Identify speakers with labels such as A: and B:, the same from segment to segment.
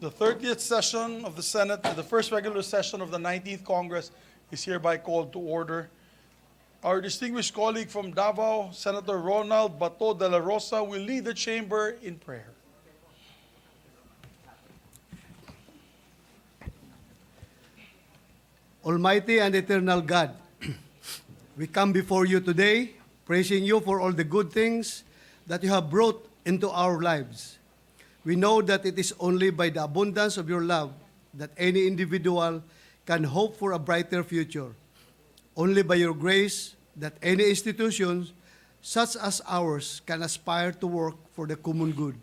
A: The 30th session of the Senate, the first regular session of the 19th Congress is hereby called to order. Our distinguished colleague from Davao, Senator Ronald Bato de la Rosa, will lead the chamber in prayer.
B: Almighty and eternal God, we come before you today, praising you for all the good things that you have brought into our lives. We know that it is only by the abundance of your love that any individual can hope for a brighter future. Only by your grace that any institution such as ours can aspire to work for the common good.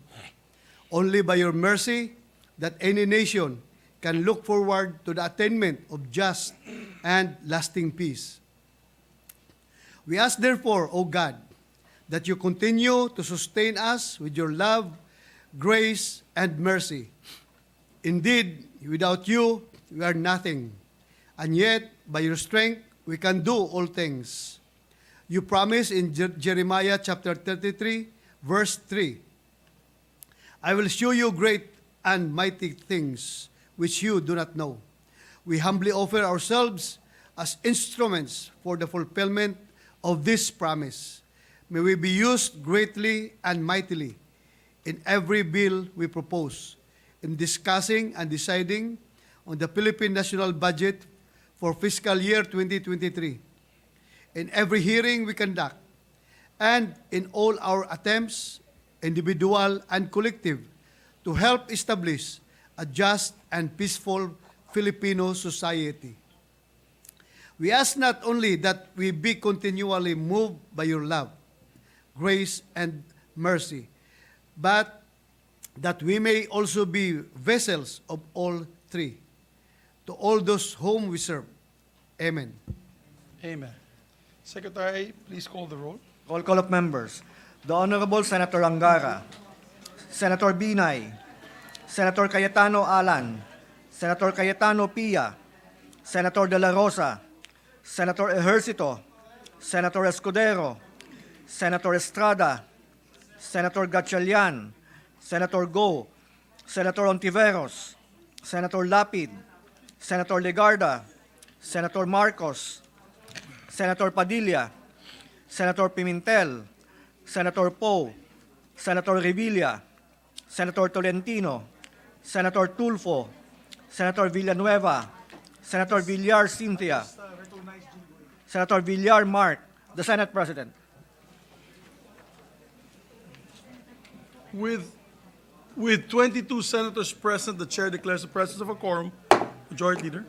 B: Only by your mercy that any nation can look forward to the attainment of just and lasting peace. We ask therefore, O God, that you continue to sustain us with your love, grace, and mercy. Indeed, without you, we are nothing. And yet, by your strength, we can do all things. You promise in Jeremiah chapter 33, verse 3, I will show you great and mighty things which you do not know. We humbly offer ourselves as instruments for the fulfillment of this promise. May we be used greatly and mightily in every bill we propose, in discussing and deciding on the Philippine National Budget for fiscal year 2023, in every hearing we conduct, and in all our attempts, individual and collective, to help establish a just and peaceful Filipino society. We ask not only that we be continually moved by your love, grace, and mercy, but that we may also be vessels of all three, to all those whom we serve. Amen.
A: Amen. Secretary, please call the roll.
C: Roll call of members. The Honorable Senator Angara, Senator Binay, Senator Cayetano Alan, Senator Cayetano Pia, Senator De La Rosa, Senator Ejercito, Senator Escudero, Senator Estrada, Senator Gatchalian, Senator Go, Senator Ontiveros, Senator Lapid, Senator Legarda, Senator Marcos, Senator Padilla, Senator Pimentel, Senator Poe, Senator Revilla, Senator Tolentino, Senator Tulfo, Senator Villanueva, Senator Villar Cynthia, Senator Villar Mark, the Senate President.
A: With 22 senators present, the chair declares the presence of a quorum. Majority Leader.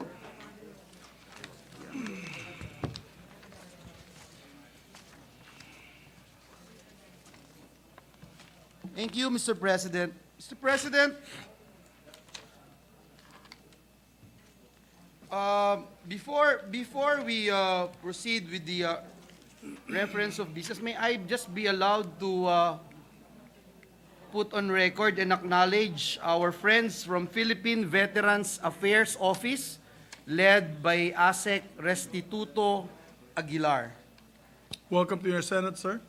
D: Thank you, Mr. President. Mr. President, before we proceed with the reference of business, may I just be allowed to put on record and acknowledge our friends from Philippine Veterans Affairs Office, led by ASEC Restituto Aguilar.
A: Welcome to your Senate, sir.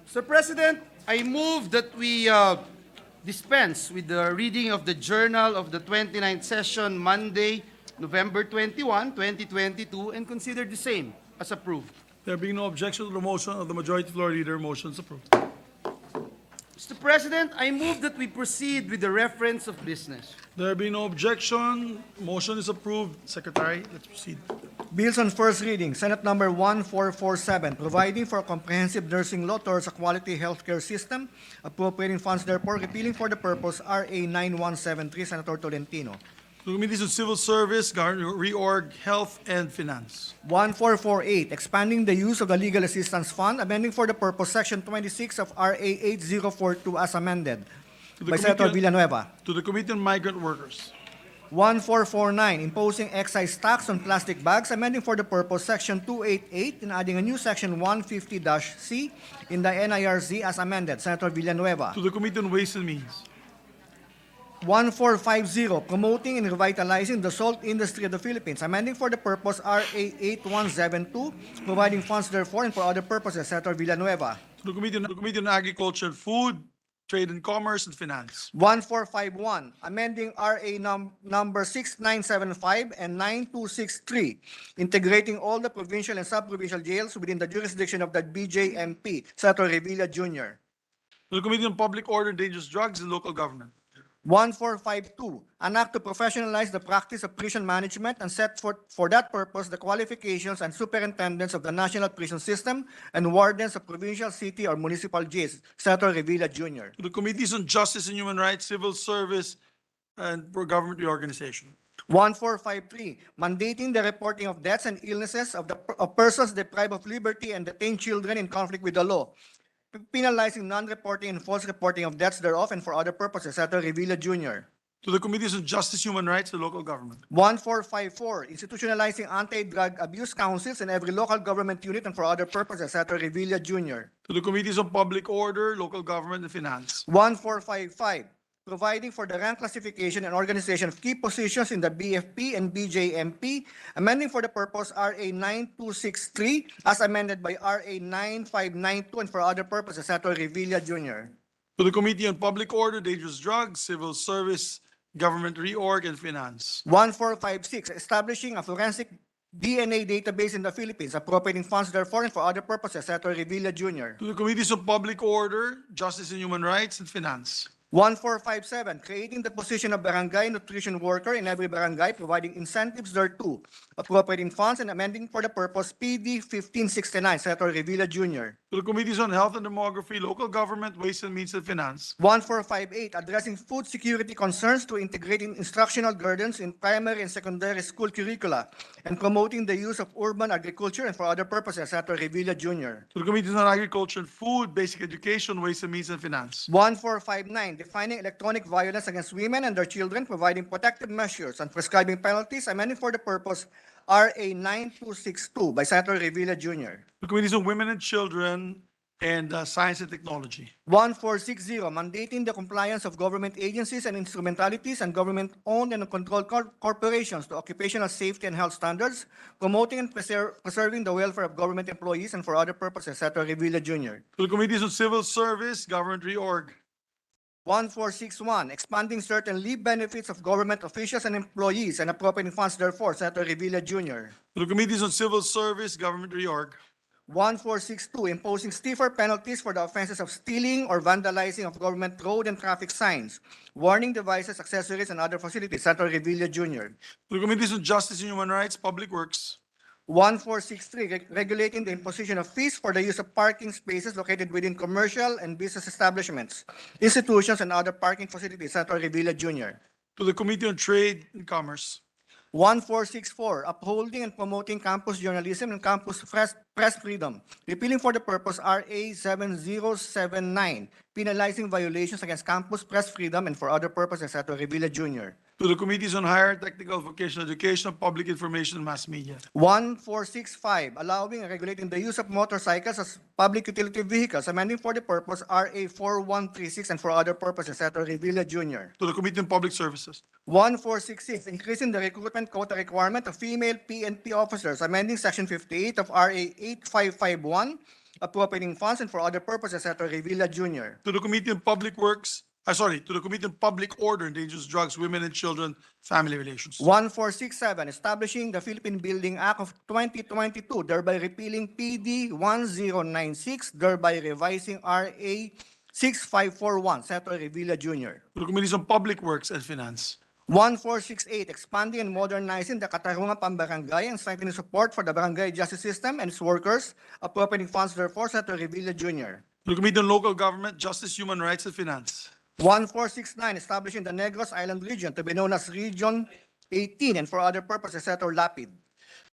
D: Mr. President, I move that we dispense with the reading of the Journal of the 29th Session, Monday, November 21, 2022, and consider the same as approved.
A: There being no objection to the motion of the Majority Floor Leader, motion is approved.
D: Mr. President, I move that we proceed with the reference of business.
A: There being no objection, motion is approved. Secretary, let's proceed.
C: Bills on first reading, Senate number 1447, providing for a comprehensive nursing law towards a quality healthcare system, appropriating funds therefore, repealing for the purpose, RA 9173, Senator Tolentino.
A: To the Committees of Civil Service, Government Reorg, Health, and Finance.
C: 1448, expanding the use of the Legal Assistance Fund, amending for the purpose Section 26 of RA 8042 as amended by Senator Villanueva.
A: To the Committee on Migrant Workers.
C: 1449, imposing excise tax on plastic bags, amending for the purpose Section 288 and adding a new Section 150-C in the NIRZ as amended. Senator Villanueva.
A: To the Committee on Ways and Means.
C: 1450, promoting and revitalizing the salt industry of the Philippines, amending for the purpose RA 8172, providing funds therefore and for other purposes, Senator Villanueva.
A: To the Committee on Agriculture and Food, Trade and Commerce, and Finance.
C: 1451, amending RA number 6975 and 9263, integrating all the provincial and sub-provincial jails within the jurisdiction of the BJMP, Senator Revilla Jr.
A: To the Committee on Public Order, Dangerous Drugs, and Local Government.
C: 1452, an act to professionalize the practice of prison management and set for that purpose the qualifications and superintendents of the national prison system and wardens of provincial, city, or municipal jails, Senator Revilla Jr.
A: To the Committees on Justice and Human Rights, Civil Service, and for Government Reorganization.
C: 1453, mandating the reporting of deaths and illnesses of persons deprived of liberty and detained children in conflict with the law, penalizing non-reporting and false reporting of deaths thereof and for other purposes, Senator Revilla Jr.
A: To the Committees on Justice, Human Rights, and Local Government.
C: 1454, institutionalizing anti-drug abuse councils in every local government unit and for other purposes, Senator Revilla Jr.
A: To the Committees on Public Order, Local Government, and Finance.
C: 1455, providing for the rank classification and organization of key positions in the BFP and BJMP, amending for the purpose RA 9263 as amended by RA 9592 and for other purposes, Senator Revilla Jr.
A: To the Committee on Public Order, Dangerous Drugs, Civil Service, Government Reorg, and Finance.
C: 1456, establishing a forensic DNA database in the Philippines, appropriating funds therefore and for other purposes, Senator Revilla Jr.
A: To the Committees on Public Order, Justice and Human Rights, and Finance.
C: 1457, creating the position of barangay nutrition worker in every barangay, providing incentives thereto, appropriating funds and amending for the purpose PD 1569, Senator Revilla Jr.
A: To the Committees on Health and Demography, Local Government, Ways and Means, and Finance.
C: 1458, addressing food security concerns through integrating instructional guidance in primary and secondary school curricula and promoting the use of urban agriculture and for other purposes, Senator Revilla Jr.
A: To the Committees on Agriculture and Food, Basic Education, Ways and Means, and Finance.
C: 1459, defining electronic violence against women and their children, providing protective measures and prescribing penalties, amending for the purpose RA 9262 by Senator Revilla Jr.
A: The Committees on Women and Children and Science and Technology.
C: 1460, mandating the compliance of government agencies and instrumentalities and government-owned and controlled corporations to occupational safety and health standards, promoting and preserving the welfare of government employees and for other purposes, Senator Revilla Jr.
A: To the Committees on Civil Service, Government Reorg.
C: 1461, expanding certain leave benefits of government officials and employees and appropriating funds therefore, Senator Revilla Jr.
A: To the Committees on Civil Service, Government Reorg.
C: 1462, imposing stiffer penalties for the offenses of stealing or vandalizing of government road and traffic signs, warning devices, accessories, and other facilities, Senator Revilla Jr.
A: To the Committees on Justice and Human Rights, Public Works.
C: 1463, regulating the imposition of fees for the use of parking spaces located within commercial and business establishments, institutions, and other parking facilities, Senator Revilla Jr.
A: To the Committee on Trade and Commerce.
C: 1464, upholding and promoting campus journalism and campus press freedom, repealing for the purpose RA 7079, penalizing violations against campus press freedom and for other purposes, Senator Revilla Jr.
A: To the Committees on Higher Technical Vocational Education, Public Information, and Mass Media.
C: 1465, allowing and regulating the use of motorcycles as public utility vehicles, amending for the purpose RA 4136 and for other purposes, Senator Revilla Jr.
A: To the Committee on Public Services.
C: 1466, increasing the recruitment quota requirement of female PNP officers, amending Section 58 of RA 8551, appropriating funds and for other purposes, Senator Revilla Jr.
A: To the Committee on Public Works, to the Committee on Public Order and Dangerous Drugs, Women and Children, Family Relations.
C: 1467, establishing the Philippine Building Act of 2022, thereby repealing PD 1096, thereby revising RA 6541, Senator Revilla Jr.
A: To the Committees on Public Works and Finance.
C: 1468, expanding and modernizing the Katarungan Pambarangay and strengthening support for the barangay justice system and its workers, appropriating funds therefore, Senator Revilla Jr.
A: To the Committee on Local Government, Justice, Human Rights, and Finance.
C: 1469, establishing the Negros Island region to be known as Region 18 and for other purposes, Senator Lapid.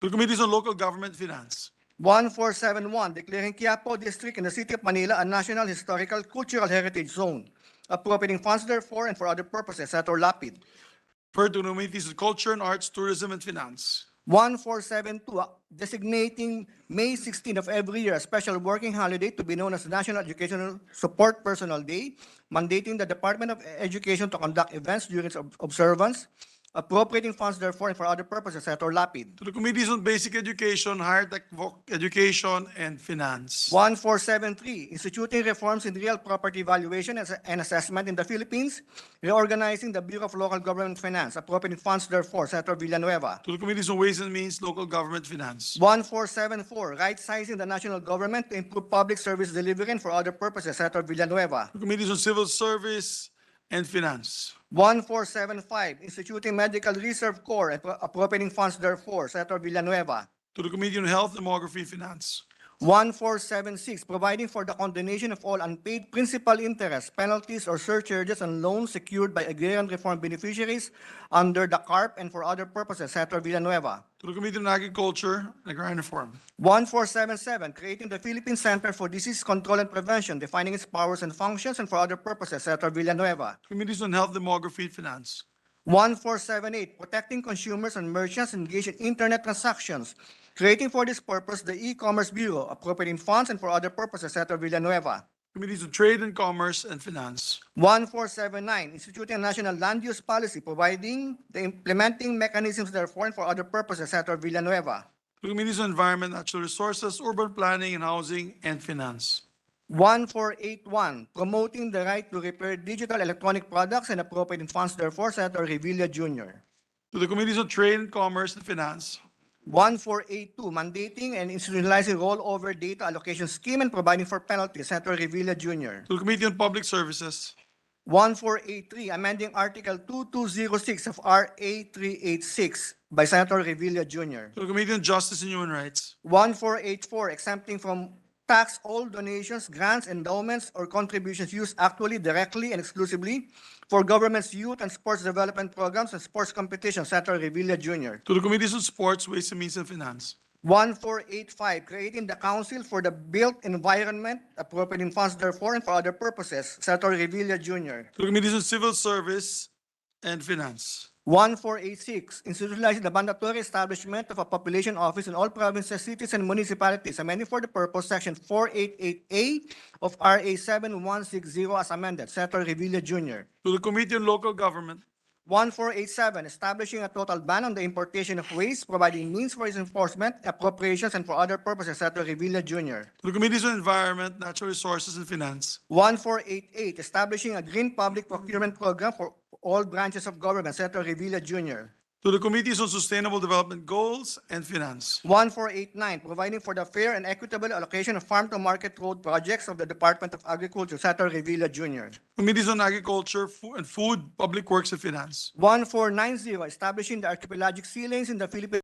A: To the Committees on Local Government, Finance.
C: 1471, declaring Quiapo District in the City of Manila a National Historical Cultural Heritage Zone, appropriating funds therefore and for other purposes, Senator Lapid.
A: Referred to the Committees on Culture and Arts, Tourism, and Finance.
C: 1472, designating May 16 of every year a special working holiday to be known as National Educational Support Personnel Day, mandating the Department of Education to conduct events during its observance, appropriating funds therefore and for other purposes. Senator Lapid.
A: To the Committees on Basic Education, Higher Tech Education, and Finance.
C: 1473, instituting reforms in real property valuation and assessment in the Philippines, reorganizing the Bureau of Local Government Finance, appropriating funds therefore. Senator Villanueva.
A: To the Committees on Ways and Means, Local Government Finance.
C: 1474, right-sizing the national government to improve public service delivery and for other purposes. Senator Villanueva.
A: To the Committees on Civil Service and Finance.
C: 1475, instituting Medical Reserve Corps and appropriating funds therefore. Senator Villanueva.
A: To the Committee on Health, Demography, and Finance.
C: 1476, providing for the condonation of all unpaid principal interest, penalties, or surcharges on loans secured by agrarian reform beneficiaries under the CARP and for other purposes. Senator Villanueva.
A: To the Committee on Agriculture and Agrarian Reform.
C: 1477, creating the Philippine Center for Disease Control and Prevention, defining its powers and functions and for other purposes. Senator Villanueva.
A: Committees on Health, Demography, and Finance.
C: 1478, protecting consumers and merchants engaged in internet transactions, creating for this purpose the E-Commerce Bureau, appropriating funds and for other purposes. Senator Villanueva.
A: Committees on Trade and Commerce and Finance.
C: 1479, instituting a national land use policy, providing the implementing mechanisms therefore and for other purposes. Senator Villanueva.
A: To the Committees on Environment, Natural Resources, Urban Planning and Housing, and Finance.
C: 1481, promoting the right to repair digital electronic products and appropriating funds therefore. Senator Revilla Jr.
A: To the Committees on Trade and Commerce and Finance.
C: 1482, mandating and institutionalizing rollover data allocation scheme and providing for penalties. Senator Revilla Jr.
A: To the Committee on Public Services.
C: 1483, amending Article 2206 of RA 386 by Senator Revilla Jr.
A: To the Committee on Justice and Human Rights.
C: 1484, exempting from tax all donations, grants, endowments, or contributions used actually, directly, and exclusively for government's youth and sports development programs and sports competitions. Senator Revilla Jr.
A: To the Committees on Sports, Ways and Means, and Finance.
C: 1485, creating the Council for the Built Environment, appropriating funds therefore and for other purposes. Senator Revilla Jr.
A: To the Committees on Civil Service and Finance.
C: 1486, institutionalizing the mandatory establishment of a population office in all provinces, cities, and municipalities, amending for the purpose Section 488A of RA 7160 as amended. Senator Revilla Jr.
A: To the Committee on Local Government.
C: 1487, establishing a total ban on the importation of waste, providing means for its enforcement, appropriations, and for other purposes. Senator Revilla Jr.
A: To the Committees on Environment, Natural Resources, and Finance.
C: 1488, establishing a green public procurement program for all branches of government. Senator Revilla Jr.
A: To the Committees on Sustainable Development Goals and Finance.
C: 1489, providing for the fair and equitable allocation of farm-to-market road projects of the Department of Agriculture. Senator Revilla Jr.
A: Committees on Agriculture and Food, Public Works, and Finance.
C: 1490, establishing the archipelagic sea lanes in the Philippines.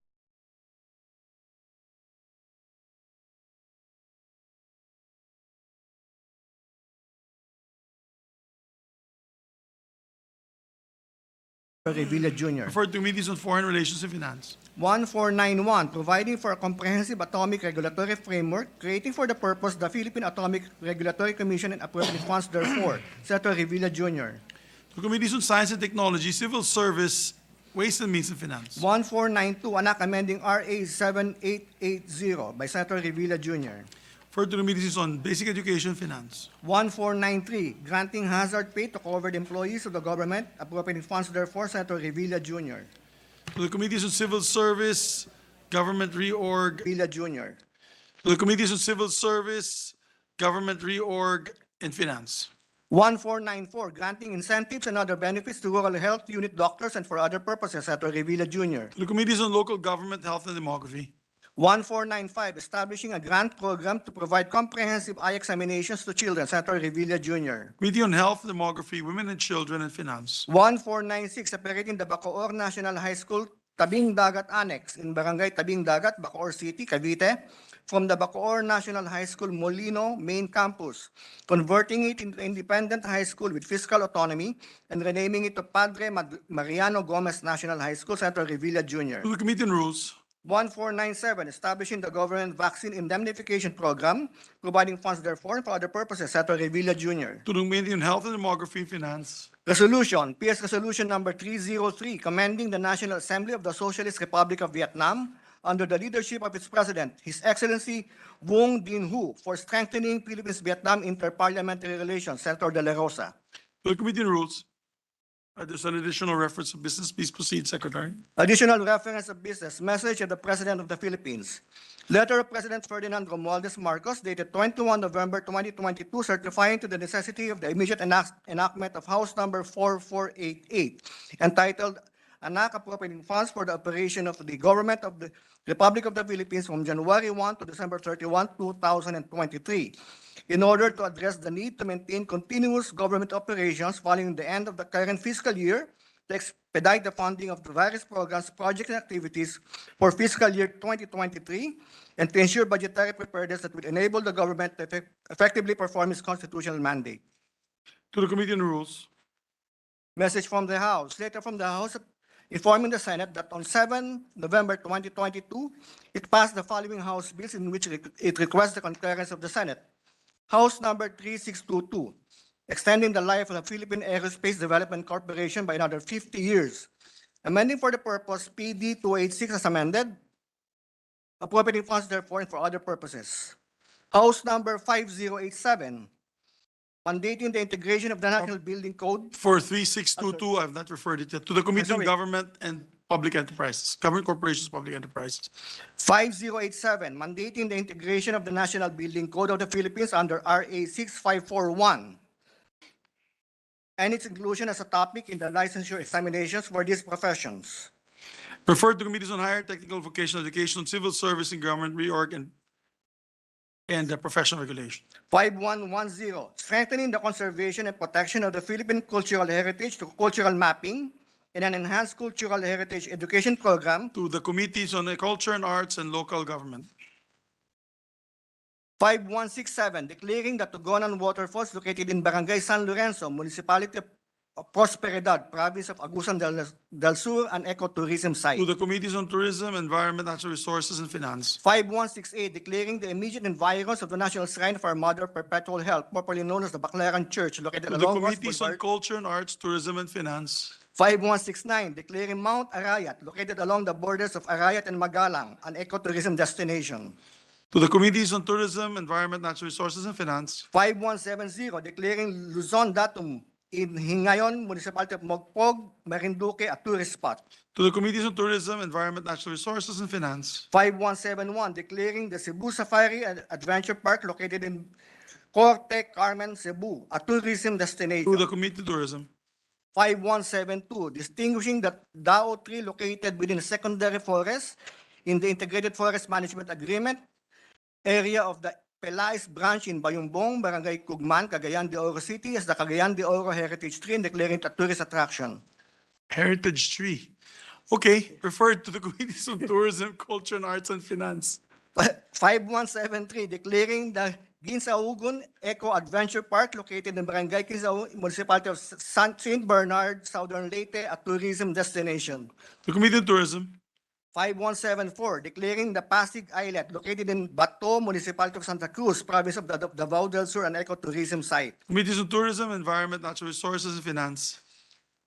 C: Revilla Jr.
A: Referred to Committees on Foreign Relations and Finance.
C: 1491, providing for a comprehensive atomic regulatory framework, creating for the purpose the Philippine Atomic Regulatory Commission and appropriating funds therefore. Senator Revilla Jr.
A: To Committees on Science and Technology, Civil Service, Ways and Means, and Finance.
C: 1492, an act amending RA 7880 by Senator Revilla Jr.
A: Referred to the Committees on Basic Education and Finance.
C: 1493, granting hazard pay to covered employees of the government, appropriating funds therefore. Senator Revilla Jr.
A: To the Committees on Civil Service, Government Reorg.
C: Revilla Jr.
A: To the Committees on Civil Service, Government Reorg, and Finance.
C: 1494, granting incentives and other benefits to rural health unit doctors and for other purposes. Senator Revilla Jr.
A: To the Committees on Local Government, Health, and Demography.
C: 1495, establishing a grant program to provide comprehensive eye examinations to children. Senator Revilla Jr.
A: Committee on Health, Demography, Women and Children, and Finance.
C: 1496, separating the Bacoor National High School Tabing Dagat Annex in Barangay Tabing Dagat, Bacoor City, Cavite, from the Bacoor National High School Molino Main Campus, converting it into independent high school with fiscal autonomy and renaming it to Padre Mariano Gomez National High School. Senator Revilla Jr.
A: To the Committee on Rules.
C: 1497, establishing the government vaccine indemnification program, providing funds therefore and for other purposes, Senator Revilla Jr.
A: To the Committee on Health and Demography and Finance.
C: Resolution, PS Resolution number 303, commending the National Assembly of the Socialist Republic of Vietnam under the leadership of its President, His Excellency Vuong Dinh Hu, for strengthening Philippines-Vietnam interparliamentary relations, Senator De La Rosa.
A: To the Committee on Rules. There's an additional reference of business. Please proceed, Secretary.
C: Additional reference of business, message of the President of the Philippines. Letter of President Ferdinand Romualdez Marcos dated 21 November 2022, certifying to the necessity of the immediate enactment of House Number 4488, entitled An Act Appropriating Funds for the Operation of the Government of the Republic of the Philippines from January 1 to December 31, 2023, in order to address the need to maintain continuous government operations following the end of the current fiscal year, to expedite the funding of the various programs, projects, and activities for fiscal year 2023, and to ensure budgetary preparedness that would enable the government to effectively perform its constitutional mandate.
A: To the Committee on Rules.
C: Message from the House. Letter from the House informing the Senate that on 7 November 2022, it passed the following House bills in which it requests the concurrence of the Senate. House Number 3622, extending the life of the Philippine Aerospace Development Corporation by another 50 years, amending for the purpose PD 286 as amended, appropriating funds therefore and for other purposes. House Number 5087, mandating the integration of the National Building Code.
A: For 3622, I've not referred it yet. To the Committee on
C: sorry.
A: Government and Public Enterprises, Government Corporations, Public Enterprises.
C: 5087, mandating the integration of the National Building Code of the Philippines under RA 6541, and its inclusion as a topic in the licensure examinations for these professions.
A: Referred to Committees on Higher Technical Vocational Education, Civil Service and Government Reorg and Professional Regulation.
C: 5110, strengthening the conservation and protection of the Philippine cultural heritage through cultural mapping and an enhanced cultural heritage education program.
A: To the Committees on Culture and Arts and Local Government.
C: 5167, declaring that Tugonan Waterfalls located in Barangay San Lorenzo, Municipality of Prosperidad, Province of Agusan del Sur, an ecotourism site.
A: To the Committees on Tourism, Environment, Natural Resources, and Finance.
C: 5168, declaring the immediate environs of the National Shrine of Our Mother of Perpetual Health, popularly known as the Baclaran Church, located
A: To the
C: along Ross
A: Committees on
C: Boulevard.
A: Culture and Arts, Tourism, and Finance.
C: 5169, declaring Mount Arayat, located along the borders of Arayat and Magalang, an ecotourism destination.
A: To the Committees on Tourism, Environment, Natural Resources, and Finance.
C: 5170, declaring Luzon Datum in Hingayon, Municipality of Mogpog, Marinduque, a tourist spot.
A: To the Committees on Tourism, Environment, Natural Resources, and Finance.
C: 5171, declaring the Cebu Safari and Adventure Park located in Corte Carmen, Cebu, a tourism destination.
A: To the Committee on Tourism.
C: 5172, distinguishing the Dao tree located within a secondary forest in the Integrated Forest Management Agreement area of the Pelais branch in Bayumbong, Barangay Cugman, Cagayan de Oro City as the Cagayan de Oro Heritage Tree and declaring it a tourist attraction.
A: Heritage Tree. Okay, referred to the Committees on Tourism, Culture and Arts, and Finance.
C: 5173, declaring the Ginsaugun Eco Adventure Park located in Barangay Ginsau, Municipality of St. Bernard, Southern Leyte, a tourism destination.
A: The Committee on Tourism.
C: 5174, declaring the Pasig Islet located in Bato, Municipality of Santa Cruz, Province of Davao del Sur, an ecotourism site.
A: Committees on Tourism, Environment, Natural Resources, and Finance.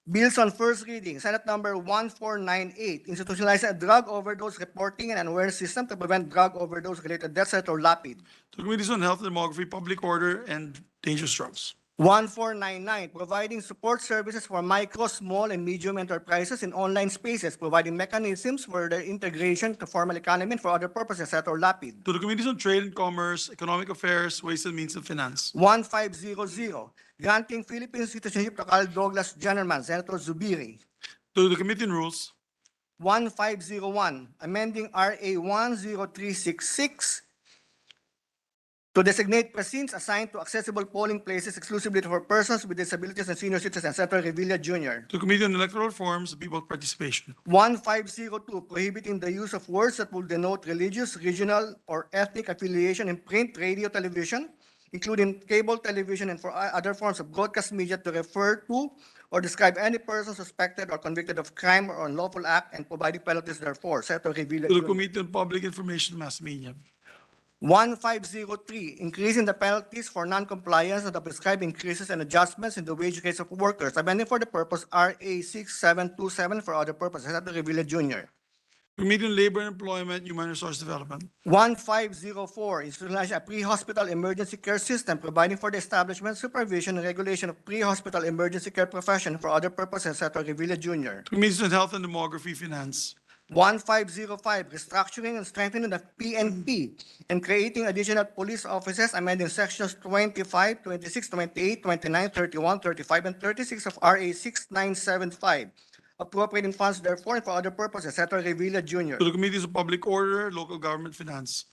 C: Bills on first reading, Senate number 1498, institutionalizing a drug overdose reporting and awareness system to prevent drug overdose-related deaths, Senator Lapid.
A: To Committees on Health, Demography, Public Order, and Dangerous Drugs.
C: 1499, providing support services for micro, small, and medium enterprises in online spaces, providing mechanisms for their integration to formal economy and for other purposes, Senator Lapid.
A: To the Committees on Trade and Commerce, Economic Affairs, Ways and Means, and Finance.
C: 1500, granting Philippine citizenship to Carl Douglas Jennerman, Senator Zubiri.
A: To the Committee on Rules.
C: 1501, amending RA 10366 to designate precincts assigned to accessible polling places exclusively for persons with disabilities and senior citizens, Senator Revilla Jr.
A: To the Committee on Electoral Reforms, People's Participation.
C: 1502, prohibiting the use of words that will denote religious, regional, or ethnic affiliation in print, radio, television, including cable television and for other forms of broadcast media to refer to or describe any person suspected or convicted of crime or unlawful act and providing penalties therefor. Senator Revilla
A: To the
C: Jr.
A: Committee on Public Information Mass Media.
C: 1503, increasing the penalties for non-compliance of the prescribed increases and adjustments in the wage rates of workers, amending for the purpose RA 6727 for other purposes. Senator Revilla Jr.
A: Committee on Labor and Employment, Human Resource Development.
C: 1504, institutionalize a pre-hospital emergency care system, providing for the establishment, supervision, and regulation of pre-hospital emergency care profession for other purposes. Senator Revilla Jr.
A: Committee on Health and Demography, Finance.
C: 1505, restructuring and strengthening the PNP and creating additional police offices, amending sections 25, 26, 28, 29, 31, 35, and 36 of RA 6975, appropriating funds therefore and for other purposes. Senator Revilla Jr.
A: To the Committees of Public Order, Local Government, Finance.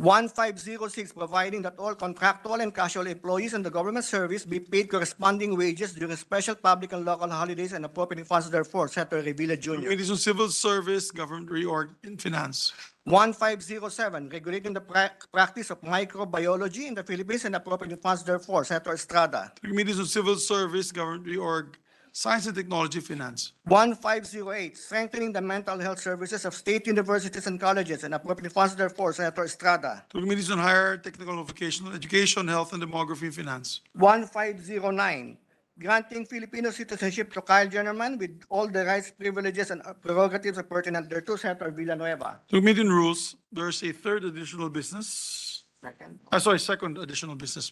C: 1506, providing that all contractual and casual employees in the government service be paid corresponding wages during special public and local holidays and appropriating funds therefore. Senator Revilla
A: To the
C: Jr.
A: Committees on Civil Service, Government Reorg, and Finance.
C: 1507, regulating the practice of microbiology in the Philippines and appropriating funds therefore. Senator Estrada.
A: To the Committees on Civil Service, Government Reorg, Science and Technology, Finance.
C: 1508, strengthening the mental health services of state universities and colleges and appropriating funds therefore. Senator Estrada.
A: To the Committees on Higher Technical and Vocational Education, Health and Demography, and Finance.
C: 1509, granting Filipino citizenship to Kyle Jennerman with all the rights, privileges, and prerogatives pertinent thereto. Senator Villanueva.
A: To the Committee on Rules, there's a third additional business. Second additional business.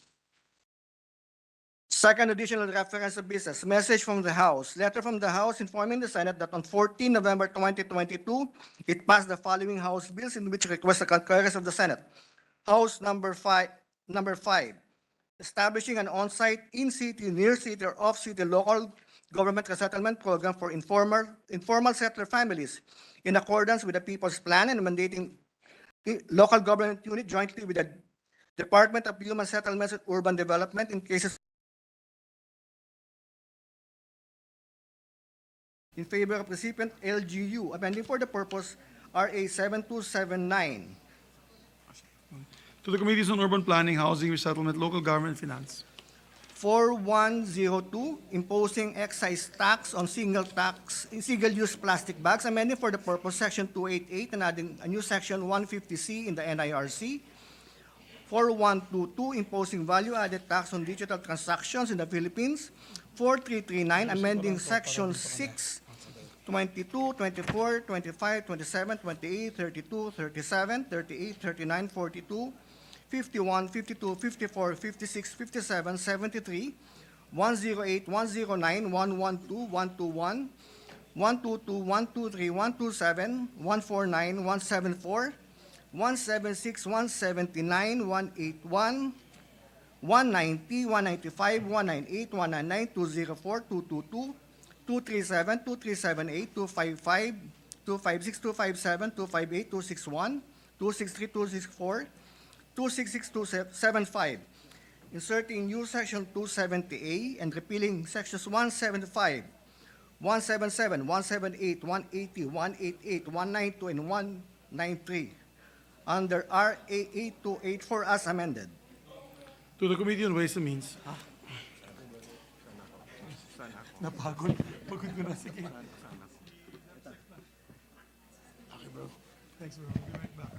C: Second additional reference of business, message from the House. Letter from the House informing the Senate that on 14 November 2022, it passed the following House bills in which request the concurrence of the Senate. House number five, establishing an on-site, in-city, near-city, or off-city local government resettlement program for informal settler families in accordance with the People's Plan and mandating the local government unit jointly with the Department of Human Settlements and Urban Development in cases in favor of recipient LGU, amending for the purpose RA 7279.
A: To the Committees on Urban Planning, Housing, Resettlement, Local Government, and Finance.
C: 4102, imposing excise tax on single-use plastic bags, amending for the purpose Section 288 and adding a new Section 150C in the NIRC. 4122, imposing value-added tax on digital transactions in the Philippines. 4339, amending Section 6, 22, 24, 25, 27, 28, 32, 37, 38, 39, 42, 51, 52, 54, 56, 57, 73, 108, 109, 112, 121, 122, 123, 127, 149, 174, 176, 179, 181, 190, 195, 198, 199, 204, 222, 237, 2378, 255, 256, 257, 258, 261, 263, 264, 266, 275, inserting new Section 270A and repealing Sections 175, 177, 178, 180, 188, 192, and 193 under RA 8284 as amended.
A: To the Committee on Ways and Means. Napagod. Pagod ko na. Sige. Okay, bro. Thanks, bro. We'll be right back.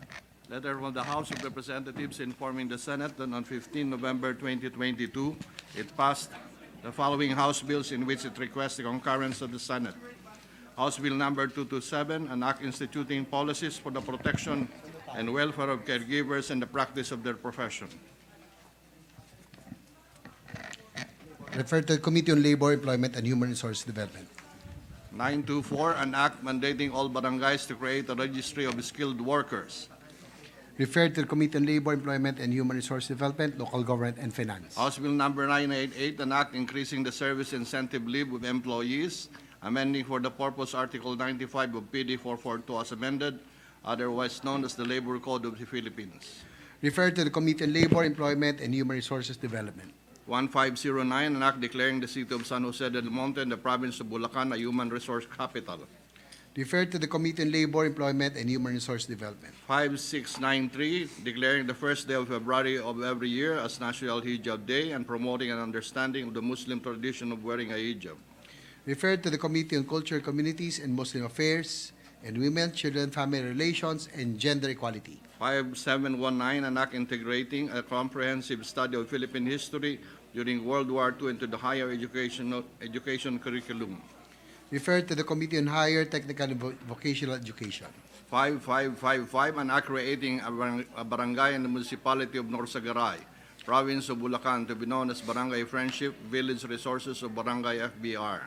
E: Letter from the House of Representatives informing the Senate that on 15 November 2022, it passed the following House bills in which it requests the concurrence of the Senate. House Bill number 227, an act instituting policies for the protection and welfare of caregivers and the practice of their profession.
F: Refer to the Committee on Labor, Employment, and Human Resource Development.
E: 924, an act mandating all barangays to create a registry of skilled workers.
F: Refer to the Committee on Labor, Employment, and Human Resource Development, Local Government, and Finance.
E: House Bill number 988, an act increasing the service incentive leave of employees, amending for the purpose Article 95 of PD 442 as amended, otherwise known as the Labor Code of the Philippines.
F: Refer to the Committee on Labor, Employment, and Human Resources Development.
E: 1509, an act declaring the city of San Jose del Monte and the province of Bulacan a human resource capital.
F: Refer to the Committee on Labor, Employment, and Human Resource Development.
E: 5693, declaring the first day of February of every year as National Hijab Day and promoting an understanding of the Muslim tradition of wearing a hijab.
F: Referred to the Committee on Culture, Communities, and Muslim Affairs, and Women, Children, Family Relations, and Gender Equality.
E: 5719, an act integrating a comprehensive study of Philippine history during World War II into the higher education curriculum.
F: Referred to the Committee on Higher Technical and Vocational Education.
E: 5555, an act creating a barangay in the municipality of Norsagaray, province of Bulacan, to be known as Barangay Friendship, Village Resources of Barangay FBR.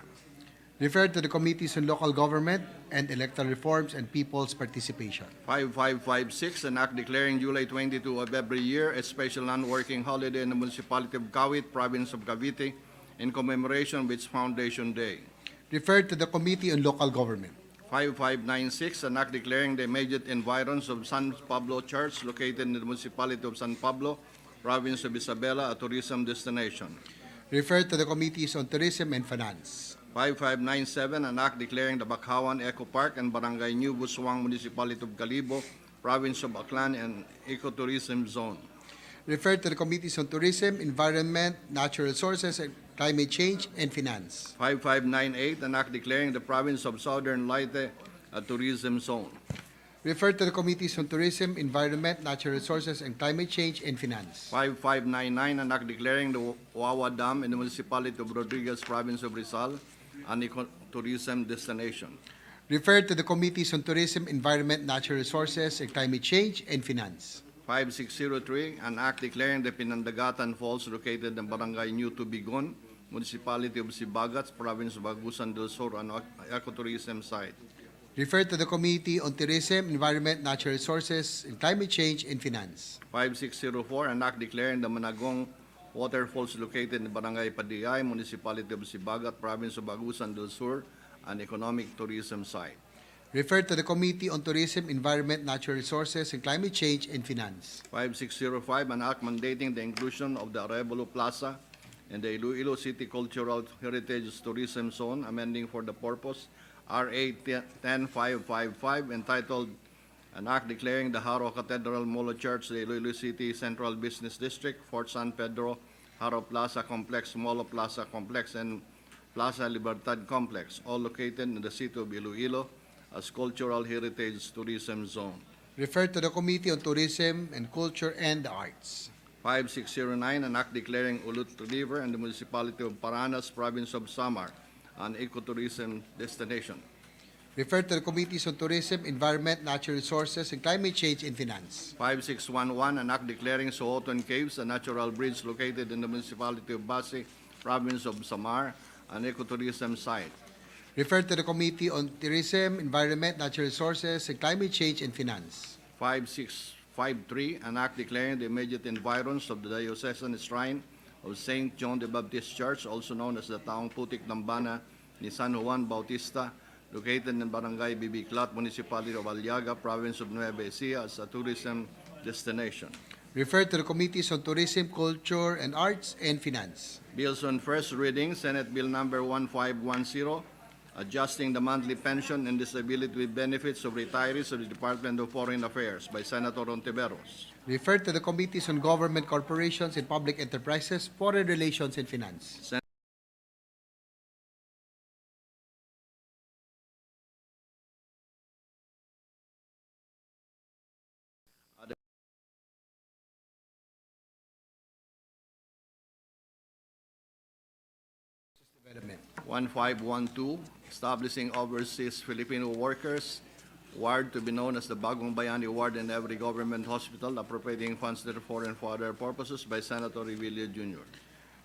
F: Referred to the Committees on Local Government and Electoral Reforms and People's Participation.
E: 5556, an act declaring July 22 of every year a special non-working holiday in the municipality of Kawit, province of Cavite, in commemoration of its Foundation Day.
F: Referred to the Committee on Local Government.
E: 5596, an act declaring the immediate environs of San Pablo Church, located in the municipality of San Pablo, province of Isabela, a tourism destination.
F: Referred to the Committees on Tourism and Finance.
E: 5597, an act declaring the Bakhawan Eco Park and Barangay New Busuang, municipality of Calibo, province of Aklan, an ecotourism zone.
F: Referred to the Committees on Tourism, Environment, Natural Resources, and Climate Change, and Finance.
E: 5598, an act declaring the province of Southern Leyte a tourism zone.
F: Referred to the Committees on Tourism, Environment, Natural Resources, and Climate Change, and Finance.
E: 5599, an act declaring the Wawa Dam in the municipality of Rodriguez, province of Rizal, an ecotourism destination.
F: Referred to the Committees on Tourism, Environment, Natural Resources, and Climate Change, and Finance.
E: 5603, an act declaring the Pinandagatan Falls located in Barangay New Tubigon, municipality of Sibagat, province of Agusan del Sur, an ecotourism site.
F: Referred to the Committee on Tourism, Environment, Natural Resources, and Climate Change, and Finance.
E: 5604, an act declaring the Managong Waterfalls located in Barangay Padiay, municipality of Sibagat, province of Agusan del Sur, an economic tourism site.
F: Referred to the Committee on Tourism, Environment, Natural Resources, and Climate Change, and Finance.
E: 5605, an act mandating the inclusion of the Arevalo Plaza in the Iloilo City Cultural Heritage Tourism Zone, amending for the purpose RA 10555, entitled an act declaring the Haro Cathedral Molo Church, the Iloilo City Central Business District, Fort San Pedro, Haro Plaza Complex, Molo Plaza Complex, and Plaza Libertad Complex, all located in the city of Iloilo, as Cultural Heritage Tourism Zone.
F: Referred to the Committee on Tourism and Culture and the Arts.
E: 5609, an act declaring Ulut River and the municipality of Paranas, province of Samar, an ecotourism destination.
F: Referred to the Committees on Tourism, Environment, Natural Resources, and Climate Change, and Finance.
E: 5611, an act declaring Sohoton Caves, a natural bridge located in the municipality of Basi, province of Samar, an ecotourism site.
F: Referred to the Committee on Tourism, Environment, Natural Resources, and Climate Change, and Finance.
E: 5653, an act declaring the immediate environs of the diocesan shrine of St. John the Baptist Church, also known as the Taong Putik Dambana ni San Juan Bautista, located in Barangay Bibiclat, municipality of Aliaga, province of Nueva Ecija, as a tourism destination.
F: Referred to the Committees on Tourism, Culture, and Arts, and Finance.
E: Bills on first reading, Senate Bill number 1510, adjusting the monthly pension and disability benefits of retirees of the Department of Foreign Affairs by Senator Ontiveros.
F: Referred to the Committees on Government Corporations and Public Enterprises, Foreign Relations, and Finance. Development.
E: 1512, establishing overseas Filipino workers ward to be known as the Bagong Bayani Ward in every government hospital, appropriating funds therefore and for other purposes by Senator Revilla Jr.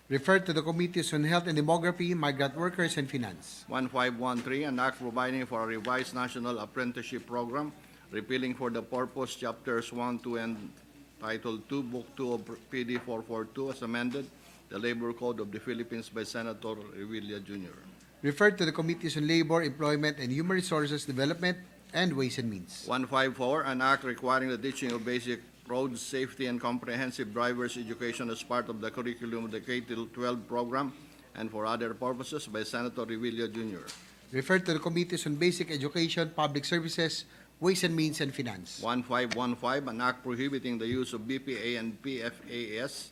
F: Referred to the Committees on Health and Demography, Migrant Workers, and Finance.
E: 1513, an act providing for a revised national apprenticeship program, repealing for the purpose chapters 1, 2, and Title 2, Book 2 of PD 442 as amended, the Labor Code of the Philippines by Senator Revilla Jr.
F: Referred to the Committees on Labor, Employment, and Human Resources Development, and Ways and Means.
E: 154, an act requiring the teaching of basic road safety and comprehensive driver's education as part of the curriculum of the K-12 program and for other purposes by Senator Revilla Jr.
F: Referred to the Committees on Basic Education, Public Services, Ways and Means, and Finance.
E: 1515, an act prohibiting the use of BPA and PFAS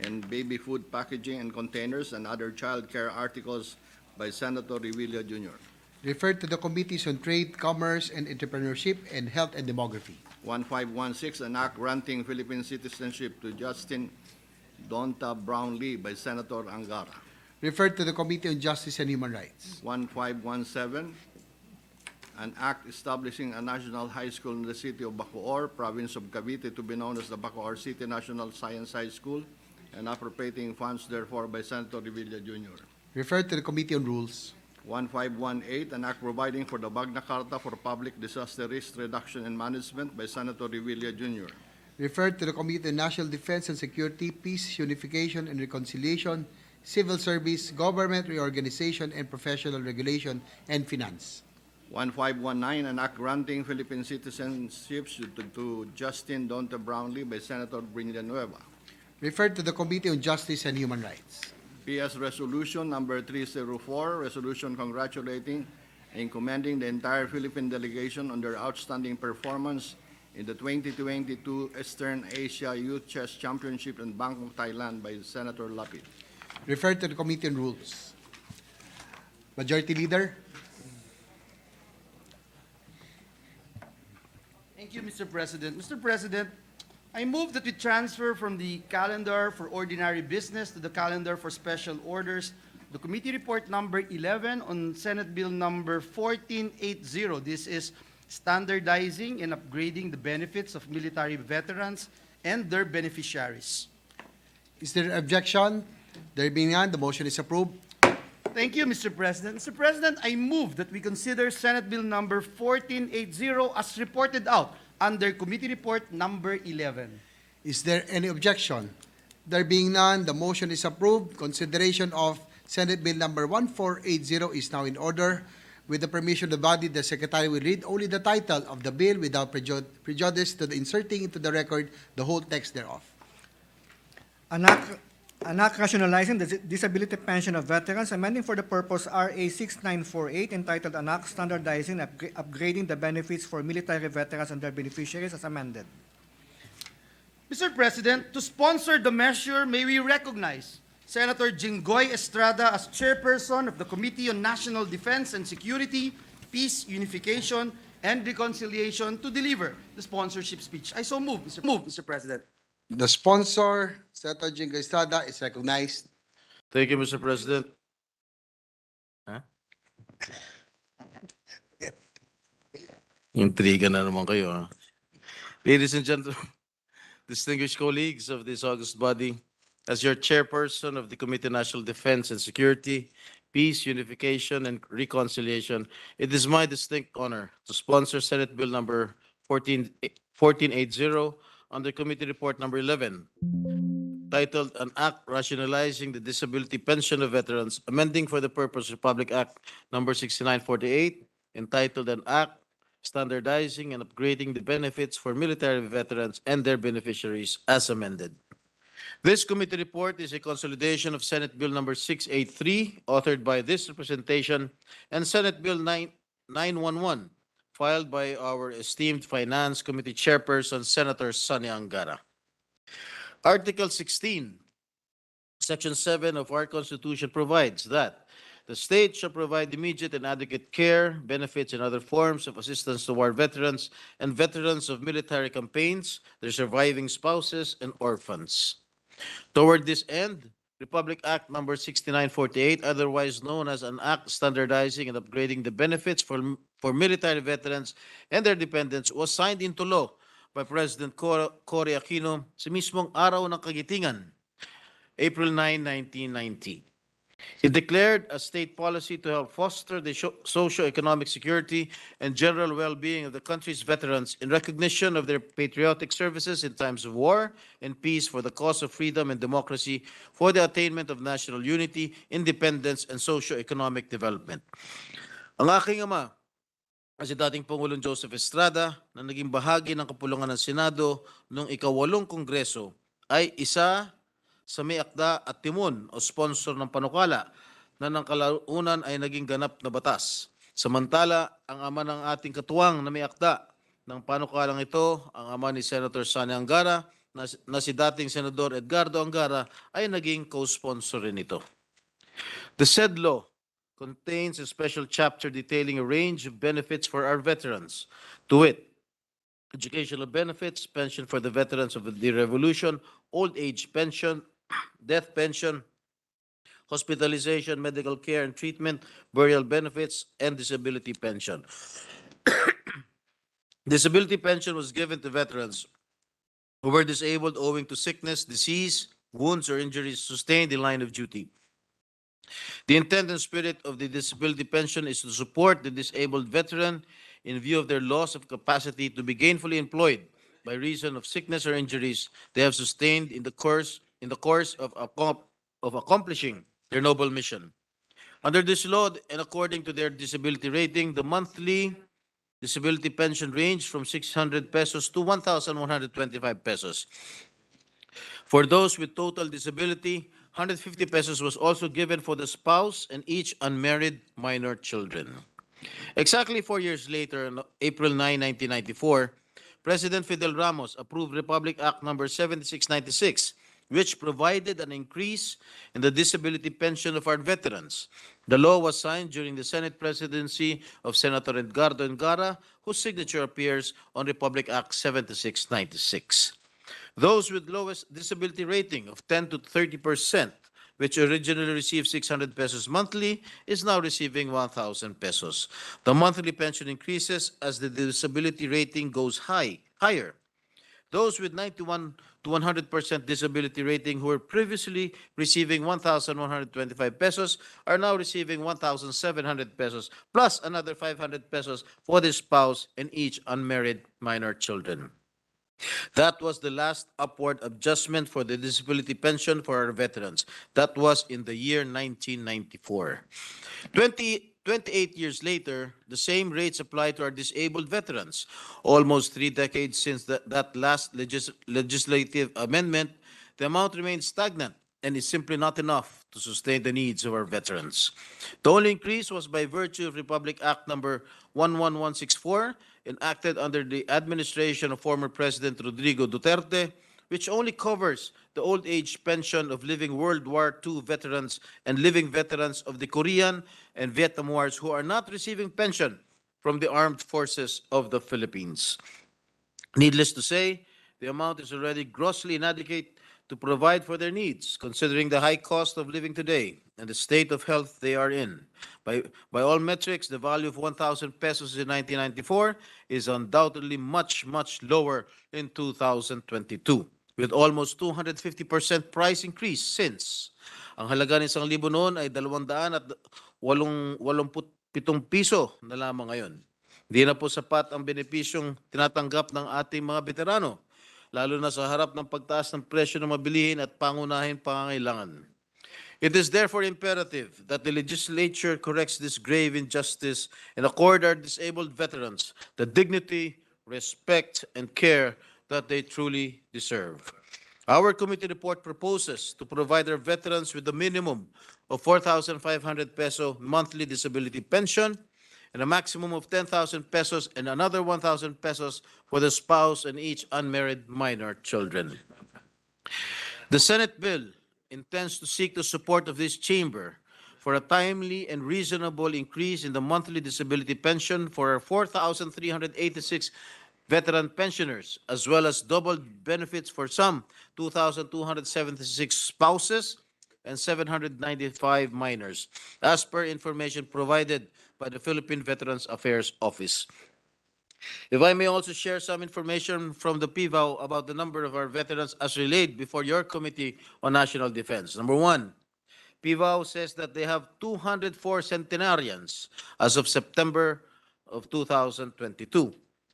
E: in baby food packaging and containers and other child care articles by Senator Revilla Jr.
F: Referred to the Committees on Trade, Commerce and Entrepreneurship and Health and Demography.
E: 1516, an act granting Philippine citizenship to Justin Donta Brownlee by Senator Angara.
F: Referred to the Committee on Justice and Human Rights.
E: 1517, an act establishing a national high school in the city of Bacoor, province of Cavite, to be known as the Bacoor City National Science High School, and appropriating funds therefore by Senator Revilla Jr.
F: Referred to the Committee on Rules.
E: 1518, an act providing for the Magna Carta for Public Disaster Risk Reduction and Management by Senator Revilla Jr.
F: Referred to the Committee on National Defense and Security, Peace, Unification and Reconciliation, Civil Service, Government Reorganization and Professional Regulation, and Finance.
E: 1519, an act granting Philippine citizenships to Justin Donta Brownlee by Senator Villanueva.
F: Referred to the Committee on Justice and Human Rights.
E: PS Resolution Number 304, resolution congratulating and commending the entire Philippine delegation on their outstanding performance in the 2022 Eastern Asia Youth Chess Championship in Bangkok, Thailand by Senator Lapid.
F: Referred to the Committee on Rules. Majority Leader.
D: Thank you, Mr. President. Mr. President, I move that we transfer from the calendar for ordinary business to the calendar for special orders the committee report number 11 on Senate Bill number 1480. This is standardizing and upgrading the benefits of military veterans and their beneficiaries.
F: Is there objection? There being none, the motion is approved.
D: Thank you, Mr. President. Mr. President, I move that we consider Senate Bill number 1480 as reported out under Committee Report number 11.
F: Is there any objection? There being none, the motion is approved. Consideration of Senate Bill number 1480 is now in order. With the permission of the body, the Secretary will read only the title of the bill without prejudice to the inserting into the record the whole text thereof.
C: An act rationalizing the disability pension of veterans, amending for the purpose RA 6948, entitled An Act Standardizing and Upgrading the Benefits for Military Veterans and Their Beneficiaries, as amended.
D: Mr. President, to sponsor the measure, may we recognize Senator Jinggoy Estrada as chairperson of the Committee on National Defense and Security, Peace, Unification, and Reconciliation to deliver the sponsorship speech. I so move, Mr. President.
F: The sponsor, Senator Jingo Estrada, is recognized.
G: Thank you, Mr. President. Huh? Intriga na naman kayo, ha? Ladies and gentlemen, distinguished colleagues of this august body, as your chairperson of the Committee on National Defense and Security, Peace, Unification, and Reconciliation, it is my distinct honor to sponsor Senate Bill number 1480 under Committee Report number 11, titled An Act Rationalizing the Disability Pension of Veterans, amending for the purpose of Public Act number 6948, entitled An Act Standardizing and Upgrading the Benefits for Military Veterans and Their Beneficiaries, as amended. This committee report is a consolidation of Senate Bill number 683, authored by this representation, and Senate Bill 911, filed by our esteemed Finance Committee Chairperson, Senator Sonny Angara. Article 16, Section 7 of our Constitution provides that the state shall provide immediate and adequate care, benefits, and other forms of assistance to war veterans and veterans of military campaigns, their surviving spouses, and orphans. Toward this end, Republic Act number 6948, otherwise known as an act standardizing and upgrading the benefits for military veterans and their dependents, was signed into law by President Cory Aquino sa mismong araw ng kagitingan, April 9, 1990. It declared a state policy to help foster the socio-economic security and general well-being of the country's veterans in recognition of their patriotic services in times of war and peace for the cause of freedom and democracy, for the attainment of national unity, independence, and socio-economic development. Ang aking ama, si dating Pangulong Joseph Estrada, na naging bahagi ng kapulungan ng Senado noong ika-8 Kongreso, ay isa sa may akda at timon o sponsor ng panukala na ng kalaunan ay naging ganap na batas. Samantala, ang ama ng ating katuwang na may akda ng panukalang ito, ang ama ni Senator Sonny Angara, na si dating Senador Edgardo Angara, ay naging co-sponsor rin ito. The said law contains a special chapter detailing a range of benefits for our veterans, to wit, educational benefits, pension for the veterans of the Revolution, old age pension, death pension, hospitalization, medical care and treatment, burial benefits, and disability pension. Disability pension was given to veterans who were disabled owing to sickness, disease, wounds, or injuries sustained in line of duty. The intent and spirit of the disability pension is to support the disabled veteran in view of their loss of capacity to be gainfully employed by reason of sickness or injuries they have sustained in the course of accomplishing their noble mission. Under this law and according to their disability rating, the monthly disability pension ranged from 600 pesos to 1,125 pesos. For those with total disability, 150 pesos was also given for the spouse and each unmarried minor children. Exactly 4 years later, on April 9, 1994, President Fidel Ramos approved Republic Act Number 7696, which provided an increase in the disability pension of our veterans. The law was signed during the Senate presidency of Senator Edgardo Engara, whose signature appears on Republic Act 7696. Those with lowest disability rating of 10 to 30%, which originally received 600 pesos monthly, is now receiving 1,000 pesos. The monthly pension increases as the disability rating goes higher. Those with 91 to 100% disability rating who were previously receiving 1,125 pesos are now receiving 1,700 pesos plus another 500 pesos for the spouse and each unmarried minor children. That was the last upward adjustment for the disability pension for our veterans. That was in the year 1994. 28 years later, the same rates apply to our disabled veterans. Almost 3 decades since that last legislative amendment, the amount remains stagnant and is simply not enough to sustain the needs of our veterans. The only increase was by virtue of Republic Act Number 11164, enacted under the administration of former President Rodrigo Duterte, which only covers the old age pension of living World War II veterans and living veterans of the Korean and Vietnam Wars who are not receiving pension from the armed forces of the Philippines. Needless to say, the amount is already grossly inadequate to provide for their needs, considering the high cost of living today and the state of health they are in. By all metrics, the value of 1,000 pesos in 1994 is undoubtedly much, much lower in 2022, with almost 250% price increase since ang halaga ng 1,000 noon ay 287 piso na lamang ngayon. Hindi na po sapat ang benepisyong tinatanggap ng ating mga veterano, lalo na sa harap ng pagtaas ng presyo ng mabilihin at pangunahing pangangailangan. It is therefore imperative that the legislature corrects this grave injustice and accord our disabled veterans the dignity, respect, and care that they truly deserve. Our committee report proposes to provide our veterans with a minimum of 4,500 peso monthly disability pension and a maximum of 10,000 pesos and another 1,000 pesos for the spouse and each unmarried minor children. The Senate bill intends to seek the support of this chamber for a timely and reasonable increase in the monthly disability pension for our 4,386 veteran pensioners, as well as double benefits for some 2,276 spouses and 795 minors, as per information provided by the Philippine Veterans Affairs Office. If I may also share some information from the PVAO about the number of our veterans as relayed before your Committee on National Defense. Number one, PVAO says that they have 204 centenarians as of September of 2022.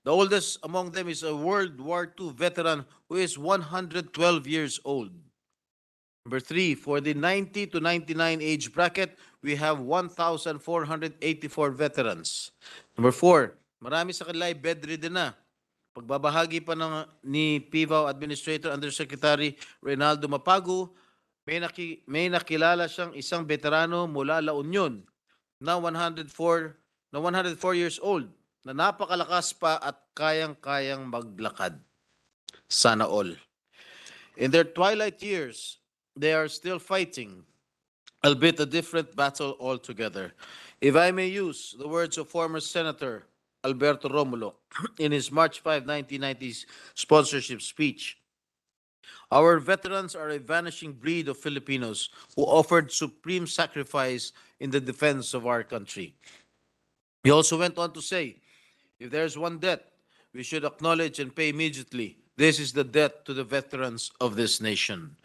G: The oldest among them is a World War II veteran who is 112 years old. Number three, for the 90 to 99 age bracket, we have 1,484 veterans. Number four, marami sa kanila ay bedridden na. Pagbabahagi pa ni PVAO Administrator Undersecretary Reynaldo Mapago, may nakilala siyang isang veterano mula La Union na 104 years old na napakalakas pa at kayang-kayang maglakad. Sana all. In their twilight years, they are still fighting albeit a different battle altogether. If I may use the words of former Senator Alberto Romulo in his March 5, 1990s sponsorship speech, our veterans are a vanishing breed of Filipinos who offered supreme sacrifice in the defense of our country. He also went on to say, if there's one debt we should acknowledge and pay immediately, this is the debt to the veterans of this nation.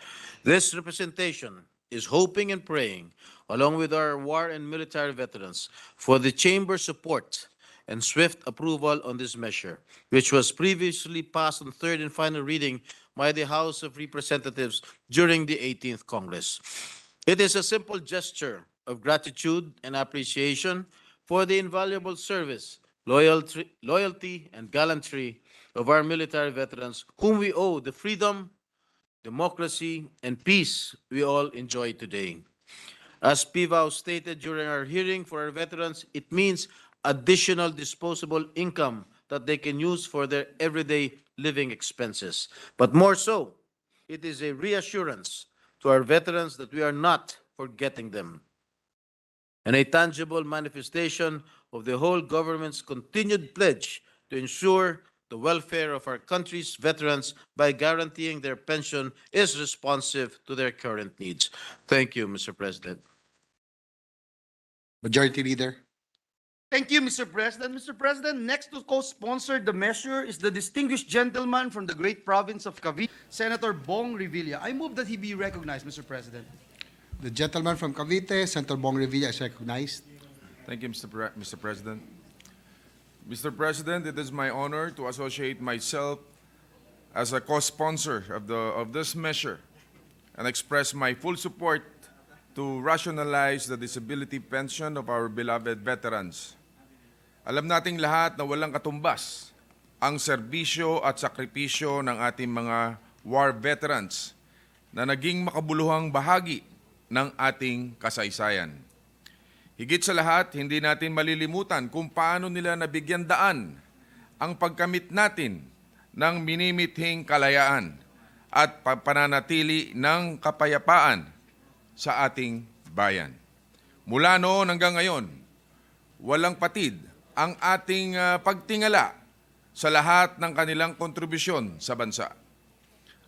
G: This representation is hoping and praying, along with our war and military veterans, for the Chamber's support and swift approval on this measure, which was previously passed on third and final reading by the House of Representatives during the 18th Congress. It is a simple gesture of gratitude and appreciation for the invaluable service, loyalty, and gallantry of our military veterans, whom we owe the freedom, democracy, and peace we all enjoy today. As PIVAO stated during our hearing for our veterans, it means additional disposable income that they can use for their everyday living expenses. But more so, it is a reassurance to our veterans that we are not forgetting them, and a tangible manifestation of the whole government's continued pledge to ensure the welfare of our country's veterans by guaranteeing their pension is responsive to their current needs. Thank you, Mr. President.
F: Majority Leader.
D: Thank you, Mr. President. Mr. President, next to co-sponsor the measure is the distinguished gentleman from the great province of Cavite, Senator Bong Revilla. I move that he be recognized, Mr. President.
F: The gentleman from Cavite, Senator Bong Revilla, is recognized.
H: Thank you, Mr. President. Mr. President, it is my honor to associate myself as a co-sponsor of this measure and express my full support to rationalize the disability pension of our beloved veterans. Alam nating lahat na walang katumbas ang serbisyo at sakripisyo ng ating mga war veterans na naging makabuluhang bahagi ng ating kasaysayan. Higit sa lahat, hindi natin malilimutan kung paano nila nabigyan daan ang pagkamit natin ng minimithing kalayaan at pananatili ng kapayapaan sa ating bayan. Mula noon hanggang ngayon, walang patid ang ating pagtingala sa lahat ng kanilang kontribusyon sa bansa.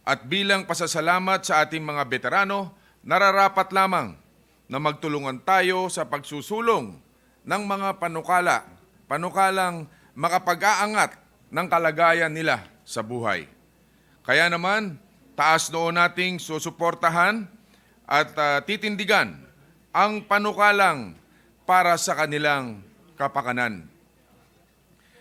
H: At bilang pasasalamat sa ating mga veterano, nararapat lamang na magtulungan tayo sa pagsusulong ng mga panukalang makapag-aangat ng kalagayan nila sa buhay. Kaya naman, taas noon nating susuportahan at titindigan ang panukalang para sa kanilang kapakanan.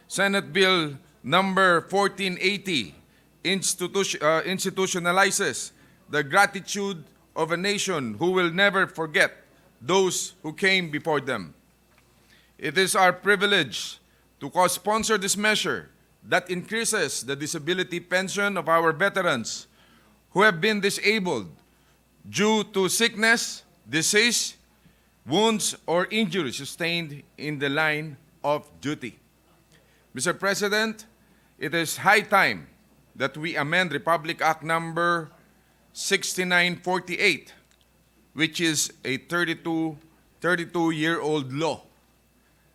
H: Senate Bill number 1480 institutionalizes the gratitude of a nation who will never forget those who came before them. It is our privilege to co-sponsor this measure that increases the disability pension of our veterans who have been disabled due to sickness, disease, wounds, or injuries sustained in the line of duty. Mr. President, it is high time that we amend Republic Act number 6948, which is a 32-year-old law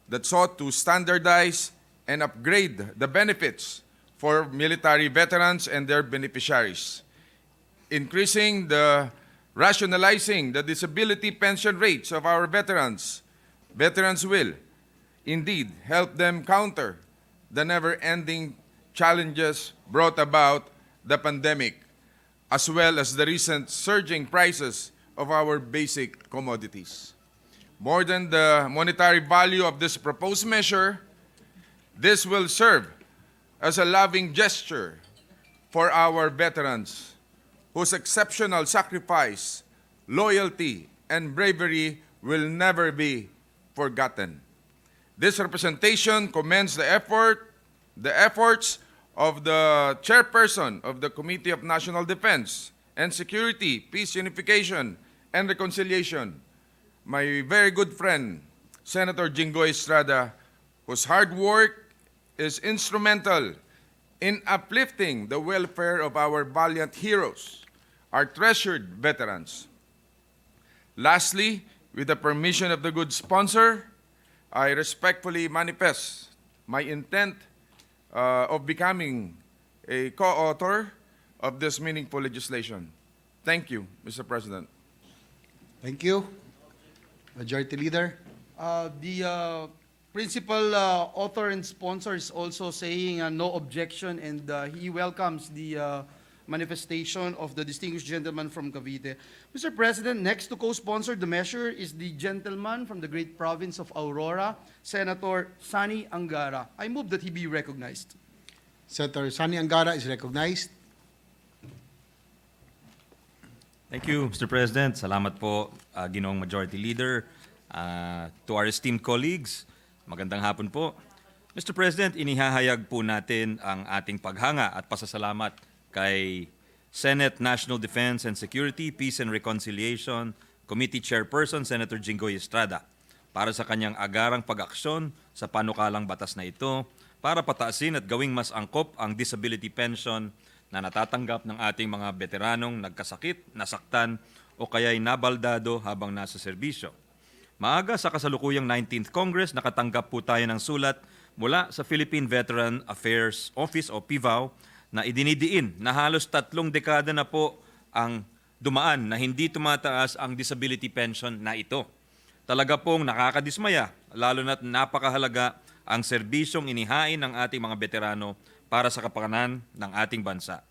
H: that sought to standardize and upgrade the benefits for military veterans and their beneficiaries, rationalizing the disability pension rates of our veterans. Veterans will indeed help them counter the never-ending challenges brought about the pandemic, as well as the recent surging prices of our basic commodities. More than the monetary value of this proposed measure, this will serve as a loving gesture for our veterans whose exceptional sacrifice, loyalty, and bravery will never be forgotten. This representation commends the efforts of the chairperson of the Committee of National Defense and Security, Peace, Unification, and Reconciliation, my very good friend, Senator Jinggoy Estrada, whose hard work is instrumental in uplifting the welfare of our valiant heroes, our treasured veterans. Lastly, with the permission of the good sponsor, I respectfully manifest my intent of becoming a co-author of this meaningful legislation. Thank you, Mr. President.
F: Thank you. Majority Leader.
D: The principal author and sponsor is also saying no objection, and he welcomes the manifestation of the distinguished gentleman from Cavite. Mr. President, next to co-sponsor the measure is the gentleman from the great province of Aurora, Senator Sani Angara. I move that he be recognized.
F: Senator Sani Angara is recognized.
I: Thank you, Mr. President. Salamat po, Ginoong Majority Leader. To our esteemed colleagues, magandang hapon po. Mr. President, inihahayag po natin ang ating paghanga at pasasalamat kay Senate National Defense and Security, Peace and Reconciliation Committee Chairperson Senator Jinggoy Estrada para sa kanyang agarang pag-aksyon sa panukalang batas na ito para pataasin at gawing mas angkop ang disability pension na natatanggap ng ating mga veteranong nagkasakit, nasaktan o kaya'y nabaldado habang nasa serbisyo. Maaga sa kasalukuyang 19th Congress, nakatanggap po tayo ng sulat mula sa Philippine Veteran Affairs Office o PVAO na idinidiin na halos 3 dekada na po ang dumaan na hindi tumataas ang disability pension na ito. Talaga pong nakakadismaya, lalo na't napakahalaga ang serbisyong inihain ng ating mga veterano para sa kapakanan ng ating bansa.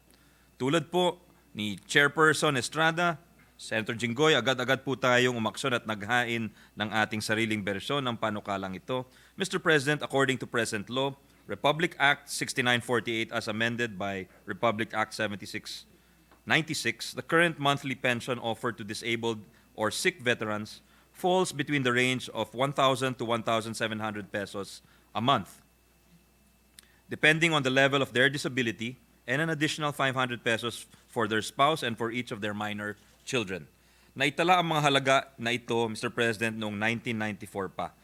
I: Tulad po ni Chairperson Estrada, Senator Jinggoy, agad-agad po tayong umaksyon at naghain ng ating sariling bersyon ng panukalang ito. Mr. President, according to present law, Republic Act 6948 as amended by Republic Act 7696, the current monthly pension offered to disabled or sick veterans falls between the range of 1,000 to 1,700 pesos a month, depending on the level of their disability, and an additional 500 pesos for their spouse and for each of their minor children. Naitala ang mga halaga na ito, Mr. President, noong 1994 pa.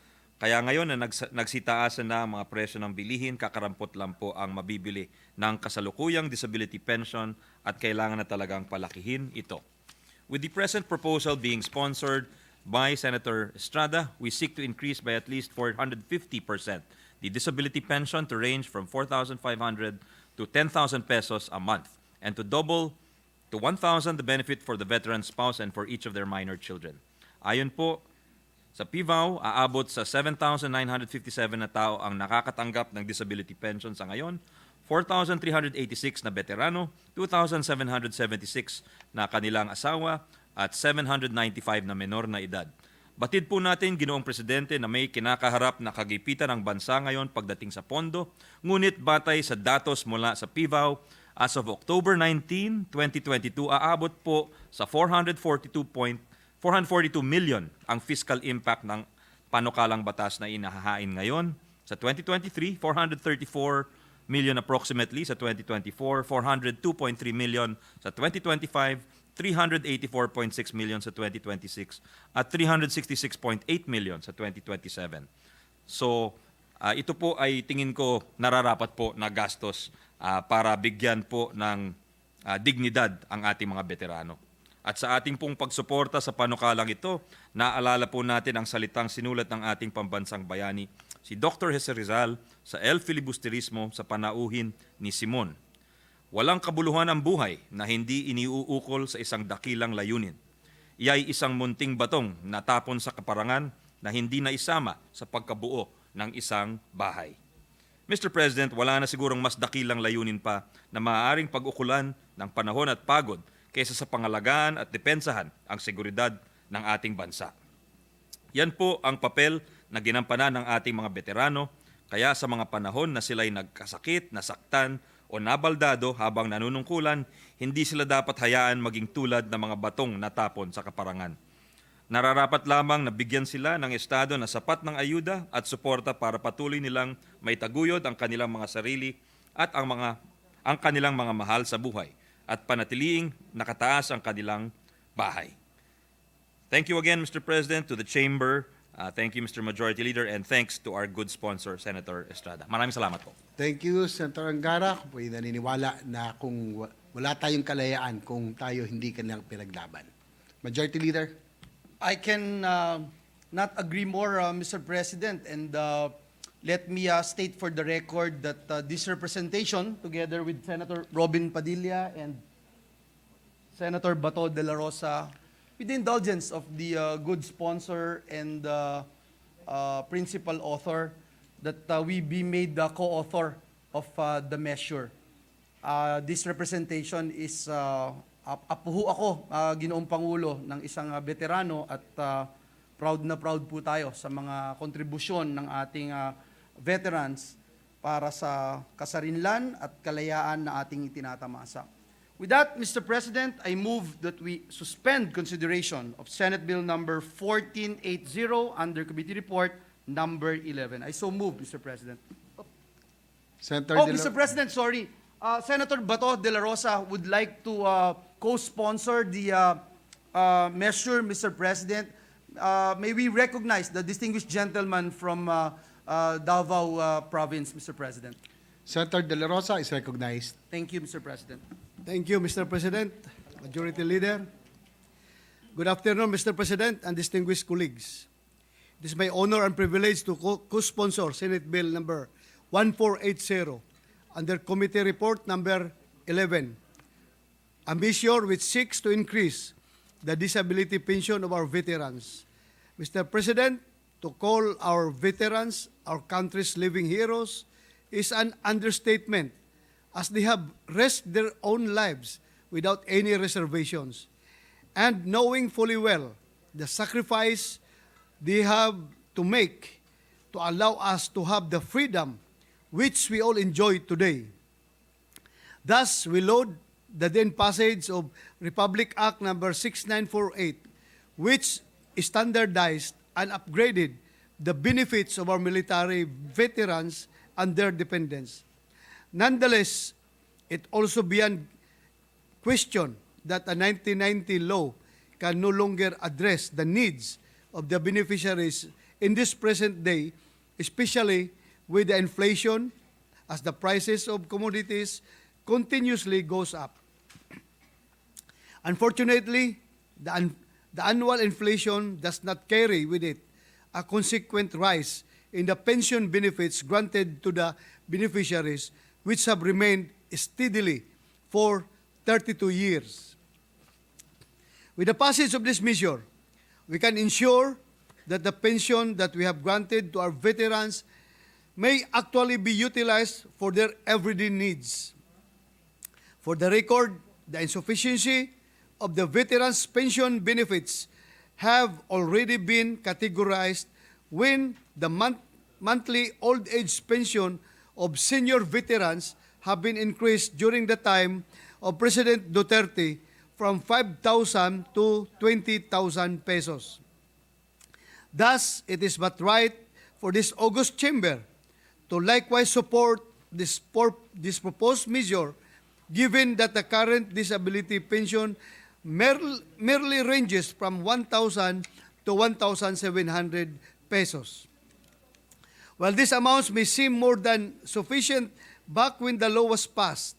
I: Kaya ngayon na nagsitaasan na ang mga presyo ng bilihin, kakarampot lang po ang mabibili ng kasalukuyang disability pension at kailangan na talagang palakihin ito. With the present proposal being sponsored by Senator Estrada, we seek to increase by at least 450% the disability pension to range from 4,500 to 10,000 pesos a month, and to double to 1,000 the benefit for the veteran spouse and for each of their minor children. Ayon po sa PVAO, aabot sa 7,957 na tao ang nakakatanggap ng disability pension sa ngayon, 4,386 na veterano, 2,776 na kanilang asawa, at 795 na menor na edad. Batid po natin, Ginoong Presidente, na may kinakaharap na kagipitan ng bansa ngayon pagdating sa pondo, ngunit batay sa datos mula sa PVAO, as of October 19, 2022, aabot po sa 442 million ang fiscal impact ng panukalang batas na inahahain ngayon. Sa 2023, 434 million approximately. Sa 2024, 402.3 million. Sa 2025, 384.6 million sa 2026 at 366.8 million sa 2027. So, ito po ay tingin ko nararapat po na gastos para bigyan po ng dignidad ang ating mga veterano. At sa ating pong pagsuporta sa panukalang ito, naalala po natin ang salitang sinulat ng ating pambansang bayani, si Dr. Jose Rizal sa El Filibusterismo sa panauhin ni Simon. Walang kabuluhan ang buhay na hindi iniuukol sa isang dakilang layunin. Iya'y isang munting batong na tapon sa kaparangan na hindi naisama sa pagkabuo ng isang bahay. Mr. President, wala na sigurong mas dakilang layunin pa na maaaring pag-ukulan ng panahon at pagod kaysa sa pangalagaan at depensahan ang seguridad ng ating bansa. Yan po ang papel na ginampanan ng ating mga veterano, kaya sa mga panahon na sila'y nagkasakit, nasaktan o nabaldado habang nanunungkulan, hindi sila dapat hayaan maging tulad ng mga batong natapon sa kaparangan. Nararapat lamang na bigyan sila ng estado na sapat ng ayuda at suporta para patuloy nilang maitaguyod ang kanilang mga sarili at ang kanilang mga mahal sa buhay at panatiliing nakataas ang kanilang bahay. Thank you again, Mr. President, to the Chamber. Thank you, Mr. Majority Leader, and thanks to our good sponsor, Senator Estrada. Maraming salamat po.
F: Thank you, Senator Angara. Kung po'y naniniwala na kung wala tayong kalayaan kung tayo hindi kanilang pinaglaban. Majority Leader.
D: I can not agree more, Mr. President, and let me state for the record that this representation, together with Senator Robin Padilla and Senator Bato de la Rosa, with the indulgence of the good sponsor and principal author, that we be made the co-author of the measure. This representation is apuho ako, Ginoong Pangulo, ng isang veterano at proud na proud po tayo sa mga kontribusyon ng ating veterans para sa kasarinlan at kalayaan na ating itinatamasa. With that, Mr. President, I move that we suspend consideration of Senate Bill number 1480 under Committee Report number 11. I so move, Mr. President.
F: Senator
D: Oh,
F: De La-
D: Mr. President, sorry. Senator Bato de la Rosa would like to co-sponsor the measure, Mr. President. May we recognize the distinguished gentleman from Davao Province, Mr. President.
F: Senator De La Rosa is recognized.
D: Thank you, Mr. President.
B: Thank you, Mr. President, Majority Leader. Good afternoon, Mr. President and distinguished colleagues. It is my honor and privilege to co-sponsor Senate Bill number 1480 under Committee Report number 11, a measure which seeks to increase the disability pension of our veterans. Mr. President, to call our veterans our country's living heroes is an understatement, as they have risked their own lives without any reservations, and knowing fully well the sacrifice they have to make to allow us to have the freedom which we all enjoy today. Thus, we laud the then passage of Republic Act number 6948, which standardized and upgraded the benefits of our military veterans and their dependents. Nonetheless, it also beyond question that a 1990 law can no longer address the needs of the beneficiaries in this present day, especially with the inflation as the prices of commodities continuously goes up. Unfortunately, the annual inflation does not carry with it a consequent rise in the pension benefits granted to the beneficiaries, which have remained steadily for 32 years. With the passage of this measure, we can ensure that the pension that we have granted to our veterans may actually be utilized for their everyday needs. For the record, the insufficiency of the veterans' pension benefits have already been categorized when the monthly old age pension of senior veterans have been increased during the time of President Duterte from 5,000 to 20,000 pesos. Thus, it is but right for this august chamber to likewise support this proposed measure, given that the current disability pension merely ranges from 1,000 to 1,700 pesos. While these amounts may seem more than sufficient back when the law was passed,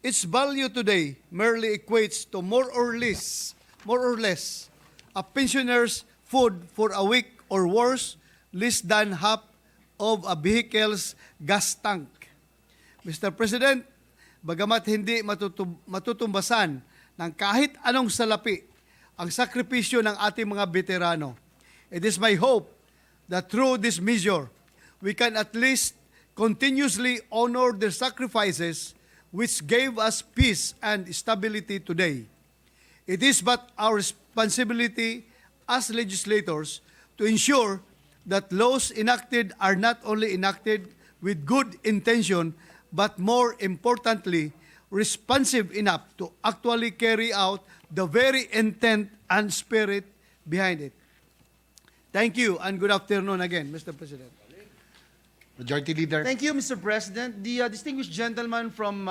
B: its value today merely equates to more or less a pensioner's food for a week, or worse, less than half of a vehicle's gas tank. Mr. President, bagamat hindi matutumbasan ng kahit anong salapi ang sakripisyo ng ating mga veterano, it is my hope that through this measure, we can at least continuously honor their sacrifices which gave us peace and stability today. It is but our responsibility as legislators to ensure that laws enacted are not only enacted with good intention, but more importantly, responsive enough to actually carry out the very intent and spirit behind it. Thank you, and good afternoon again, Mr. President.
F: Majority Leader.
D: Thank you, Mr. President. The distinguished gentleman from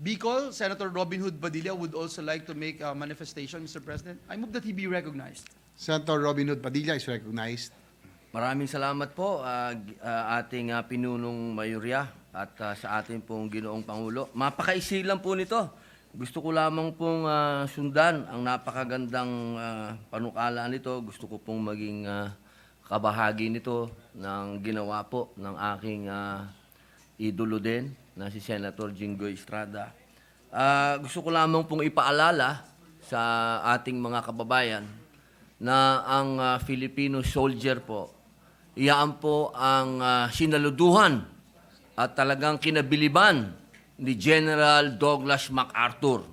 D: Bicol, Senator Robin Hood Padilla, would also like to make a manifestation, Mr. President. I move that he be recognized.
F: Senator Robin Hood Padilla is recognized.
J: Maraming salamat po ating pinunong mayorya at sa ating pong Ginoong Pangulo. Mapakaisi lang po nito. Gusto ko lamang pong sundan ang napakagandang panukala nito. Gusto ko pong maging kabahagi nito ng ginawa po ng aking idolo din na si Senator Jinggoy Estrada. Gusto ko lamang pong ipaalala sa ating mga kababayan na ang Filipino soldier po, iyan po ang sinaluduhan at talagang kinabiliban ni General Douglas MacArthur.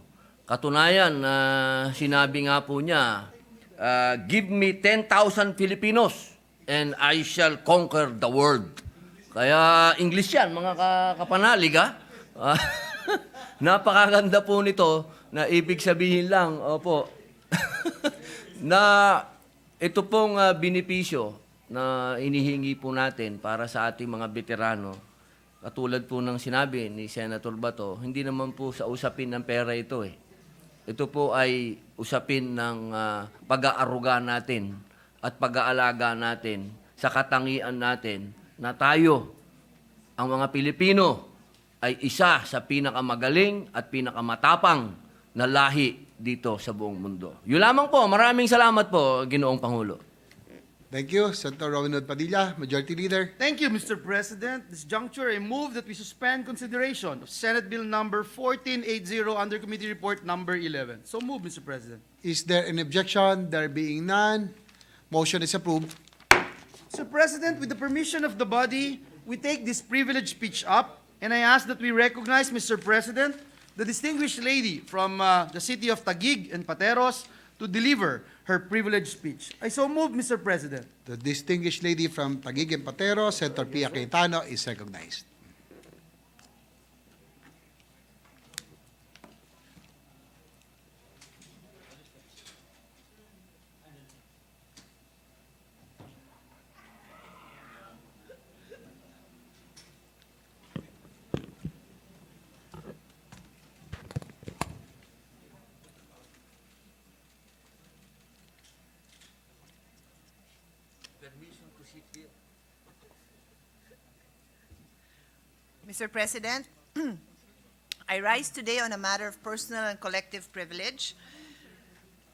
J: Katunayan, sinabi nga po niya, give me 10,000 Filipinos and I shall conquer the world. Kaya English yan, mga kapanalig, ha? Napakaganda po nito na ibig sabihin lang, opo, na ito pong benepisyo na inihingi po natin para sa ating mga veterano. Katulad po ng sinabi ni Senator Bato, hindi naman po sa usapin ng pera ito eh. Ito po ay usapin ng pag-aaruga natin at pag-aalaga natin sa katangian natin na tayo, ang mga Pilipino, ay isa sa pinakamagaling at pinakamatapang na lahi dito sa buong mundo. Yun lamang po. Maraming salamat po, Ginoong Pangulo.
F: Thank you, Senator Robin Hood Padilla, Majority Leader.
D: Thank you, Mr. President. This juncture, I move that we suspend consideration of Senate Bill number 1480 under Committee Report number 11. So move, Mr. President.
F: Is there an objection? There being none, motion is approved.
D: Mr. President, with the permission of the body, we take this privileged speech up, and I ask that we recognize, Mr. President, the distinguished lady from the city of Taguig and Pateros to deliver her privileged speech. I so move, Mr. President.
F: The distinguished lady from Taguig and Patero, Senator Pia Cayetano, is recognized.
K: Mr. President, I rise today on a matter of personal and collective privilege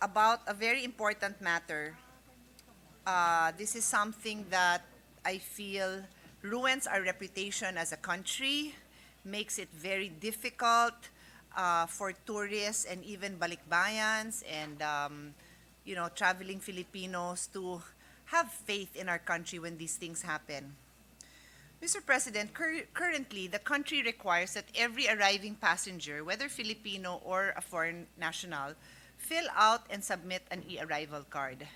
K: about a very important matter. This is something that I feel ruins our reputation as a country, makes it very difficult for tourists and even balikbayans and traveling Filipinos to have faith in our country when these things happen. Mr. President, currently, the country requires that every arriving passenger, whether Filipino or a foreign national, fill out and submit an e-arrival card.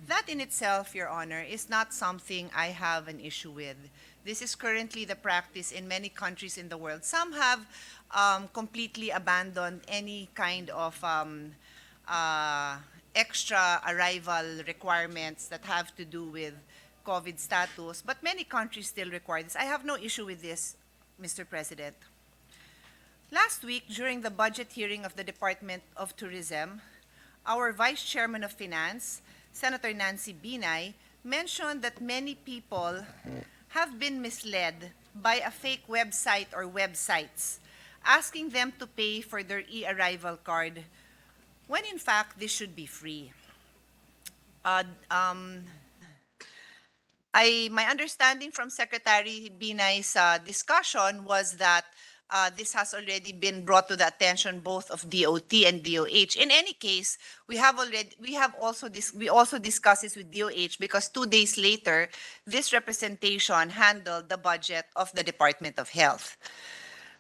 K: That in itself, Your Honor, is not something I have an issue with. This is currently the practice in many countries in the world. Some have completely abandoned any kind of extra arrival requirements that have to do with COVID status, but many countries still require this. I have no issue with this, Mr. President. Last week, during the budget hearing of the Department of Tourism, our Vice Chairman of Finance, Senator Nancy Binay, mentioned that many people have been misled by a fake website or websites, asking them to pay for their e-arrival card, when in fact this should be free. My understanding from Secretary Binay's discussion was that this has already been brought to the attention both of DOT and DOH. In any case, we also discussed this with DOH because 2 days later, this representation handled the budget of the Department of Health.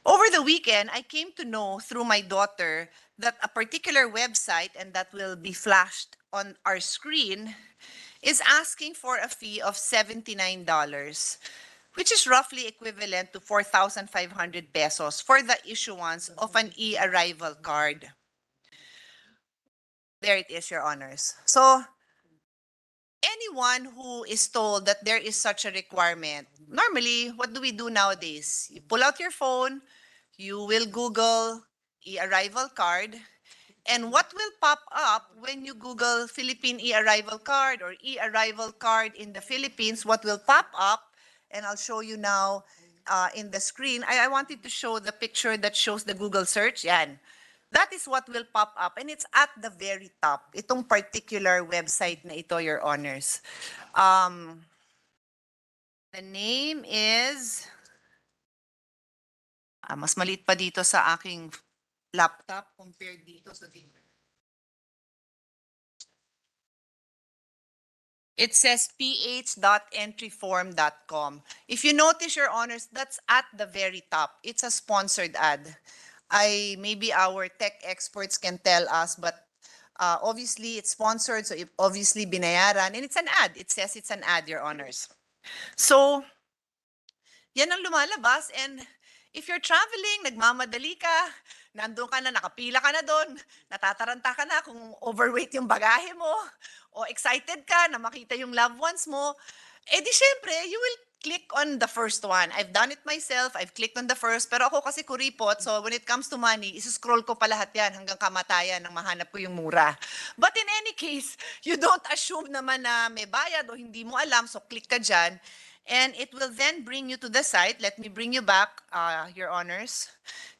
K: Over the weekend, I came to know through my daughter that a particular website, and that will be flashed on our screen, is asking for a fee of $79, which is roughly equivalent to 4,500 pesos for the issuance of an e-arrival card. There it is, Your Honors. So, anyone who is told that there is such a requirement, normally, what do we do nowadays? You pull out your phone, you will Google e-arrival card, and what will pop up when you Google Philippine e-arrival card or e-arrival card in the Philippines, what will pop up, and I'll show you now in the screen. I wanted to show the picture that shows the Google search. Yan. That is what will pop up, and it's at the very top. Itong particular website na ito, Your Honors. The name is, mas maliit pa dito sa aking laptop compared dito sa It says ph.entryform.com. If you notice, Your Honors, that's at the very top. It's a sponsored ad. Maybe our tech experts can tell us, but obviously it's sponsored, so obviously binayaran, and it's an ad. It says it's an ad, Your Honors. So, yan ang lumalabas, and if you're traveling, nagmamadali ka, nandun ka na, nakapila ka na doon, natataranta ka na kung overweight yung bagahe mo, o excited ka na makita yung loved ones mo, eh di syempre, you will click on the first one. I've done it myself, I've clicked on the first, pero ako kasi kuripot, so when it comes to money, isi-scroll ko pa lahat yan hanggang kamatayan nang mahanap ko yung mura. But in any case, you don't assume naman na may bayad o hindi mo alam, so click ka dyan. And it will then bring you to the site. Let me bring you back, Your Honors,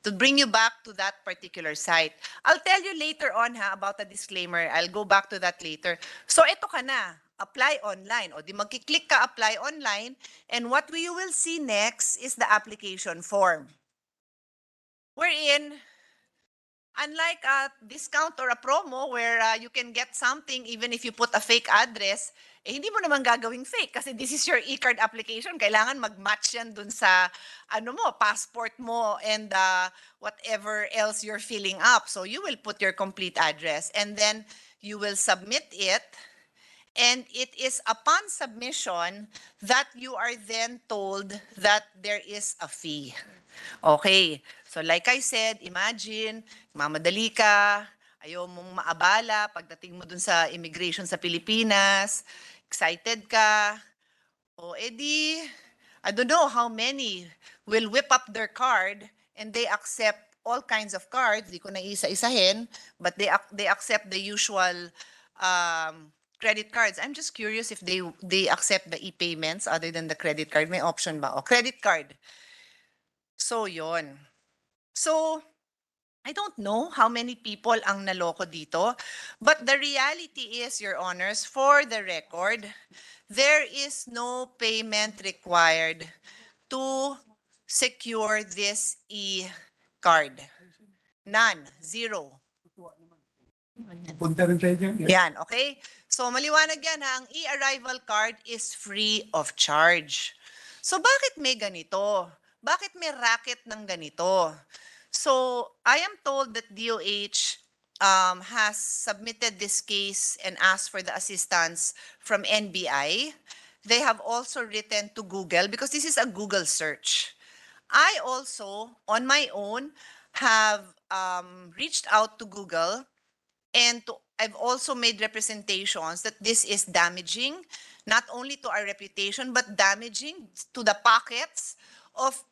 K: to bring you back to that particular site. I'll tell you later on about the disclaimer. I'll go back to that later. So ito ka na, apply online. O di magkiklik ka, apply online. And what you will see next is the application form. Wherein, unlike a discount or a promo where you can get something even if you put a fake address, eh hindi mo naman gagawing fake kasi this is your e-card application. Kailangan mag-match yan dun sa passport mo and whatever else you're filling up. So you will put your complete address and then you will submit it. And it is upon submission that you are then told that there is a fee. Okay, so like I said, imagine, mamadali ka, ayaw mong maabala pagdating mo dun sa immigration sa Pilipinas, excited ka, o edi, I don't know how many will whip up their card and they accept all kinds of cards, di ko na isa-isahin, but they accept the usual credit cards. I'm just curious if they accept the e-payments other than the credit card. May option ba? O, credit card. So, yon. So, I don't know how many people ang naloko dito, but the reality is, Your Honors, for the record, there is no payment required to secure this e-card. None. Zero. Yan, okay? So maliwanag yan ha, ang e-arrival card is free of charge. So bakit may ganito? Bakit may racket ng ganito? So I am told that DOH has submitted this case and asked for the assistance from NBI. They have also written to Google because this is a Google search. I also, on my own, have reached out to Google and I've also made representations that this is damaging, not only to our reputation, but damaging to the pockets of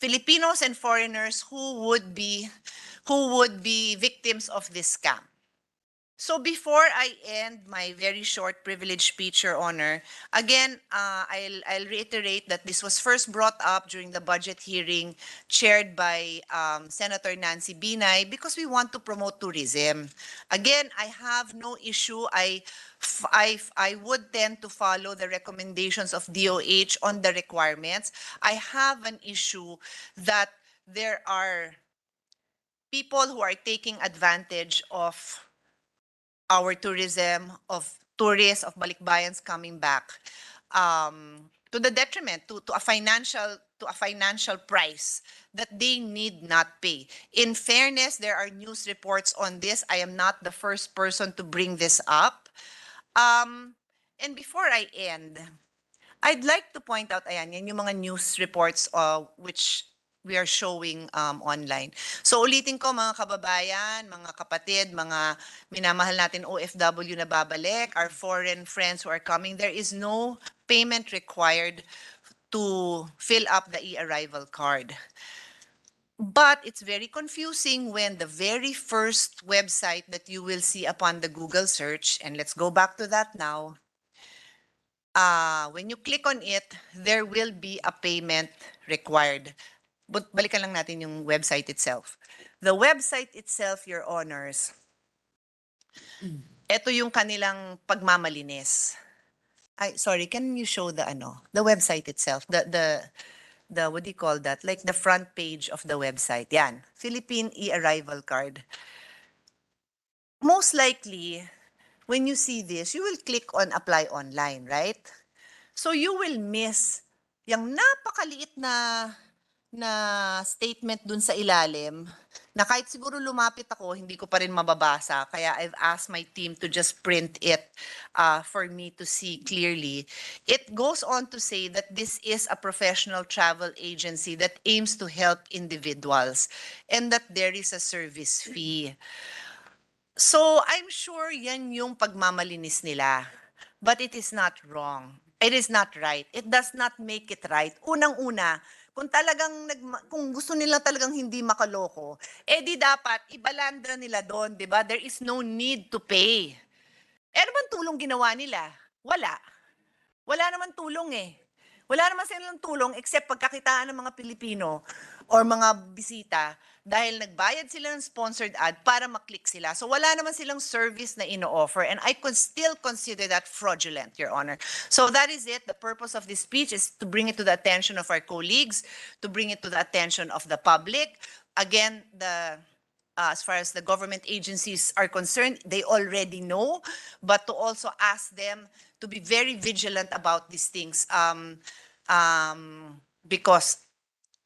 K: Filipinos and foreigners who would be victims of this scam. So before I end my very short privilege speech, Your Honor, again, I'll reiterate that this was first brought up during the budget hearing chaired by Senator Nancy Binay because we want to promote tourism. Again, I have no issue. I would tend to follow the recommendations of DOH on the requirements. I have an issue that there are people who are taking advantage of our tourism, of tourists, of balikbayans coming back, to the detriment, to a financial price that they need not pay. In fairness, there are news reports on this. I am not the first person to bring this up. And before I end, I'd like to point out, ayan, yan yung mga news reports which we are showing online. So ulitin ko mga kababayan, mga kapatid, mga minamahal natin OFW na babalik, our foreign friends who are coming, there is no payment required to fill up the e-arrival card. But it's very confusing when the very first website that you will see upon the Google search, and let's go back to that now, when you click on it, there will be a payment required. but balikan lang natin yung website itself. The website itself, Your Honors, ito yung kanilang pagmamalinis. Ay, sorry, can you show the website itself, the what do you call that? Like the front page of the website. Yan, Philippine e-arrival card. Most likely, when you see this, you will click on apply online, right? So you will miss yung napakaliit na statement dun sa ilalim na kahit siguro lumapit ako, hindi ko pa rin mababasa. Kaya I've asked my team to just print it for me to see clearly. It goes on to say that this is a professional travel agency that aims to help individuals and that there is a service fee. So I'm sure yan yung pagmamalinis nila. But it is not wrong. It is not right. It does not make it right. Unang-una, kung kung gusto nila talagang hindi makaloko, di dapat ibalandra nila doon, 'di ba? There is no need to pay. Ano bang tulong ginawa nila? Wala. Wala naman tulong eh. Wala naman silang tulong except pagkakitaan ng mga Pilipino or mga bisita dahil nagbayad sila ng sponsored ad para maklik sila. So wala naman silang service na ino-offer and I could still consider that fraudulent, Your Honor. So that is it. The purpose of this speech is to bring it to the attention of our colleagues, to bring it to the attention of the public. Again, as far as the government agencies are concerned, they already know, but to also ask them to be very vigilant about these things because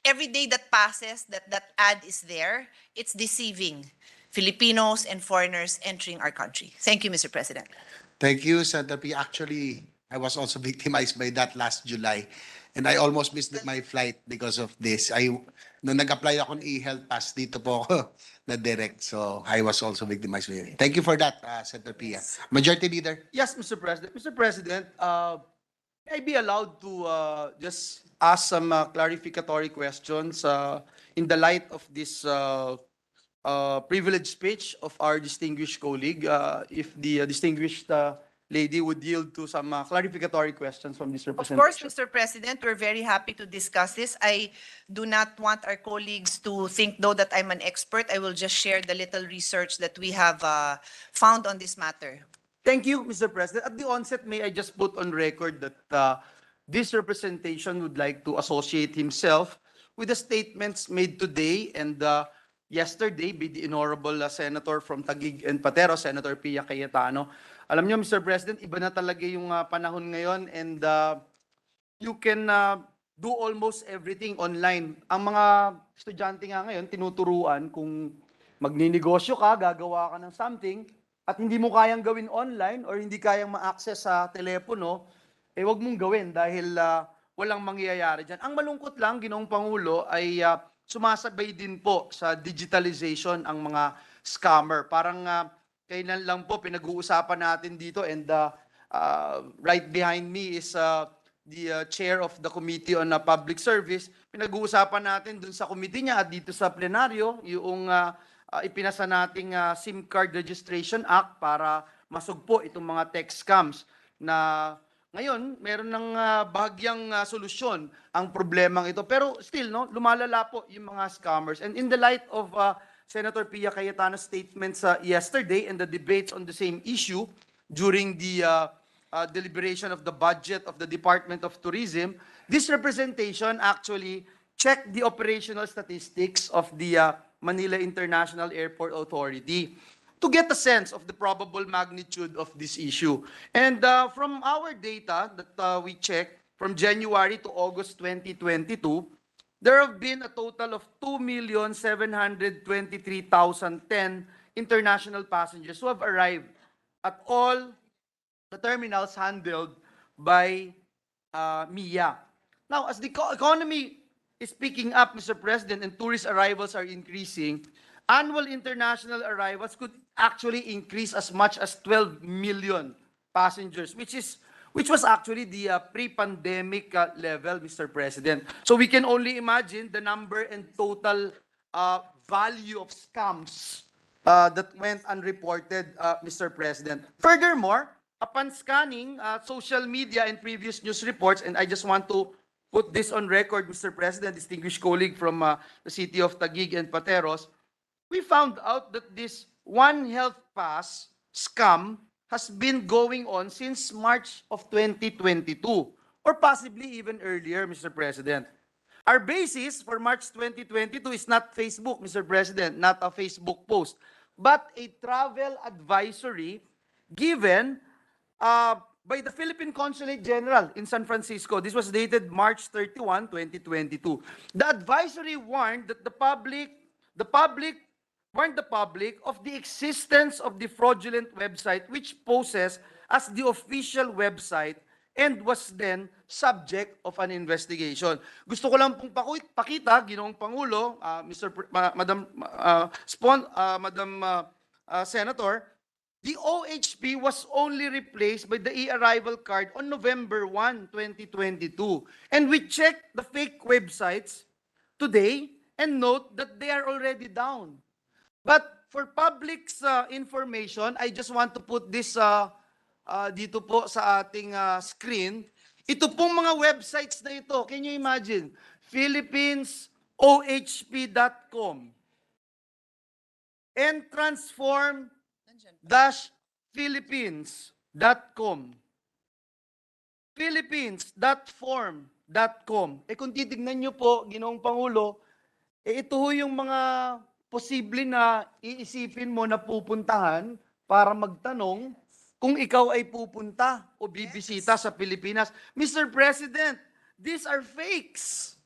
K: every day that passes, that ad is there, it's deceiving Filipinos and foreigners entering our country. Thank you, Mr. President.
F: Thank you, Senator P. Actually, I was also victimized by that last July. And I almost missed my flight because of this. Nung nag-apply ako ng e-health pass, dito po ako na direct. So I was also victimized by it. Thank you for that, Senator Pia. Majority Leader.
D: Yes, Mr. President. Mr. President, may I be allowed to just ask some clarificatory questions in the light of this privileged speech of our distinguished colleague? If the distinguished lady would yield to some clarificatory questions from this
K: Of
D: representation.
K: course, Mr. President, we're very happy to discuss this. I do not want our colleagues to think, though, that I'm an expert. I will just share the little research that we have found on this matter.
D: Thank you, Mr. President. At the onset, may I just put on record that this representation would like to associate himself with the statements made today and yesterday by the Honorable Senator from Taguig and Patero, Senator Pia Cayetano. Alam niyo, Mr. President, iba na talaga yung panahon ngayon and you can do almost everything online. Ang mga estudyante nga ngayon, tinuturuan kung magninegosyo ka, gagawa ka ng something, at hindi mo kayang gawin online or hindi kayang ma-access sa telepono, wag mong gawin dahil walang mangyayari dyan. Ang malungkot lang, Ginoong Pangulo, ay sumasabay din po sa digitalization ang mga scammer. Parang kailan lang po pinag-uusapan natin dito and right behind me is the chair of the Committee on Public Service. Pinag-uusapan natin dun sa committee niya at dito sa plenaryo yung ipinasa nating SIM Card Registration Act para masugpo itong mga tech scams na ngayon meron ng bahagyang solusyon ang problemang ito. Pero still, no, lumalala po yung mga scammers. And in the light of Senator Pia Cayetano's statements yesterday and the debates on the same issue during the deliberation of the budget of the Department of Tourism, this representation actually checked the operational statistics of the Manila International Airport Authority to get a sense of the probable magnitude of this issue. And from our data that we checked from January to August 2022, there have been a total of 2,723,010 international passengers who have arrived at all the terminals handled by MIA. Now, as the economy is picking up, Mr. President, and tourist arrivals are increasing, annual international arrivals could actually increase as much as 12 million passengers, which was actually the pre-pandemic level, Mr. President. So we can only imagine the number and total value of scams that went unreported, Mr. President. Furthermore, upon scanning social media and previous news reports, and I just want to put this on record, Mr. President, distinguished colleague from the city of Taguig and Pateros, we found out that this One Health Pass scam has been going on since March of 2022, or possibly even earlier, Mr. President. Our basis for March 2022 is not Facebook, Mr. President, not a Facebook post, but a travel advisory given by the Philippine Consulate General in San Francisco. This was dated March 31, 2022. The advisory warned that the public warned the public of the existence of the fraudulent website which poses as the official website and was then subject of an investigation. Gusto ko lang pong pakita, Ginoong Pangulo, Madam Senator, the OHP was only replaced by the e-arrival card on November 1, 2022. And we checked the fake websites today and note that they are already down. But for public's information, I just want to put this dito po sa ating screen. Ito pong mga websites na ito, can you imagine? PhilippinesOHP.com and transform-philippines.com philippines.form.com. Kung titignan nyo po, Ginoong Pangulo, ito ho yung mga posible na iisipin mo na pupuntahan para magtanong kung ikaw ay pupunta o bibisita sa Pilipinas. Mr. President, these are fakes.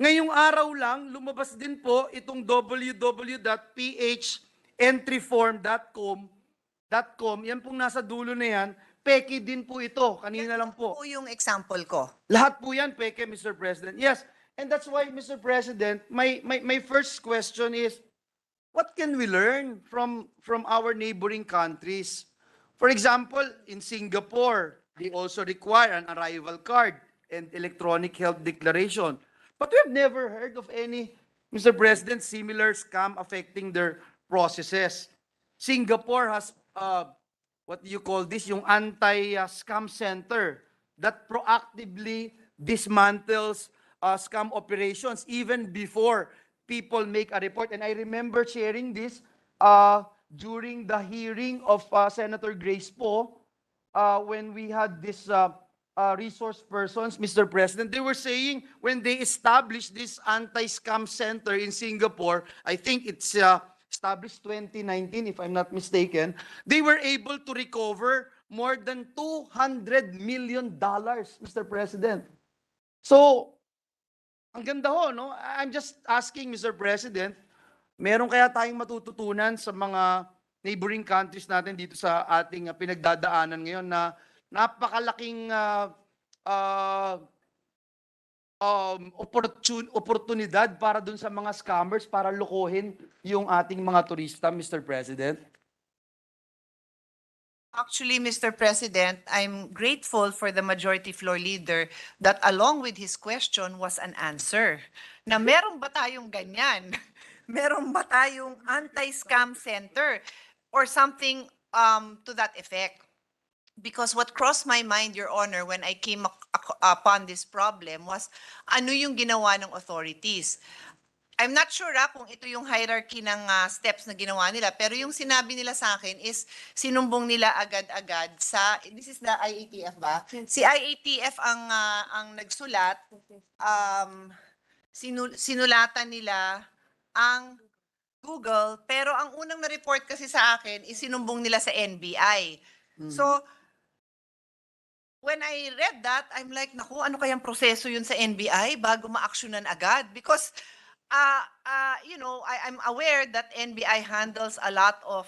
D: Ngayong araw lang, lumabas din po itong www.phentryform.com. Yan pong nasa dulo na yan. Peke din po ito. Kanina lang po.
K: Po yung example ko.
D: Lahat po yan, peke, Mr. President. Yes, and that's why, Mr. President, my first question is, what can we learn from our neighboring countries? For example, in Singapore, they also require an arrival card and electronic health declaration. But we have never heard of any, Mr. President, similar scam affecting their processes. Singapore has, what do you call this, yung anti-scam center that proactively dismantles scam operations even before people make a report. And I remember sharing this during the hearing of Senator Grace Poe when we had this resource persons, Mr. President. They were saying when they established this anti-scam center in Singapore, I think it's established 2019 if I'm not mistaken, they were able to recover more than $200 million, Mr. President. So, ang ganda ho, no? I'm just asking, Mr. President, meron kaya tayong matututunan sa mga neighboring countries natin dito sa ating pinagdadaanan ngayon na napakalaking oportunidad para dun sa mga scammers para lokohin yung ating mga turista, Mr. President?
K: Actually, Mr. President, I'm grateful for the Majority Floor Leader that along with his question was an answer. Na meron ba tayong ganyan? Meron ba tayong anti-scam center or something to that effect? Because what crossed my mind, Your Honor, when I came upon this problem was ano yung ginawa ng authorities. I'm not sure kung ito yung hierarchy ng steps na ginawa nila, pero yung sinabi nila sa akin is sinumbong nila agad-agad sa, this is the IATF ba? Si IATF ang nagsulat, sinulatan nila ang Google, pero ang unang na-report kasi sa akin is sinumbong nila sa NBI. So, when I read that, I'm like, naku, ano kayang proseso yun sa NBI bago ma-actionan agad? Because you know, I'm aware that NBI handles a lot of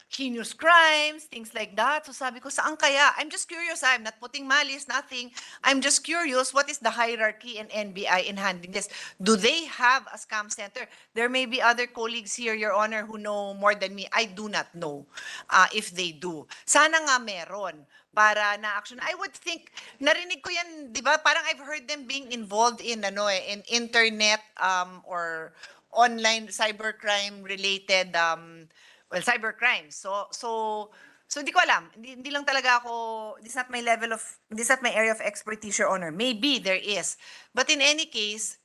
K: heinous crimes, things like that. So sabi ko, saan kaya? I'm just curious. I'm not putting malice, nothing. I'm just curious, what is the hierarchy in NBI in handling this? Do they have a scam center? There may be other colleagues here, Your Honor, who know more than me. I do not know if they do. Sana nga meron para na-action. I would think, narinig ko yan, di ba? Parang I've heard them being involved in, in internet or online cybercrime related, cybercrime. So So hindi ko alam. Hindi lang talaga ako, this is not my level of, this is not my area of expertise, Your Honor. Maybe there is. But in any case,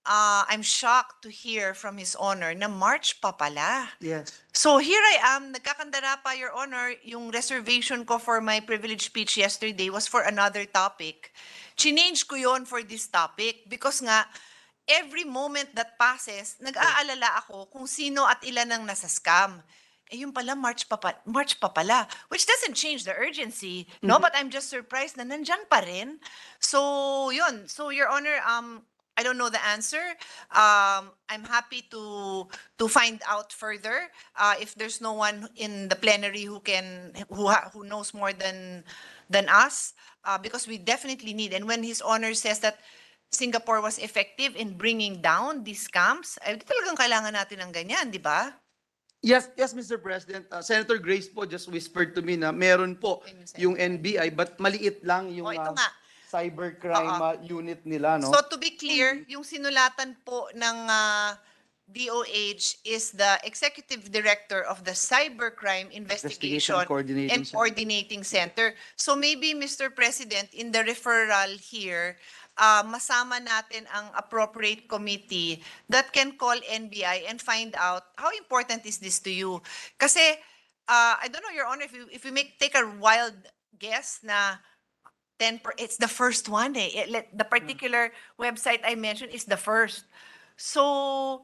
K: I'm shocked to hear from His Honor na March pa pala.
D: Yes.
K: So here I am, nagkakandara pa, Your Honor, yung reservation ko for my privileged speech yesterday was for another topic. Chinange ko yon for this topic because nga, every moment that passes, nag-aalala ako kung sino at ilan ang nasa-scam. Eh yung pala, March pa pala, which doesn't change the urgency, no? But I'm just surprised na nandyan pa rin. So, yun. So, Your Honor, I don't know the answer. I'm happy to find out further if there's no one in the plenary who knows more than us, because we definitely need. And when His Honor says that Singapore was effective in bringing down these scams, ay talagang kailangan natin ng ganyan, di ba?
D: Yes, Mr. President. Senator Grace po just whispered to me na meron po yung NBI but maliit lang yung
K: ito nga.
D: cybercrime unit nila, no?
K: So to be clear, yung sinulatan po ng DOH is the Executive Director of the Cybercrime Investigation
D: Coordinating
K: and
D: Center.
K: Coordinating Center. So maybe, Mr. President, in the referral here, masama natin ang appropriate committee that can call NBI and find out how important is this to you. Kasi, I don't know, Your Honor, if we take a wild guess na it's the first one eh. The particular website I mentioned is the first. So,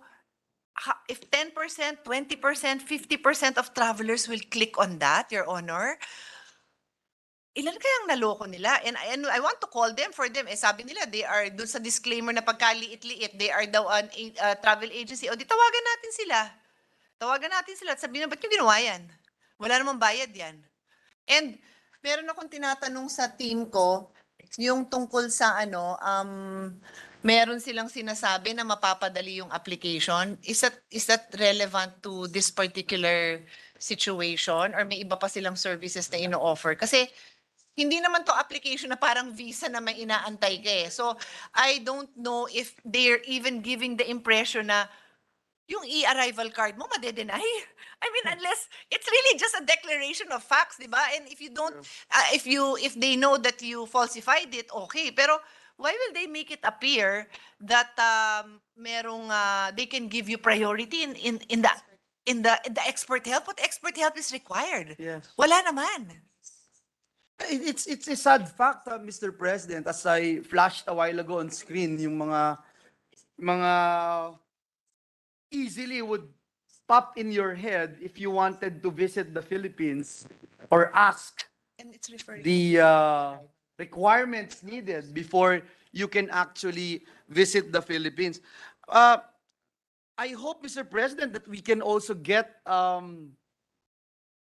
K: if 10%, 20%, 50% of travelers will click on that, Your Honor, ilan kayang naloko nila? And I want to call them for them. Eh, sabi nila, they are, dun sa disclaimer na pagkaliit-liit, they are daw a travel agency. O di tawagan natin sila. Tawagan natin sila at sabihin na, ba't yung ginawa yan? Wala namang bayad yan. And meron akong tinatanong sa team ko, yung tungkol sa meron silang sinasabi na mapapadali yung application. Is that relevant to this particular situation or may iba pa silang services na ino-offer? Kasi hindi naman to application na parang visa na may inaantay ka eh. So I don't know if they're even giving the impression na yung e-arrival card mo madedenay. I mean, unless it's really just a declaration of facts, di ba? And if you don't, if they know that you falsified it, okay. Pero why will they make it appear that they can give you priority in the expert help? What expert help is required?
D: Yes.
K: Wala naman.
D: It's a sad fact, Mr. President, as I flashed a while ago on screen, yung mga easily would pop in your head if you wanted to visit the Philippines or ask
K: And it's referring.
D: the requirements needed before you can actually visit the Philippines. I hope, Mr. President, that we can also get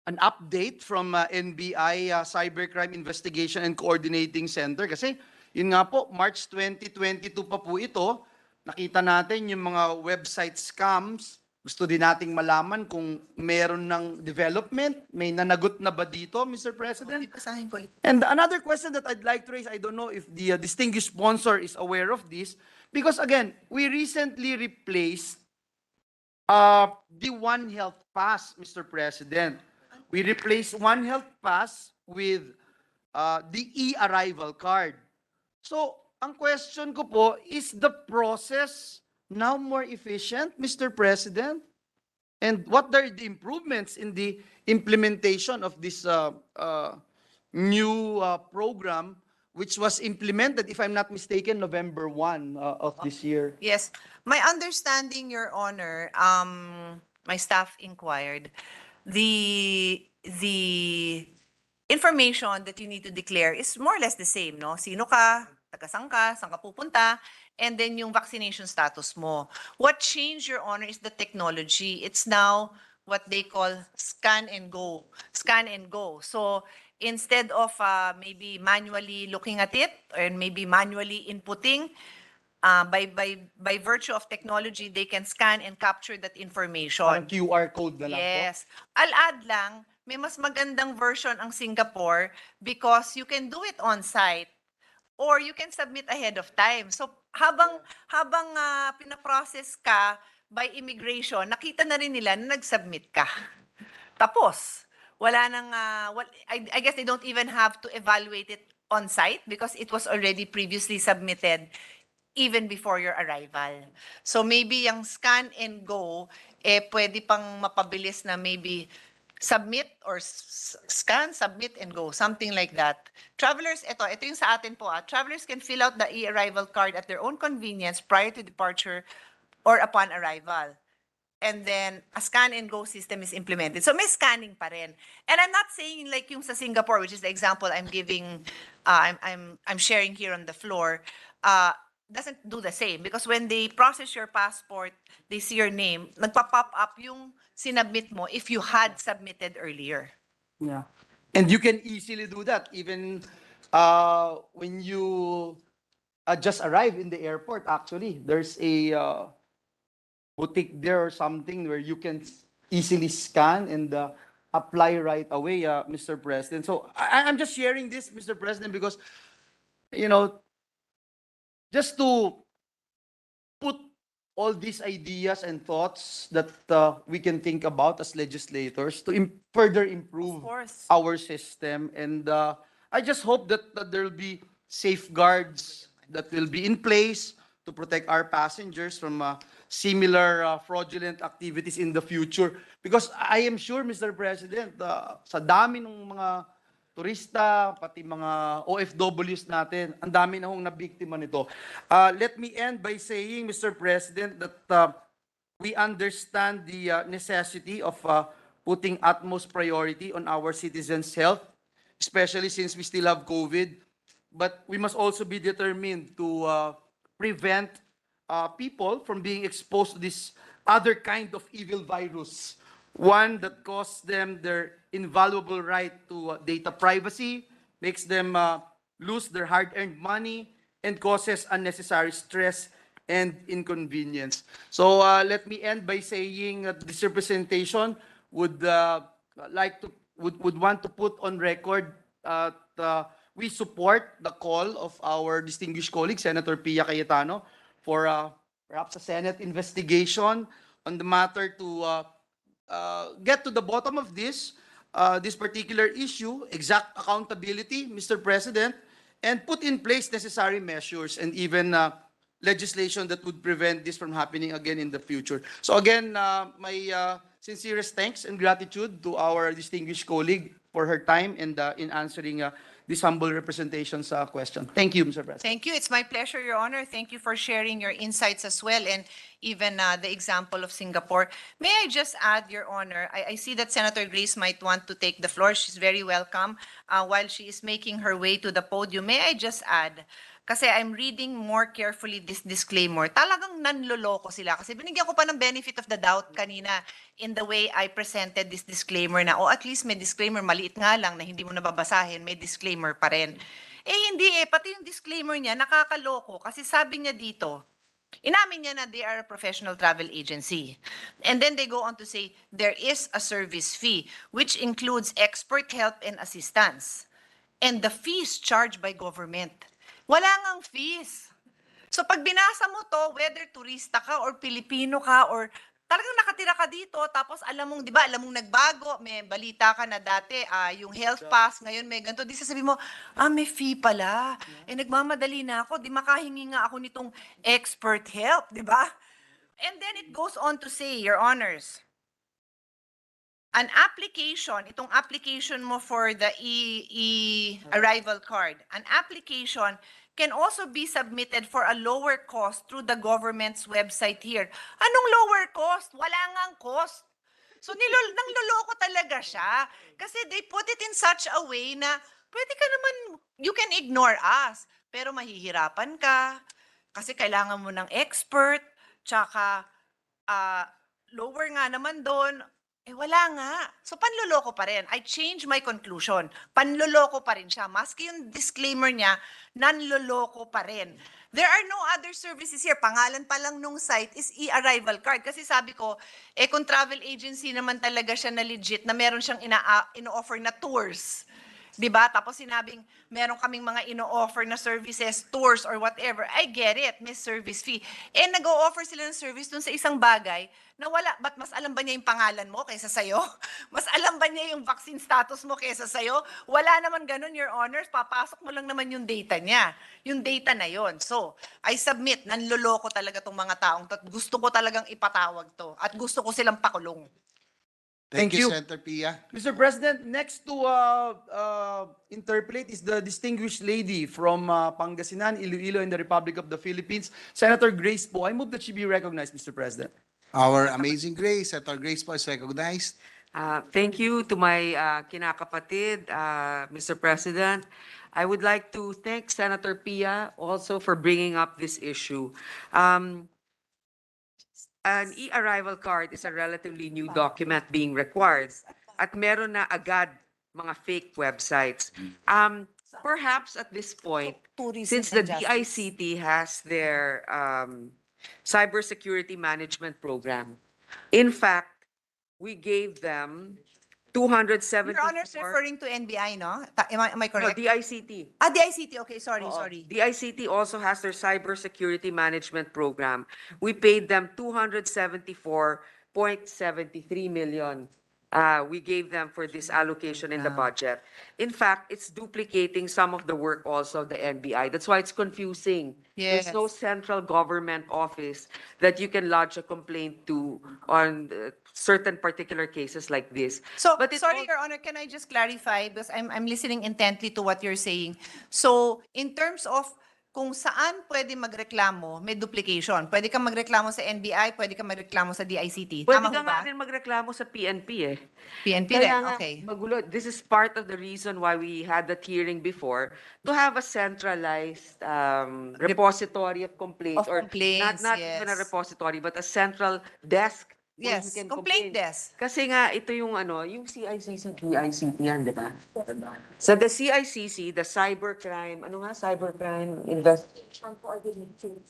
D: an update from NBI Cybercrime Investigation and Coordinating Center kasi yun nga po, March 2022 pa po ito, nakita natin yung mga website scams. Gusto din nating malaman kung meron ng development, may nanagot na ba dito, Mr. President?
K: Basahin ko ulit.
D: And another question that I'd like to raise, I don't know if the distinguished sponsor is aware of this, because again, we recently replaced the One Health Pass, Mr. President. We replaced One Health Pass with the e-arrival card. So, ang question ko po, is the process now more efficient, Mr. President? And what are the improvements in the implementation of this new program, which was implemented, if I'm not mistaken, November 1 of this year?
K: Yes. My understanding, Your Honor, my staff inquired, the information that you need to declare is more or less the same, no? Sino ka, saan ka pupunta, and then yung vaccination status mo. What changed, Your Honor, is the technology. It's now what they call scan and go. Scan and go. So instead of maybe manually looking at it or maybe manually inputting, by virtue of technology, they can scan and capture that information.
D: Parang QR code na lang po.
K: Yes. I'll add lang, may mas magandang version ang Singapore because you can do it on site or you can submit ahead of time. So habang pinaprocess ka by immigration, nakita na rin nila na nag-submit ka. Tapos, wala nang, I guess they don't even have to evaluate it on site because it was already previously submitted even before your arrival. So maybe yung scan and go, pwede pang mapabilis na maybe submit or scan, submit and go, something like that. Travelers, ito yung sa atin po. Travelers can fill out the e-arrival card at their own convenience prior to departure or upon arrival. And then a scan and go system is implemented. So may scanning pa rin. And I'm not saying like yung sa Singapore, which is the example I'm giving, I'm sharing here on the floor, doesn't do the same because when they process your passport, they see your name, nagpa-pop up yung sinubmit mo if you had submitted earlier.
D: Yeah. And you can easily do that even when you just arrive in the airport. Actually, there's a boutique there or something where you can easily scan and apply right away, Mr. President. So I'm just sharing this, Mr. President, because, you know, just to put all these ideas and thoughts that we can think about as legislators to further improve
K: Of course.
D: our system. And I just hope that there will be safeguards that will be in place to protect our passengers from similar fraudulent activities in the future. Because I am sure, Mr. President, sa dami ng mga turista, pati mga OFWs natin, ang dami na hong nabiktima nito. Let me end by saying, Mr. President, that we understand the necessity of putting utmost priority on our citizens' health, especially since we still have COVID. But we must also be determined to prevent people from being exposed to this other kind of evil virus, one that costs them their invaluable right to data privacy, makes them lose their hard-earned money, and causes unnecessary stress and inconvenience. So let me end by saying that this representation would want to put on record that we support the call of our distinguished colleague, Senator Pia Cayetano, for perhaps a Senate investigation on the matter to get to the bottom of this particular issue, exact accountability, Mr. President, and put in place necessary measures and even legislation that would prevent this from happening again in the future. So again, my sincerest thanks and gratitude to our distinguished colleague for her time and in answering this humble representation's question. Thank you, Mr. President.
K: Thank you. It's my pleasure, Your Honor. Thank you for sharing your insights as well, and even the example of Singapore. May I just add, Your Honor, I see that Senator Grace might want to take the floor. She's very welcome. While she is making her way to the podium, may I just add, kasi I'm reading more carefully this disclaimer. Talagang nanloloko sila. Kasi binigyan ko pa ng benefit of the doubt kanina in the way I presented this disclaimer na, at least may disclaimer, maliit nga lang na hindi mo nababasahin, may disclaimer pa rin. Hindi pati yung disclaimer niya, nakakaloko. Kasi sabi niya dito, inamin niya na they are a professional travel agency. And then they go on to say, there is a service fee, which includes expert help and assistance. And the fees charged by government. Wala ngang fees. So pag binasa mo to, whether turista ka or Pilipino ka or talagang nakatira ka dito, tapos alam mong, di ba, alam mong nagbago, may balita ka na dati, yung health pass, ngayon may ganito, di sasabihin mo, may fee pala. Nagmamadali na ako, di makahingi nga ako nitong expert help, di ba? And then it goes on to say, Your Honors, an application, itong application mo for the e-arrival card, an application can also be submitted for a lower cost through the government's website here. Anong lower cost? Wala ngang cost. So nangloloko talaga siya. Kasi they put it in such a way na pwede ka naman, you can ignore us. Pero mahihirapan ka kasi kailangan mo ng expert, tsaka lower nga naman doon. Wala nga. So, panloloko pa rin. I change my conclusion. Panloloko pa rin siya. Maski yung disclaimer niya, nanloloko pa rin. There are no other services here. Pangalan pa lang nung site is e-arrival card. Kasi sabi ko, kung travel agency naman talaga siya na legit, na meron siyang ino-offer na tours, Diba? Tapos sinabing, meron kaming mga ino-offer na services, tours or whatever. I get it, may service fee. Eh, nag-o-offer sila ng service dun sa isang bagay na wala, ba't mas alam ba niya yung pangalan mo kaysa sa'yo? Mas alam ba niya yung vaccine status mo kaysa sa'yo? Wala naman ganun, Your Honors. Papasok mo lang naman yung data niya. Yung data na yon. So, I submit, nanloloko talaga tong mga taong to. At gusto ko talagang ipatawag to. At gusto ko silang pakulong.
F: Thank
D: Thank
F: you,
D: you.
F: Senator Pia.
D: Mr. President, next to interpolate is the distinguished lady from Pangasinan, Iloilo, in the Republic of the Philippines, Senator Grace Po. I move that she be recognized, Mr. President.
F: Our amazing Grace, Senator Grace po is recognized.
L: Thank you to my kinakapatid, Mr. President. I would like to thank Senator Pia also for bringing up this issue. An e-arrival card is a relatively new document being required at meron na agad mga fake websites. Perhaps at this point,
K: Tourism
L: since the
K: and justice.
L: DICT has their cybersecurity management program, in fact, we gave them
K: Your Honors
L: 274.
K: referring to NBI, no? Am I
L: No,
K: correct?
L: DICT.
K: Ah, DICT. Okay, sorry,
L: Oo.
K: sorry.
L: DICT also has their cybersecurity management program. We paid them 274.73 million. We gave them for this allocation in the budget. In fact, it's duplicating some of the work also of the NBI. That's why it's confusing. There's no
K: Yes.
L: central government office that you can lodge a complaint to on certain particular cases like this.
K: So,
L: But it
K: sorry,
L: all-
K: Your Honor, can I just clarify? Because I'm listening intently to what you're saying. So, in terms of kung saan pwede magreklamo, may duplication. Pwede kang magreklamo sa NBI, pwede kang magreklamo sa DICT.
L: Pwede
K: Tama
L: ka
K: ho
L: nga
K: ba?
L: rin magreklamo sa PNP eh.
K: PNP
L: Kaya
K: rin,
L: nga,
K: okay.
L: magulo. This is part of the reason why we had that hearing before, to have a centralized repository of complaints.
K: Of complaints,
L: not even a
K: yes.
L: repository, but a central desk where
K: Yes,
L: you can
K: complaint
L: complain.
K: desk.
L: Kasi nga, ito yung yung CICC, DICT yan, di ba? So the CICC, the Cybercrime, Cybercrime Investigation Coordinating.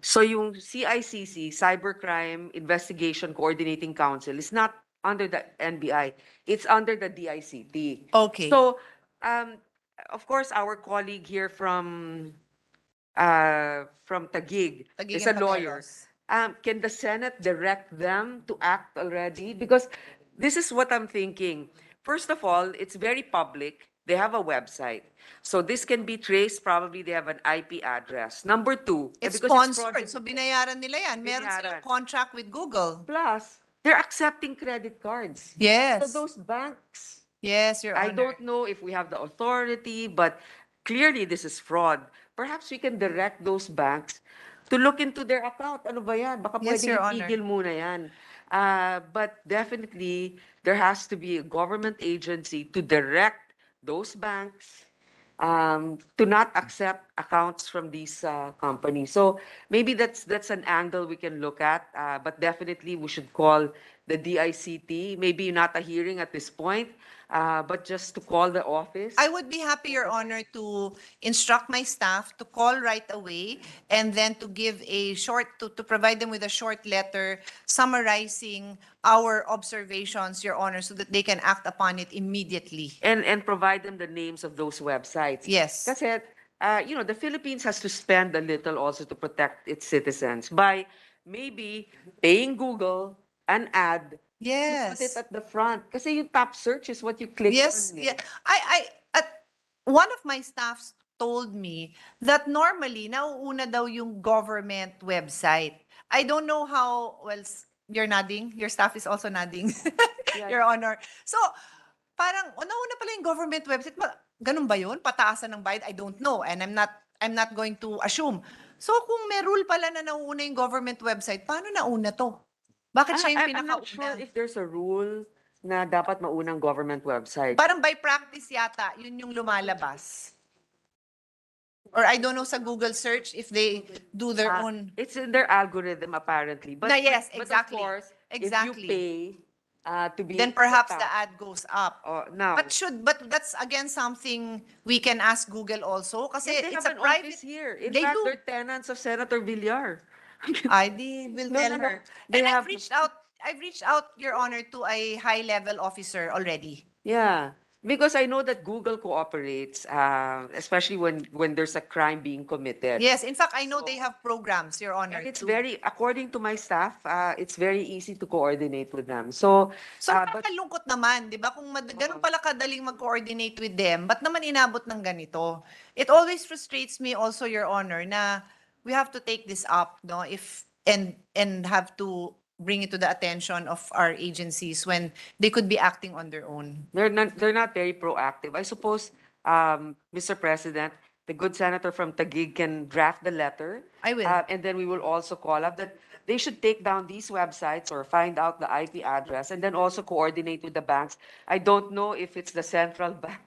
L: So yung CICC, Cybercrime Investigation Coordinating Council, is not under the NBI. It's under the DICT.
K: Okay.
L: So, of course, our colleague here from Taguig
K: Taguig
L: is a
K: and
L: lawyer.
K: Pateros.
L: Can the Senate direct them to act already? Because this is what I'm thinking. First of all, it's very public. They have a website. So this can be traced. Probably they have an IP address. Number two,
K: It's
L: because
K: sponsored,
L: fraud-
K: so binayaran nila yan. Meron silang
L: Binayaran.
K: contract with Google.
L: Plus, they're accepting credit cards.
K: Yes.
L: So those banks,
K: Yes, Your
L: I
K: Honor.
L: don't know if we have the authority, but clearly this is fraud. Perhaps we can direct those banks to look into their account. Ano ba yan? Baka
K: Yes,
L: pwedeng
K: Your Honor.
L: itigil muna yan. But definitely, there has to be a government agency to direct those banks to not accept accounts from these companies. So maybe that's an angle we can look at, but definitely we should call the DICT, maybe not a hearing at this point, but just to call the office.
K: I would be happy, Your Honor, to instruct my staff to call right away and then to give a short, to provide them with a short letter summarizing our observations, Your Honor, so that they can act upon it immediately.
L: And provide them the names of those websites.
K: Yes.
L: Kasi, the Philippines has to spend a little also to protect its citizens by maybe paying Google an ad. Put it
K: Yes.
L: at the front. Kasi yung top search is what you click
K: Yes,
L: on. eh.
K: yeah. One of my staffs told me that normally, nauuna daw yung government website. I don't know how, well, you're nodding. Your staff is also nodding,
L: Yeah.
K: Your Honor. So, parang, nauna pala yung government website. Ganun ba yun? Pataasan ng bayad? I don't know. And I'm not going to assume. So, kung may rule pala na nauuna yung government website, paano nauna to? Bakit siya yung
L: I'm not sure
K: pinakauna?
L: if there's a rule na dapat maunang government website.
K: Parang by practice yata, yun yung lumalabas. Or I don't know sa Google search if they do their own.
L: It's in their algorithm apparently. But,
K: Na, yes,
L: but
K: exactly.
L: of course,
K: Exactly.
L: if you pay to be
K: Then perhaps
L: at
K: the
L: top,
K: ad goes up.
L: now,
K: But that's again something we can ask Google also kasi
L: they
K: it's
L: have
K: a
L: an
K: private.
L: office here. In
K: They
L: fact,
K: do.
L: they're tenants of Senator Villar.
K: ID will
L: No,
K: tell
L: no, no.
K: her.
L: They
K: And
L: have-
K: I've reached out, Your Honor, to a high-level officer already.
L: Yeah. Because I know that Google cooperates, especially when there's a crime being committed.
K: Yes, in fact, I know they have programs, Your Honor.
L: And it's
K: to-
L: very, according to my staff, it's very easy to coordinate with them. So,
K: So
L: but
K: nakakalungkot naman, di ba? Kung ganun pala kadaling mag-coordinate with them, ba't naman inabot ng ganito? It always frustrates me also, Your Honor, na we have to take this up, no? And have to bring it to the attention of our agencies when they could be acting on their own.
L: they're not very proactive. I suppose, Mr. President, the good senator from Taguig can draft the letter.
K: I will.
L: And then we will also call up that they should take down these websites or find out the IP address and then also coordinate with the banks. I don't know if it's the central bank.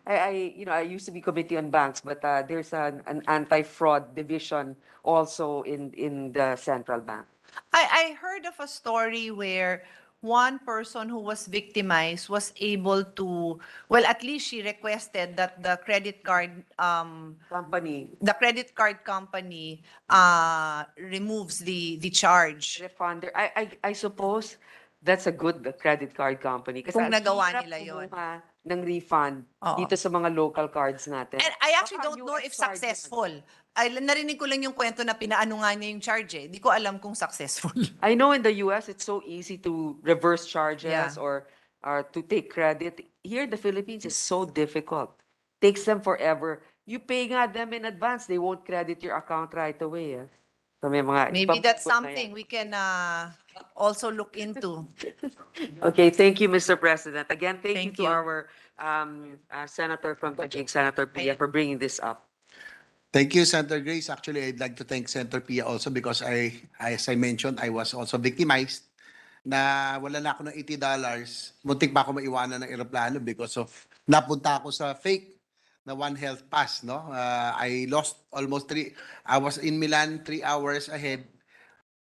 L: I used to be committee on banks, but there's an anti-fraud division also in the central bank.
K: I heard of a story where one person who was victimized was able to, well, at least she requested that the credit card
L: Company
K: company removes the charge.
L: refunder. I suppose that's a good credit card company. Kasi
K: Kung
L: ang
K: nagawa
L: hirap
K: nila yun.
L: kumuha ng refund
K: Oo.
L: dito sa mga local cards natin.
K: And I actually
L: Baka
K: don't know
L: US
K: if
L: card yan.
K: successful. Narinig ko lang yung kwento na pinaano nga niya yung charge eh. Di ko alam kung successful.
L: I know in the US, it's so easy to reverse charges
K: Yeah.
L: or to take credit. Here in the Philippines, it's so difficult. Takes them forever. You pay nga them in advance, they won't credit your account right away. So may mga
K: Maybe that's
L: ipapuput na yan.
K: something we can also look into.
L: Okay, thank you, Mr. President. Again, thank you
K: Thank
L: to
K: you.
L: our Senator from Taguig, Senator Pia, for bringing this up.
F: Thank you, Senator Grace. Actually, I'd like to thank Senator Pia also because as I mentioned, I was also victimized na wala na ako ng $80. Muntik pa ako maiwanan ng eroplano because of napunta ako sa fake na One Health Pass, no? I lost almost I was in Milan 3 hours ahead.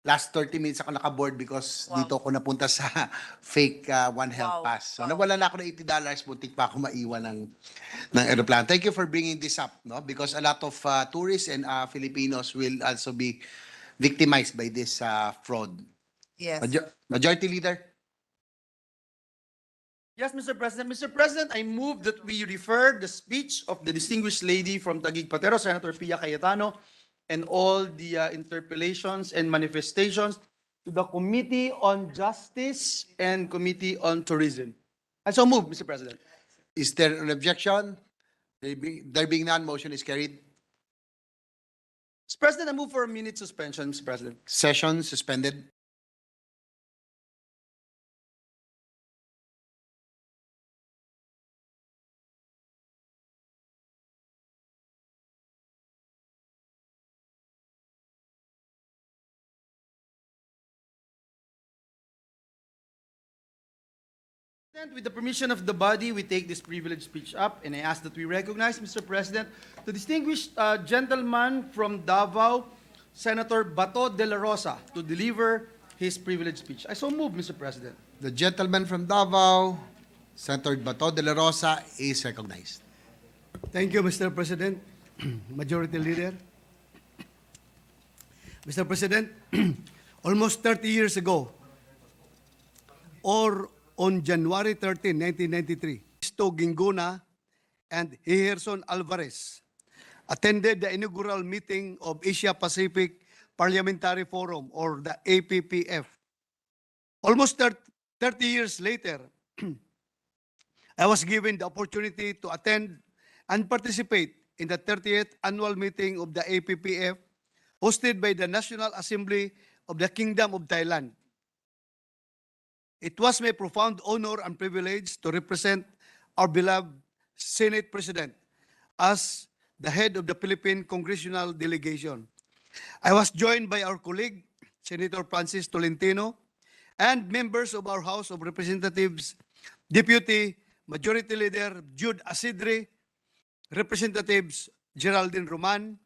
F: Last 30 minutes ako nakaboard because
K: Wow.
F: dito ako napunta sa fake One Health
K: Wow.
F: Pass. So nawala na ako ng $80, muntik pa ako maiwan ng aeroplano. Thank you for bringing this up, no? Because a lot of tourists and Filipinos will also be victimized by this fraud.
K: Yes.
F: Majority Leader?
D: Yes, Mr. President. Mr. President, I move that we refer the speech of the distinguished lady from Taguig Patero, Senator Pia Cayetano, and all the interpellations and manifestations to the Committee on Justice and Committee on Tourism. I so move, Mr. President.
F: Is there an objection? There being none, motion is carried.
D: Mr. President, I move for a minute suspension, Mr. President.
F: Session suspended.
D: With the permission of the body, we take this privileged speech up, and I ask that we recognize, Mr. President, the distinguished gentleman from Davao, Senator Bato de la Rosa, to deliver his privileged speech. I so move, Mr. President.
F: The gentleman from Davao, Senator Bato de la Rosa, is recognized.
B: Thank you, Mr. President. Majority Leader. Mr. President, almost 30 years ago, or on January 13, 1993, Sto Ginguna and Heherson Alvarez attended the inaugural meeting of Asia Pacific Parliamentary Forum, or the APPF. Almost 30 years later, I was given the opportunity to attend and participate in the 30th annual meeting of the APPF hosted by the National Assembly of the Kingdom of Thailand. It was my profound honor and privilege to represent our beloved Senate President as the head of the Philippine Congressional Delegation. I was joined by our colleague, Senator Francis Tolentino, and members of our House of Representatives, Deputy Majority Leader Jude Asidre, Representatives Geraldine Roman,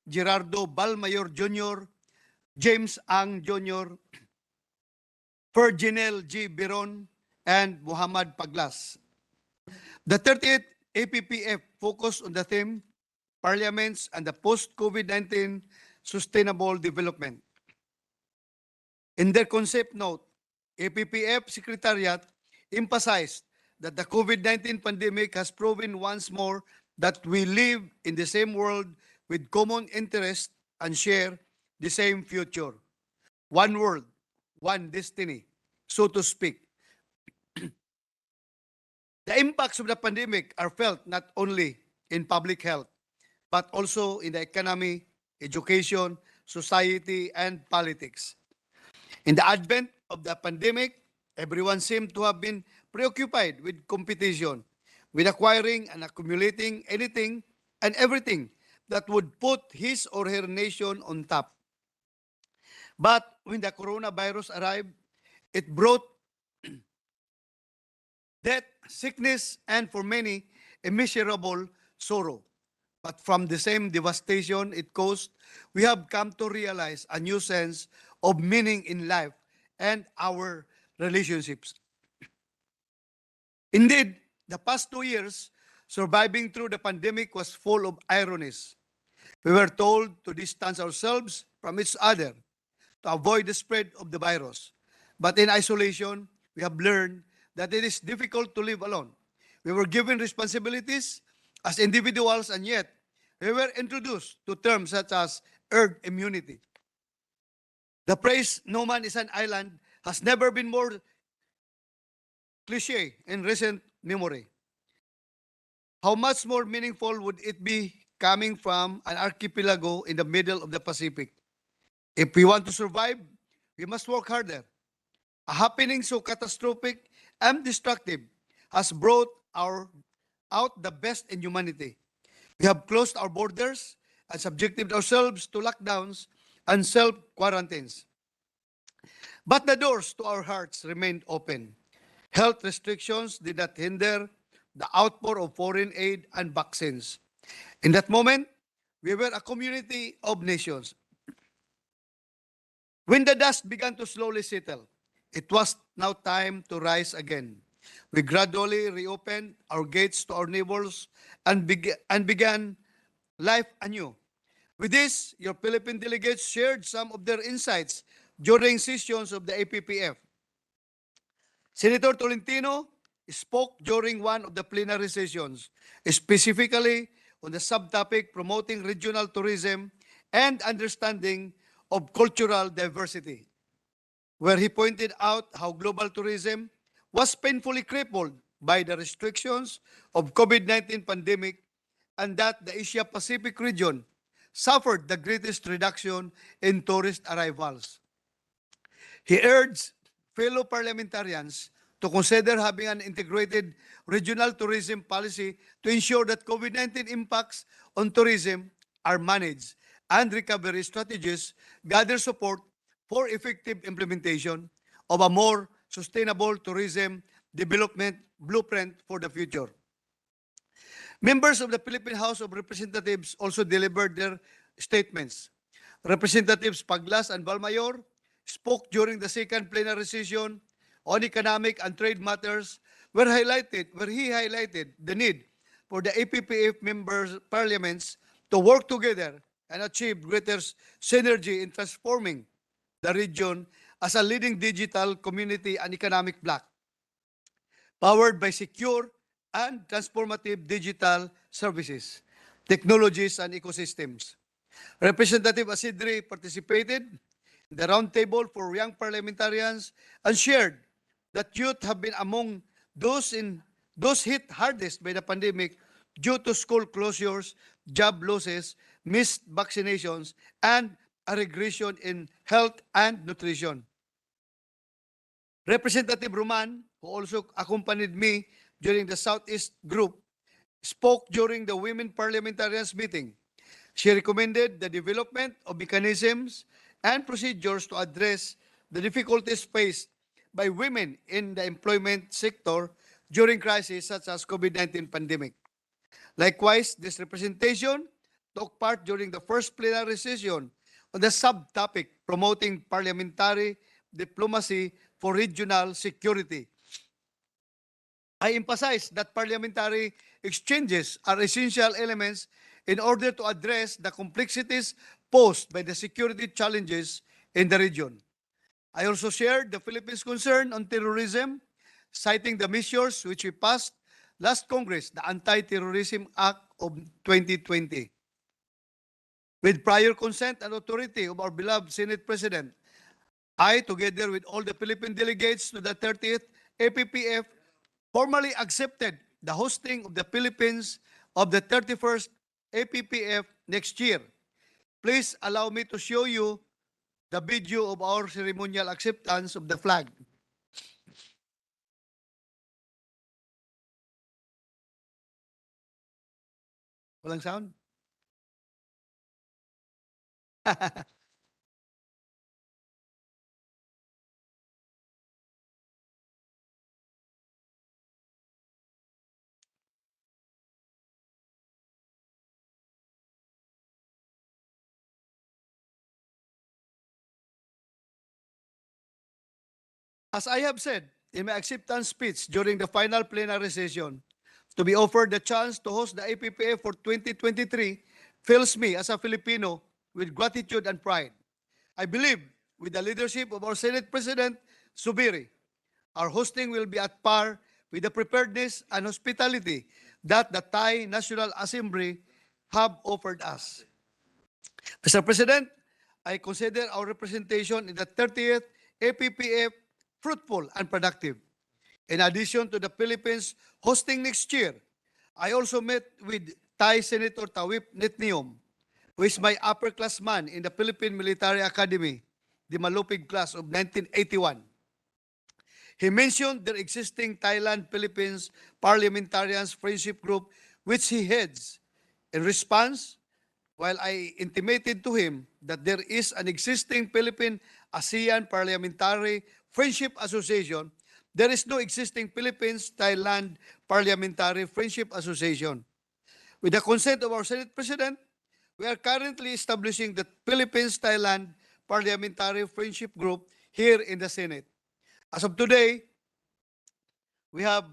B: Gerardo Balmayor Jr., James Ang Jr., Ferginel G. Biron, and Muhammad Paglas. The 30th APPF focused on the theme, Parliaments and the Post-COVID-19 Sustainable Development. In their concept note, APPF Secretariat emphasized that the COVID-19 pandemic has proven once more that we live in the same world with common interests and share the same future. One world, one destiny, so to speak. The impacts of the pandemic are felt not only in public health, but also in the economy, education, society, and politics. In the advent of the pandemic, everyone seemed to have been preoccupied with competition, with acquiring and accumulating anything and everything that would put his or her nation on top. But when the coronavirus arrived, it brought death, sickness, and for many, immeasurable sorrow. But from the same devastation it caused, we have come to realize a new sense of meaning in life and our relationships. Indeed, the past 2 years, surviving through the pandemic was full of ironies. We were told to distance ourselves from each other to avoid the spread of the virus. But in isolation, we have learned that it is difficult to live alone. We were given responsibilities as individuals, and yet we were introduced to terms such as herd immunity. The phrase "no man is an island" has never been more cliche in recent memory. How much more meaningful would it be coming from an archipelago in the middle of the Pacific? If we want to survive, we must work harder. A happening so catastrophic and destructive has brought out the best in humanity. We have closed our borders and subjected ourselves to lockdowns and self-quarantines. But the doors to our hearts remained open. Health restrictions did not hinder the outpour of foreign aid and vaccines. In that moment, we were a community of nations. When the dust began to slowly settle, it was now time to rise again. We gradually reopened our gates to our neighbors and began life anew. With this, your Philippine delegates shared some of their insights during sessions of the APPF. Senator Tolentino spoke during one of the plenary sessions, specifically on the subtopic promoting regional tourism and understanding of cultural diversity, where he pointed out how global tourism was painfully crippled by the restrictions of COVID-19 pandemic and that the Asia-Pacific region suffered the greatest reduction in tourist arrivals. He urged fellow parliamentarians to consider having an integrated regional tourism policy to ensure that COVID-19 impacts on tourism are managed and recovery strategies gather support for effective implementation of a more sustainable tourism development blueprint for the future. Members of the Philippine House of Representatives also delivered their statements. Representatives Paglas and Balmayor spoke during the second plenary session on economic and trade matters where he highlighted the need for the APPF members parliaments to work together and achieve greater synergy in transforming the region as a leading digital community and economic bloc, powered by secure and transformative digital services, technologies, and ecosystems. Representative Asidri participated in the roundtable for young parliamentarians and shared that youth have been among those hit hardest by the pandemic due to school closures, job losses, missed vaccinations, and a regression in health and nutrition. Representative Roman, who also accompanied me during the Southeast Group, spoke during the Women Parliamentarians meeting. She recommended the development of mechanisms and procedures to address the difficulties faced by women in the employment sector during crises such as COVID-19 pandemic. Likewise, this representation took part during the first plenary session on the subtopic promoting parliamentary diplomacy for regional security. I emphasize that parliamentary exchanges are essential elements in order to address the complexities posed by the security challenges in the region. I also shared the Philippines' concern on terrorism, citing the measures which we passed last Congress, the Anti-Terrorism Act of 2020. With prior consent and authority of our beloved Senate President, I, together with all the Philippine delegates to the 30th APPF, formally accepted the hosting of the Philippines of the 31st APPF next year. Please allow me to show you the video of our ceremonial acceptance of the flag. Walang sound? As I have said in my acceptance speech during the final plenary session, to be offered the chance to host the APPF for 2023 fills me as a Filipino with gratitude and pride. I believe with the leadership of our Senate President, Subiri, our hosting will be at par with the preparedness and hospitality that the Thai National Assembly have offered us. Mr. President, I consider our representation in the 30th APPF fruitful and productive. In addition to the Philippines hosting next year, I also met with Thai Senator Tawip Nitnium, who is my upperclassman in the Philippine Military Academy, the Malupig class of 1981. He mentioned their existing Thailand-Philippines Parliamentarians Friendship Group, which he heads. In response, while I intimated to him that there is an existing Philippine-ASEAN Parliamentary Friendship Association, there is no existing Philippines-Thailand Parliamentary Friendship Association. With the consent of our Senate President, we are currently establishing the Philippines-Thailand Parliamentary Friendship Group here in the Senate. As of today, we have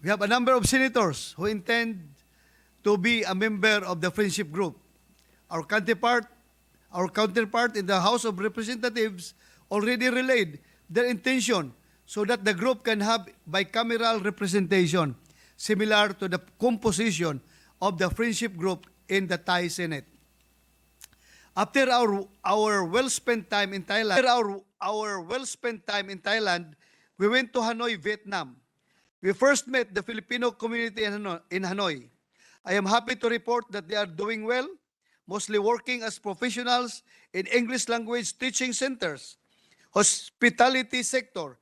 B: a number of senators who intend to be a member of the friendship group. Our counterpart in the House of Representatives already relayed their intention so that the group can have bicameral representation, similar to the composition of the friendship group in the Thai Senate. After our well-spent time in Thailand, we went to Hanoi, Vietnam. We first met the Filipino community in Hanoi. I am happy to report that they are doing well, mostly working as professionals in English language teaching centers, hospitality sector,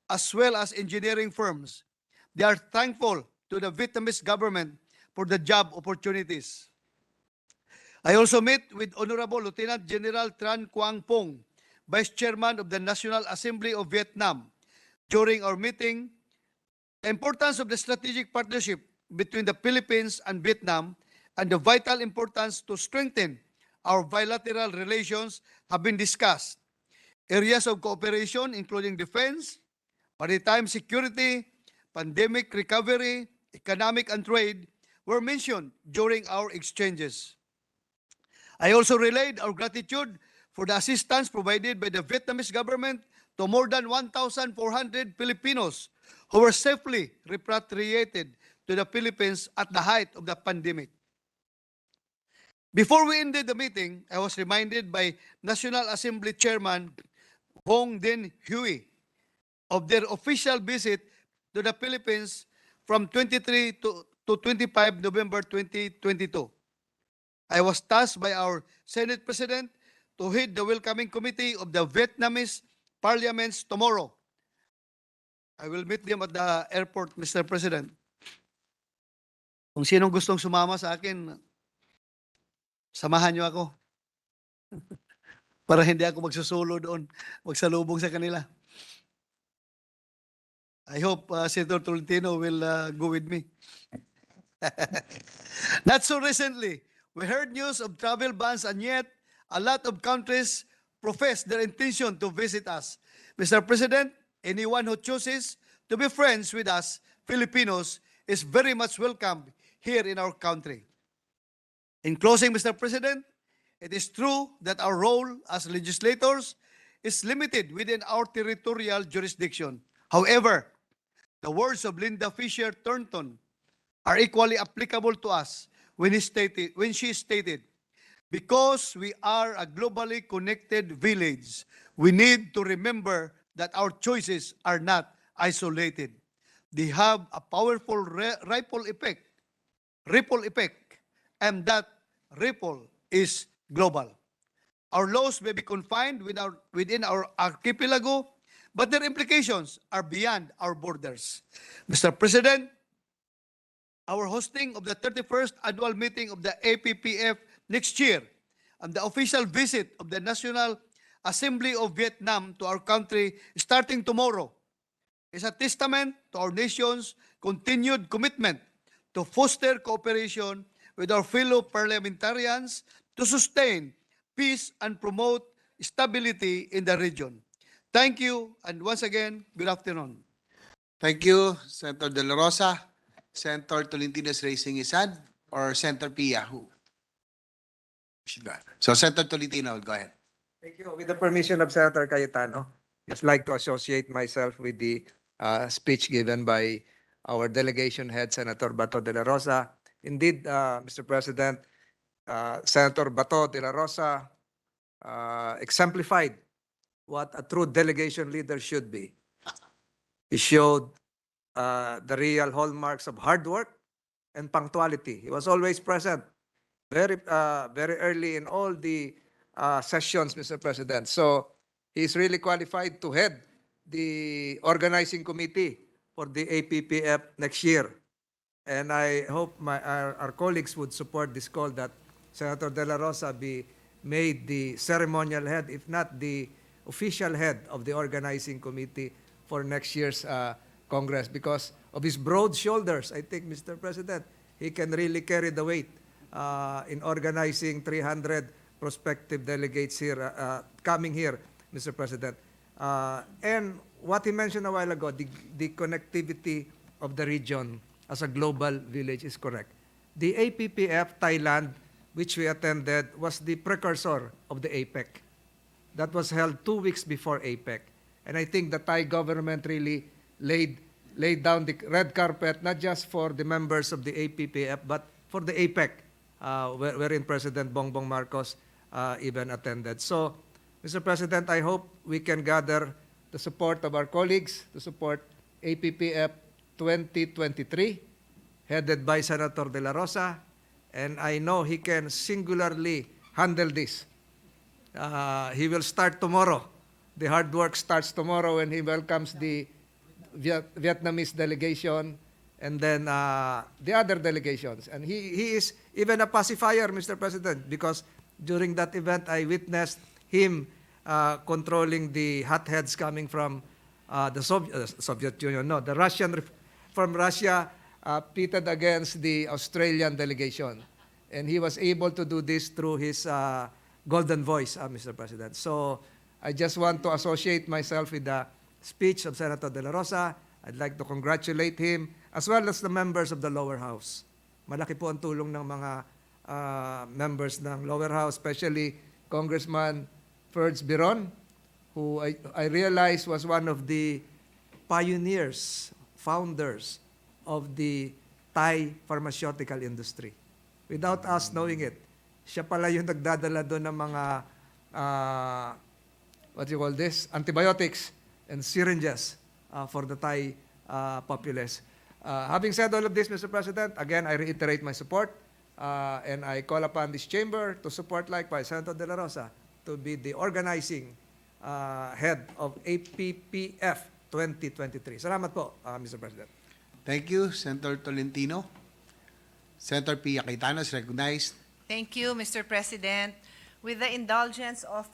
B: as well as engineering firms. They are thankful to the Vietnamese government for the job opportunities. I also met with Honorable Lieutenant General Tran Quang Pong, Vice Chairman of the National Assembly of Vietnam. During our meeting, the importance of the strategic partnership between the Philippines and Vietnam and the vital importance to strengthen our bilateral relations have been discussed. Areas of cooperation including defense, maritime security, pandemic recovery, economic and trade were mentioned during our exchanges. I also relayed our gratitude for the assistance provided by the Vietnamese government to more than 1,400 Filipinos who were safely repatriated to the Philippines at the height of the pandemic. Before we ended the meeting, I was reminded by National Assembly Chairman Hong Den Huey of their official visit to the Philippines from 23 to 25 November 2022. I was tasked by our Senate President to head the welcoming committee of the Vietnamese parliaments tomorrow. I will meet them at the airport, Mr. President. Kung sinong gustong sumama sa akin, samahan niyo ako. Para hindi ako magsusulo doon, magsalubong sa kanila. I hope Senator Tolentino will go with me. Not so recently, we heard news of travel bans and yet a lot of countries profess their intention to visit us. Mr. President, anyone who chooses to be friends with us, Filipinos, is very much welcome here in our country. In closing, Mr. President, it is true that our role as legislators is limited within our territorial jurisdiction. However, the words of Linda Fisher Thornton are equally applicable to us when she stated, because we are a globally connected village, we need to remember that our choices are not isolated. They have a powerful ripple effect, and that ripple is global. Our laws may be confined within our archipelago, but their implications are beyond our borders. Mr. President, our hosting of the 31st annual meeting of the APPF next year and the official visit of the National Assembly of Vietnam to our country starting tomorrow is a testament to our nation's continued commitment to foster cooperation with our fellow parliamentarians to sustain peace and promote stability in the region. Thank you, and once again, good afternoon.
F: Thank you, Senator De La Rosa. Senator Tolentino is raising his hand, or Senator Pia, who? So Senator Tolentino, go ahead.
M: Thank you. With the permission of Senator Cayetano, just like to associate myself with the speech given by our delegation head, Senator Bato de la Rosa. Indeed, Mr. President, Senator Bato de la Rosa exemplified what a true delegation leader should be. He showed the real hallmarks of hard work and punctuality. He was always present very early in all the sessions, Mr. President. So he's really qualified to head the organizing committee for the APPF next year. And I hope our colleagues would support this call that Senator De La Rosa be made the ceremonial head, if not the official head of the organizing committee for next year's Congress. Because of his broad shoulders, I think, Mr. President, he can really carry the weight in organizing 300 prospective delegates here, coming here, Mr. President. And what he mentioned a while ago, the connectivity of the region as a global village is correct. The APPF Thailand, which we attended, was the precursor of the APEC. That was held 2 weeks before APEC. And I think the Thai government really laid down the red carpet, not just for the members of the APPF, but for the APEC, wherein President Bongbong Marcos even attended. So, Mr. President, I hope we can gather the support of our colleagues to support APPF 2023, headed by Senator De La Rosa, and I know he can singularly handle this. He will start tomorrow. The hard work starts tomorrow when he welcomes the Vietnamese delegation and then the other delegations. And he is even a pacifier, Mr. President, because during that event, I witnessed him controlling the hotheads coming from the Soviet Union, no, the from Russia, pitted against the Australian delegation. And he was able to do this through his golden voice, Mr. President. So I just want to associate myself with the speech of Senator De La Rosa. I'd like to congratulate him, as well as the members of the lower house. Malaki po ang tulong ng mga members ng lower house, especially Congressman Ferds Biron, who I realized was one of the pioneers, founders of the Thai pharmaceutical industry. Without us knowing it, siya pala yung nagdadala doon ng mga, what you call this, antibiotics and syringes for the Thai populace. Having said all of this, Mr. President, again, I reiterate my support and I call upon this chamber to support likewise Senator De La Rosa to be the organizing head of APPF 2023. Salamat po, Mr. President.
F: Thank you, Senator Tolentino. Senator Pia Cayetano is recognized.
K: Thank you, Mr. President. With the indulgence of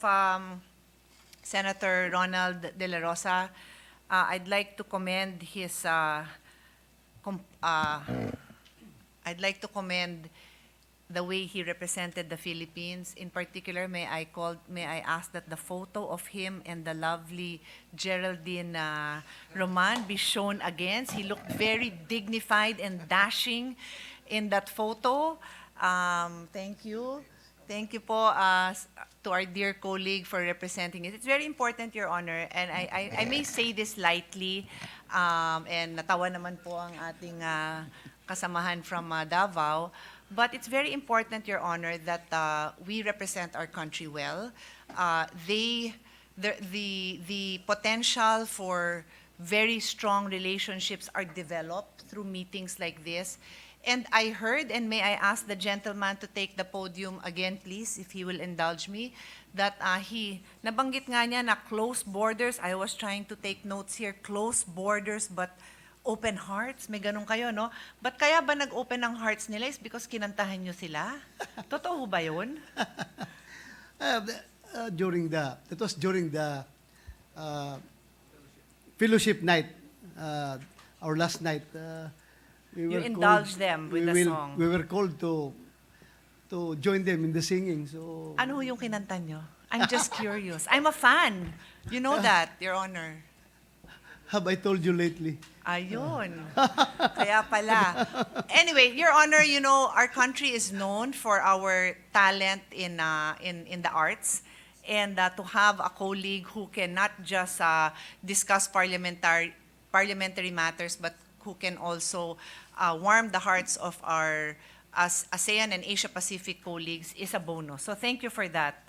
K: Senator Ronald De La Rosa, I'd like to commend his the way he represented the Philippines. In particular, may I ask that the photo of him and the lovely Geraldine Roman be shown again. He looked very dignified and dashing in that photo. Thank you. Thank you po to our dear colleague for representing it. It's very important, Your Honor, and I may say this lightly, and natawa naman po ang ating kasamahan from Davao, but it's very important, Your Honor, that we represent our country well. The potential for very strong relationships are developed through meetings like this. And I heard, and may I ask the gentleman to take the podium again, please, if he will indulge me, that nabanggit nga niya na close borders. I was trying to take notes here, close borders but open hearts. May ganun kayo, no? But kaya ba nag-open ang hearts nila is because kinantahan nyo sila? Totoo ba yun?
B: It was during the fellowship night, our last night.
K: You indulged them with the song.
B: We were called to join them in the singing. So
K: Ano yung kinanta nyo? I'm just curious. I'm a fan. You know that, Your Honor.
B: have I told you lately?
K: Ayun. Kaya pala. Anyway, Your Honor, you know, our country is known for our talent in the arts. And to have a colleague who can not just discuss parliamentary matters, but who can also warm the hearts of our ASEAN and Asia-Pacific colleagues is a bonus. So thank you for that,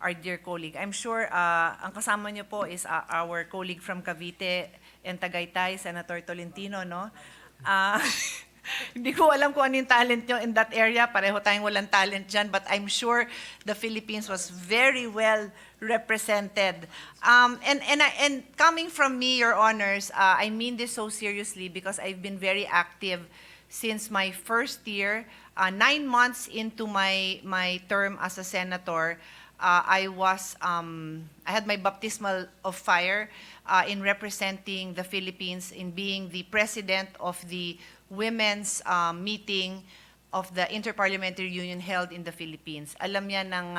K: our dear colleague. I'm sure ang kasama niyo po is our colleague from Cavite and Tagaytay, Senator Tolentino, no? Hindi ko alam kung ano yung talent nyo in that area. Pareho tayong walang talent dyan. But I'm sure the Philippines was very well represented. And coming from me, Your Honors, I mean this so seriously because I've been very active since my first year. 9 months into my term as a senator, I had my baptismal of fire in representing the Philippines in being the president of the women's meeting of the Interparliamentary Union held in the Philippines. Alam yan ng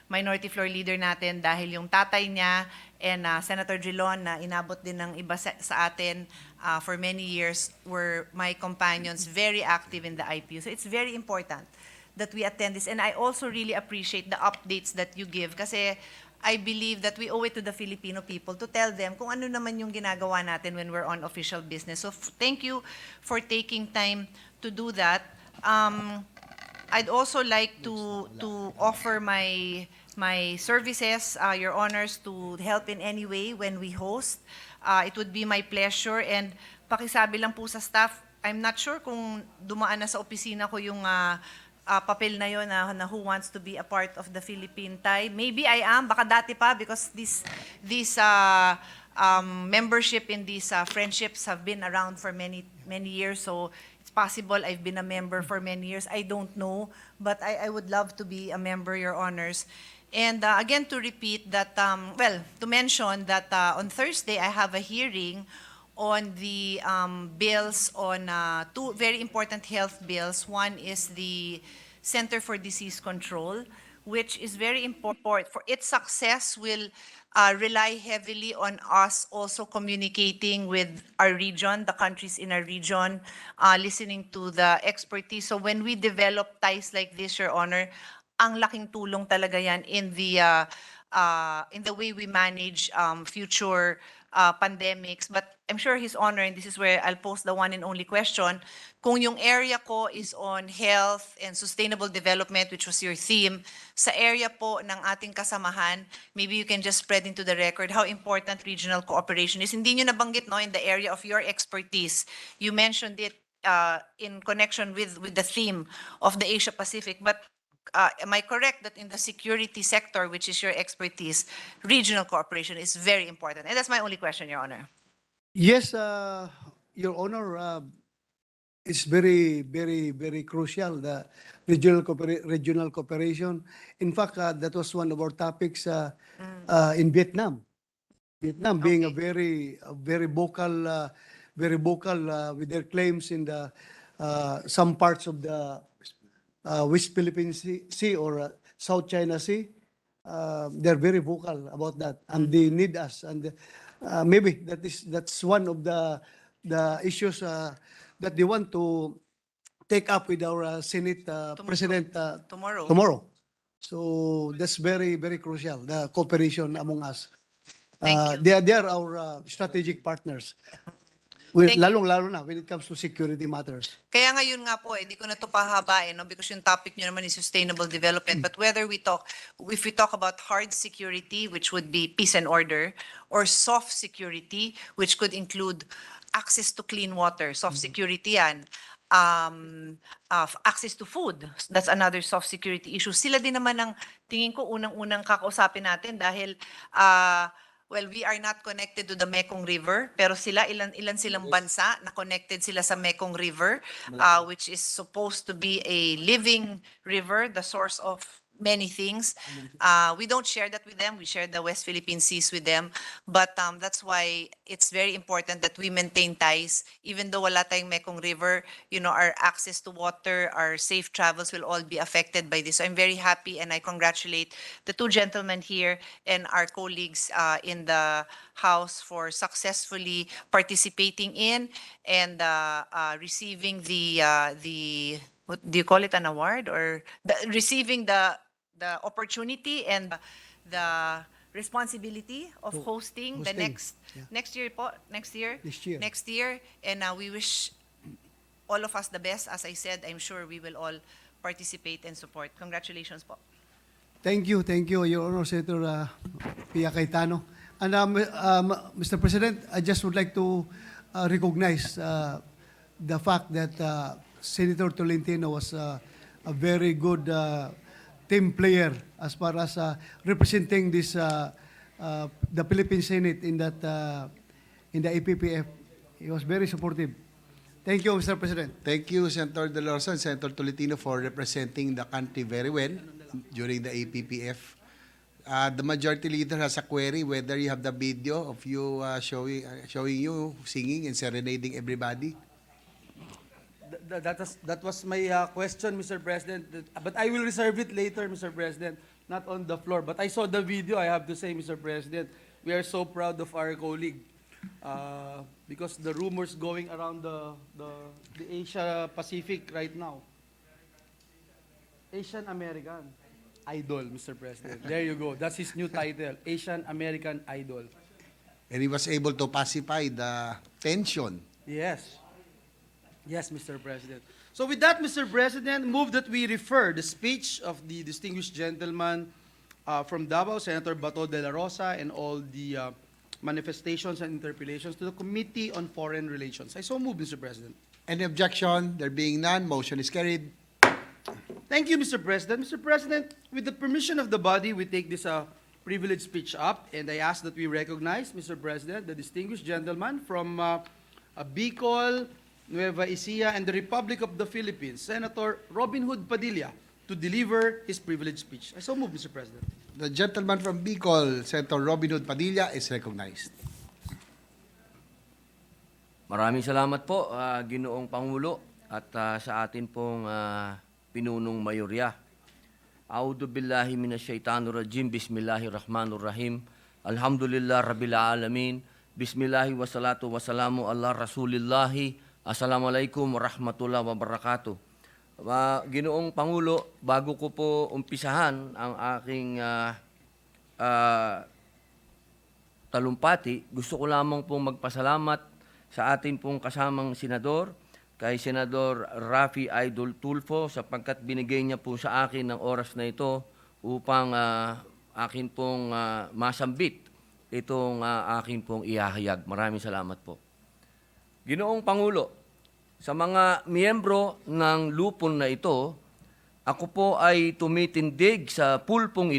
K: minority floor leader natin dahil yung tatay niya and Senator Drilon na inabot din ng iba sa atin for many years were my companions, very active in the IPU. So it's very important that we attend this. And I also really appreciate the updates that you give kasi I believe that we owe it to the Filipino people to tell them kung ano naman yung ginagawa natin when we're on official business. So thank you for taking time to do that. I'd also like to offer my services, Your Honors, to help in any way when we host. It would be my pleasure. And pakisabi lang po sa staff, I'm not sure kung dumaan na sa opisina ko yung papel na yun na who wants to be a part of the Philippine tie. Maybe I am, baka dati pa because this membership in these friendships have been around for many years. So it's possible I've been a member for many years. I don't know, but I would love to be a member, Your Honors. And again, to repeat that, to mention that on Thursday I have a hearing on the bills on two very important health bills. One is the Center for Disease Control, which is very important. For its success will rely heavily on us also communicating with our region, the countries in our region, listening to the expertise. So when we develop ties like this, Your Honor, ang laking tulong talaga yan in the way we manage future pandemics. But I'm sure His Honor, and this is where I'll pose the one and only question, kung yung area ko is on health and sustainable development, which was your theme, sa area po ng ating kasamahan, maybe you can just spread into the record how important regional cooperation is. Hindi nyo nabanggit, no, in the area of your expertise. You mentioned it in connection with the theme of the Asia-Pacific, but am I correct that in the security sector, which is your expertise, regional cooperation is very important? And that's my only question, Your Honor.
B: Yes, Your Honor, it's very, very, very crucial, the regional cooperation. In fact, that was one of our topics in Vietnam. Vietnam being a very vocal with their claims in the some parts of the West Philippine Sea or South China Sea. They're very vocal about that, and they need us. And maybe that's one of the issues that they want to take up with our Senate President
K: Tomorrow.
B: tomorrow. So that's very, very crucial, the cooperation among us.
K: Thank you.
B: They are our strategic partners.
K: Thank you.
B: Lalong-lalo na when it comes to security matters.
K: Kaya ngayon nga po, hindi ko na to pahabain, no, because yung topic nyo naman is sustainable development. But if we talk about hard security, which would be peace and order, or soft security, which could include access to clean water, soft security yan. Access to food, that's another soft security issue. Sila din naman ang tingin ko unang-unang kakausapin natin dahil well, we are not connected to the Mekong River, pero ilan silang bansa na connected sila sa Mekong River, which is supposed to be a living river, the source of many things. We don't share that with them. We share the West Philippine Seas with them. But that's why it's very important that we maintain ties. Even though wala tayong Mekong River, our access to water, our safe travels will all be affected by this. So I'm very happy and I congratulate the two gentlemen here and our colleagues in the House for successfully participating in and receiving the what do you call it, an award, or receiving the opportunity and the responsibility of hosting the next year po, next year, and we wish all of us the best. As I said, I'm sure we will all participate and support. Congratulations po.
B: Thank you, Your Honor, Senator Pia Cayetano. And Mr. President, I just would like to recognize the fact that Senator Tolentino was a very good team player as far as representing this the Philippine Senate in that in the APPF. He was very supportive. Thank you, Mr. President.
F: Thank you, Senator De La Rosa and Senator Tolentino, for representing the country very well during the APPF. The majority leader has a query whether you have the video of you showing you singing and serenading everybody.
D: That was my question, Mr. President. But I will reserve it later, Mr. President, not on the floor. But I saw the video, I have to say, Mr. President, we are so proud of our colleague. Because the rumors going around the Asia Pacific right now. Asian American Idol, Mr. President. There you go. That's his new title, Asian American Idol.
F: And he was able to pacify the tension.
D: Yes. Yes, Mr. President. So with that, Mr. President, move that we refer the speech of the distinguished gentleman from Davao, Senator Bato de la Rosa, and all the manifestations and interpellations to the Committee on Foreign Relations. I so move, Mr. President.
F: Any objection? There being none, motion is carried.
D: Thank you, Mr. President. Mr. President, with the permission of the body, we take this privileged speech up, and I ask that we recognize, Mr. President, the distinguished gentleman from Bicol, Nueva Ecija, and the Republic of the Philippines, Senator Robin Hood Padilla, to deliver his privileged speech. I so move, Mr. President.
F: The gentleman from Bicol, Senator Robin Hood Padilla, is recognized.
J: Maraming salamat po, Ginoong Pangulo, at sa atin pong pinunong mayorya. A'udhu billahi minasyaitanir rajim, bismillahirrahmanirrahim, alhamdulillah rabbil alamin, bismillahi wassalatu wassalamu ala rasulillahi. Assalamualaikum warahmatullahi wabarakatuh. Ginoong Pangulo, bago ko po umpisahan ang aking talumpati, gusto ko lamang pong magpasalamat sa atin pong kasamang senador, kay Senador Rafi Idol Tulfo, sapagkat binigay niya po sa akin ng oras na ito upang akin pong masambit itong akin pong ihahayag. Maraming salamat po. Ginoong Pangulo, sa mga miyembro ng lupon na ito, ako po ay tumitindig sa pulpitong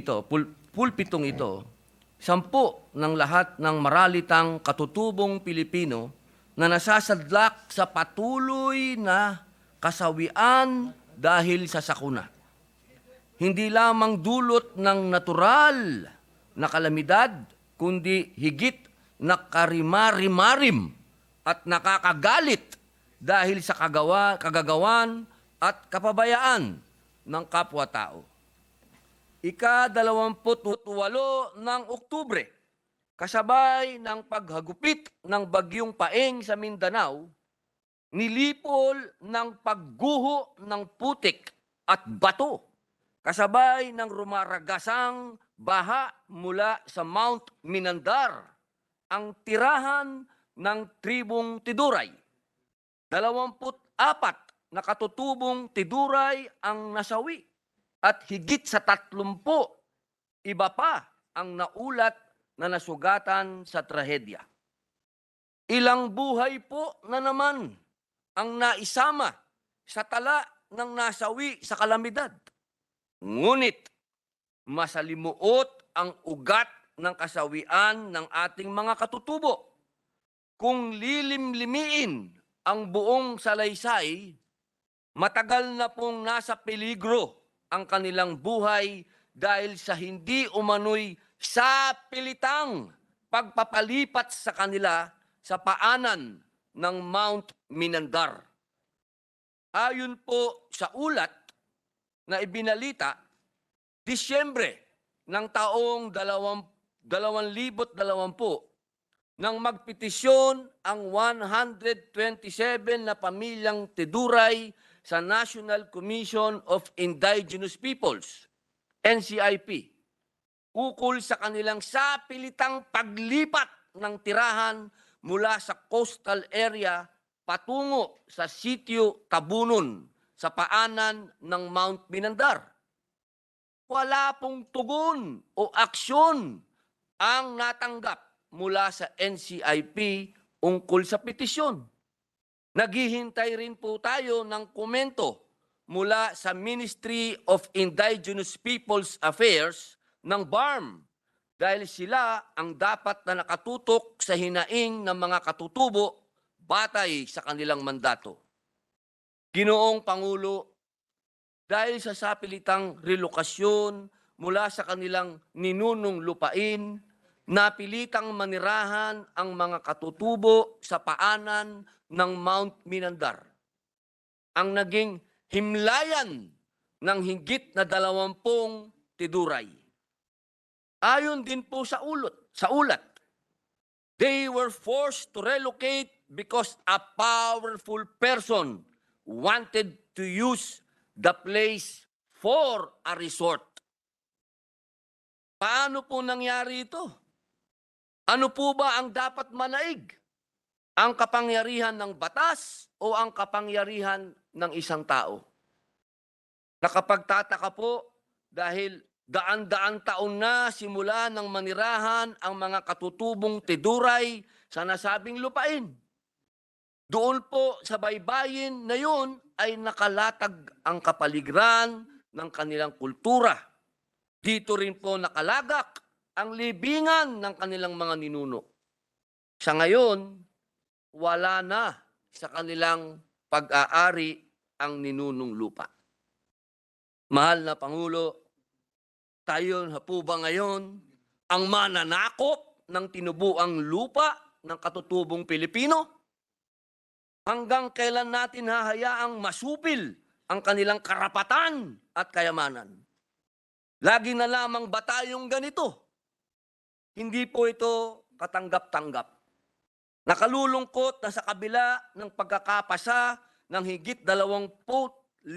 J: ito, 10 ng lahat ng maralitang katutubong Pilipino na nasasadlak sa patuloy na kasawian dahil sa sakuna. Hindi lamang dulot ng natural na kalamidad, kundi higit na karimarimarim at nakakagalit dahil sa kagagawan at kapabayaan ng kapwa-tao. Ika-28 ng Oktubre, kasabay ng paghagupit ng Bagyong Paeng sa Mindanao, nilipol ng pagguho ng putik at bato kasabay ng rumaragasang baha mula sa Mount Minandar, ang tirahan ng tribong Tiduray. 24 na katutubong Tiduray ang nasawi at higit sa 30 iba pa ang naulat na nasugatan sa trahedya. Ilang buhay po na naman ang naisama sa tala ng nasawi sa kalamidad. Ngunit masalimuot ang ugat ng kasawian ng ating mga katutubo. Kung lilimlimiin ang buong salaysay, matagal na pong nasa peligro ang kanilang buhay dahil sa hindi umano'y sapilitang pagpapalipat sa kanila sa paanan ng Mount Minandar. Ayon po sa ulat na ibinalita, Disyembre ng taong 2020 nang magpetisyon ang 127 na pamilyang Tiduray sa National Commission of Indigenous Peoples, NCIP, ukol sa kanilang sapilitang paglipat ng tirahan mula sa coastal area patungo sa sitio Tabunon sa paanan ng Mount Minandar. Wala pong tugon o aksyon ang natanggap mula sa NCIP ungkol sa petisyon. Naghihintay rin po tayo ng komento mula sa Ministry of Indigenous Peoples Affairs ng BARM dahil sila ang dapat na nakatutok sa hinaing ng mga katutubo batay sa kanilang mandato. Ginoong Pangulo, dahil sa sapilitang relokasyon mula sa kanilang ninunong lupain, napilitang manirahan ang mga katutubo sa paanan ng Mount Minandar. Ang naging himlayan ng higit na 20 Tiduray. Ayon din po sa ulat, they were forced to relocate because a powerful person wanted to use the place for a resort. Paano po nangyari ito? Ano po ba ang dapat manaig? Ang kapangyarihan ng batas o ang kapangyarihan ng isang tao? Nakapagtataka po dahil daan-daan taon na simula ng manirahan ang mga katutubong Tiduray sa nasabing lupain. Doon po sa baybayin na yun ay nakalatag ang kapaligiran ng kanilang kultura. Dito rin po nakalagak ang libingan ng kanilang mga ninuno. Sa ngayon, wala na sa kanilang pag-aari ang ninunong lupa. Mahal na Pangulo, tayo na po ba ngayon ang mananakop ng tinubuang lupa ng katutubong Pilipino? Hanggang kailan natin hahayaang masupil ang kanilang karapatan at kayamanan? Lagi na lamang ba tayong ganito? Hindi po ito katanggap-tanggap. Nakalulungkot na sa kabila ng pagkakapasa ng higit 25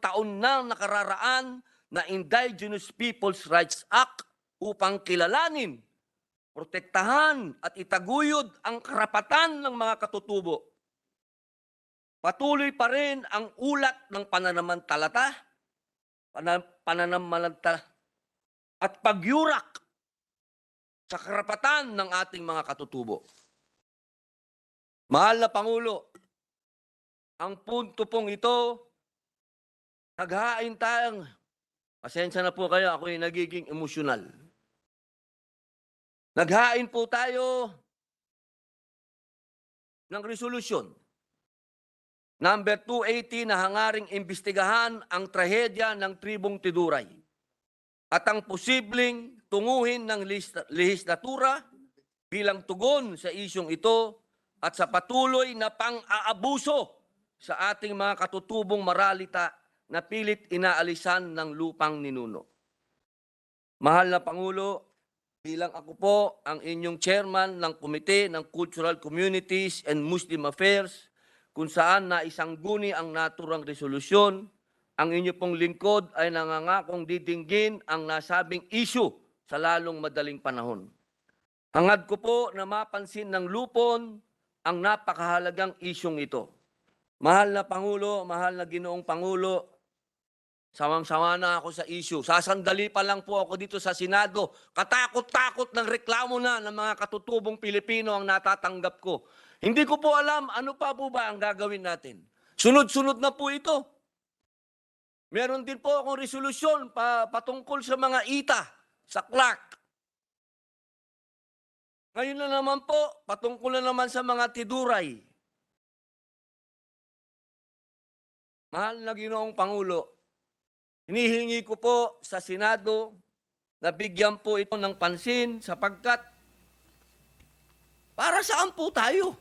J: taon na nakararaan na Indigenous Peoples' Rights Act upang kilalanin, protektahan at itaguyod ang karapatan ng mga katutubo. Patuloy pa rin ang ulat ng pananamalanta at pagyurak sa karapatan ng ating mga katutubo. Mahal na Pangulo, ang punto pong ito, naghain tayong, pasensya na po kayo, ako'y nagiging emosyonal. Naghain po tayo ng resolusyon Number 280 na hangaring imbestigahan ang trahedya ng tribong Tiduray at ang posibleng tunguhin ng lehislatura bilang tugon sa isyong ito at sa patuloy na pang-aabuso sa ating mga katutubong maralita na pilit inaalisan ng lupang ninuno. Mahal na Pangulo, bilang ako po ang inyong chairman ng Komite ng Cultural Communities and Muslim Affairs, kung saan naisangguni ang naturang resolusyon, ang inyo pong lingkod ay nangangakong didinggin ang nasabing issue sa lalong madaling panahon. Hangad ko po na mapansin ng lupon ang napakahalagang isyong ito. Mahal na Pangulo, mahal na Ginoong Pangulo, sawang-sawa na ako sa issue. Sasandali pa lang po ako dito sa Senado. Katakot-takot ng reklamo na ng mga katutubong Pilipino ang natatanggap ko. Hindi ko po alam ano pa po ba ang gagawin natin. Sunod-sunod na po ito. Meron din po akong resolusyon patungkol sa mga ita, sa clerk. Ngayon na naman po, patungkol na naman sa mga tiduray. Mahal na Ginoong Pangulo, hinihingi ko po sa Senado na bigyan po ito ng pansin sapagkat para saan po tayo?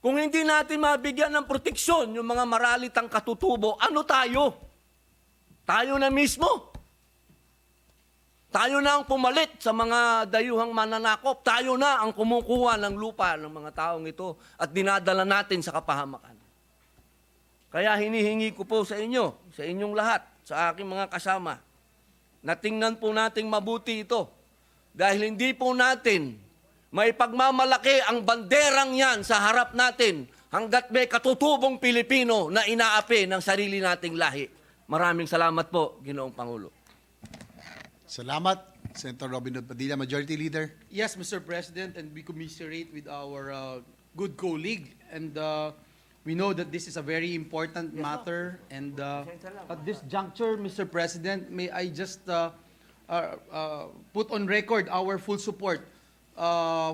J: Kung hindi natin mabigyan ng proteksyon yung mga maralitang katutubo, ano tayo? Tayo na mismo. Tayo na ang pumalit sa mga dayuhang mananakop. Tayo na ang kumukuha ng lupa ng mga taong ito at dinadala natin sa kapahamakan. Kaya hinihingi ko po sa inyo, sa inyong lahat, sa aking mga kasama, na tingnan po nating mabuti ito. Dahil hindi po natin may pagmamalaki ang banderang yan sa harap natin hanggat may katutubong Pilipino na inaapi ng sarili nating lahi. Maraming salamat po, Ginoong Pangulo.
F: Salamat, Senator Robin Hood Padilla, Majority Leader.
D: Yes, Mr. President, and we commiserate with our good colleague. And we know that this is a very important matter. And at this juncture, Mr. President, may I just put on record our full support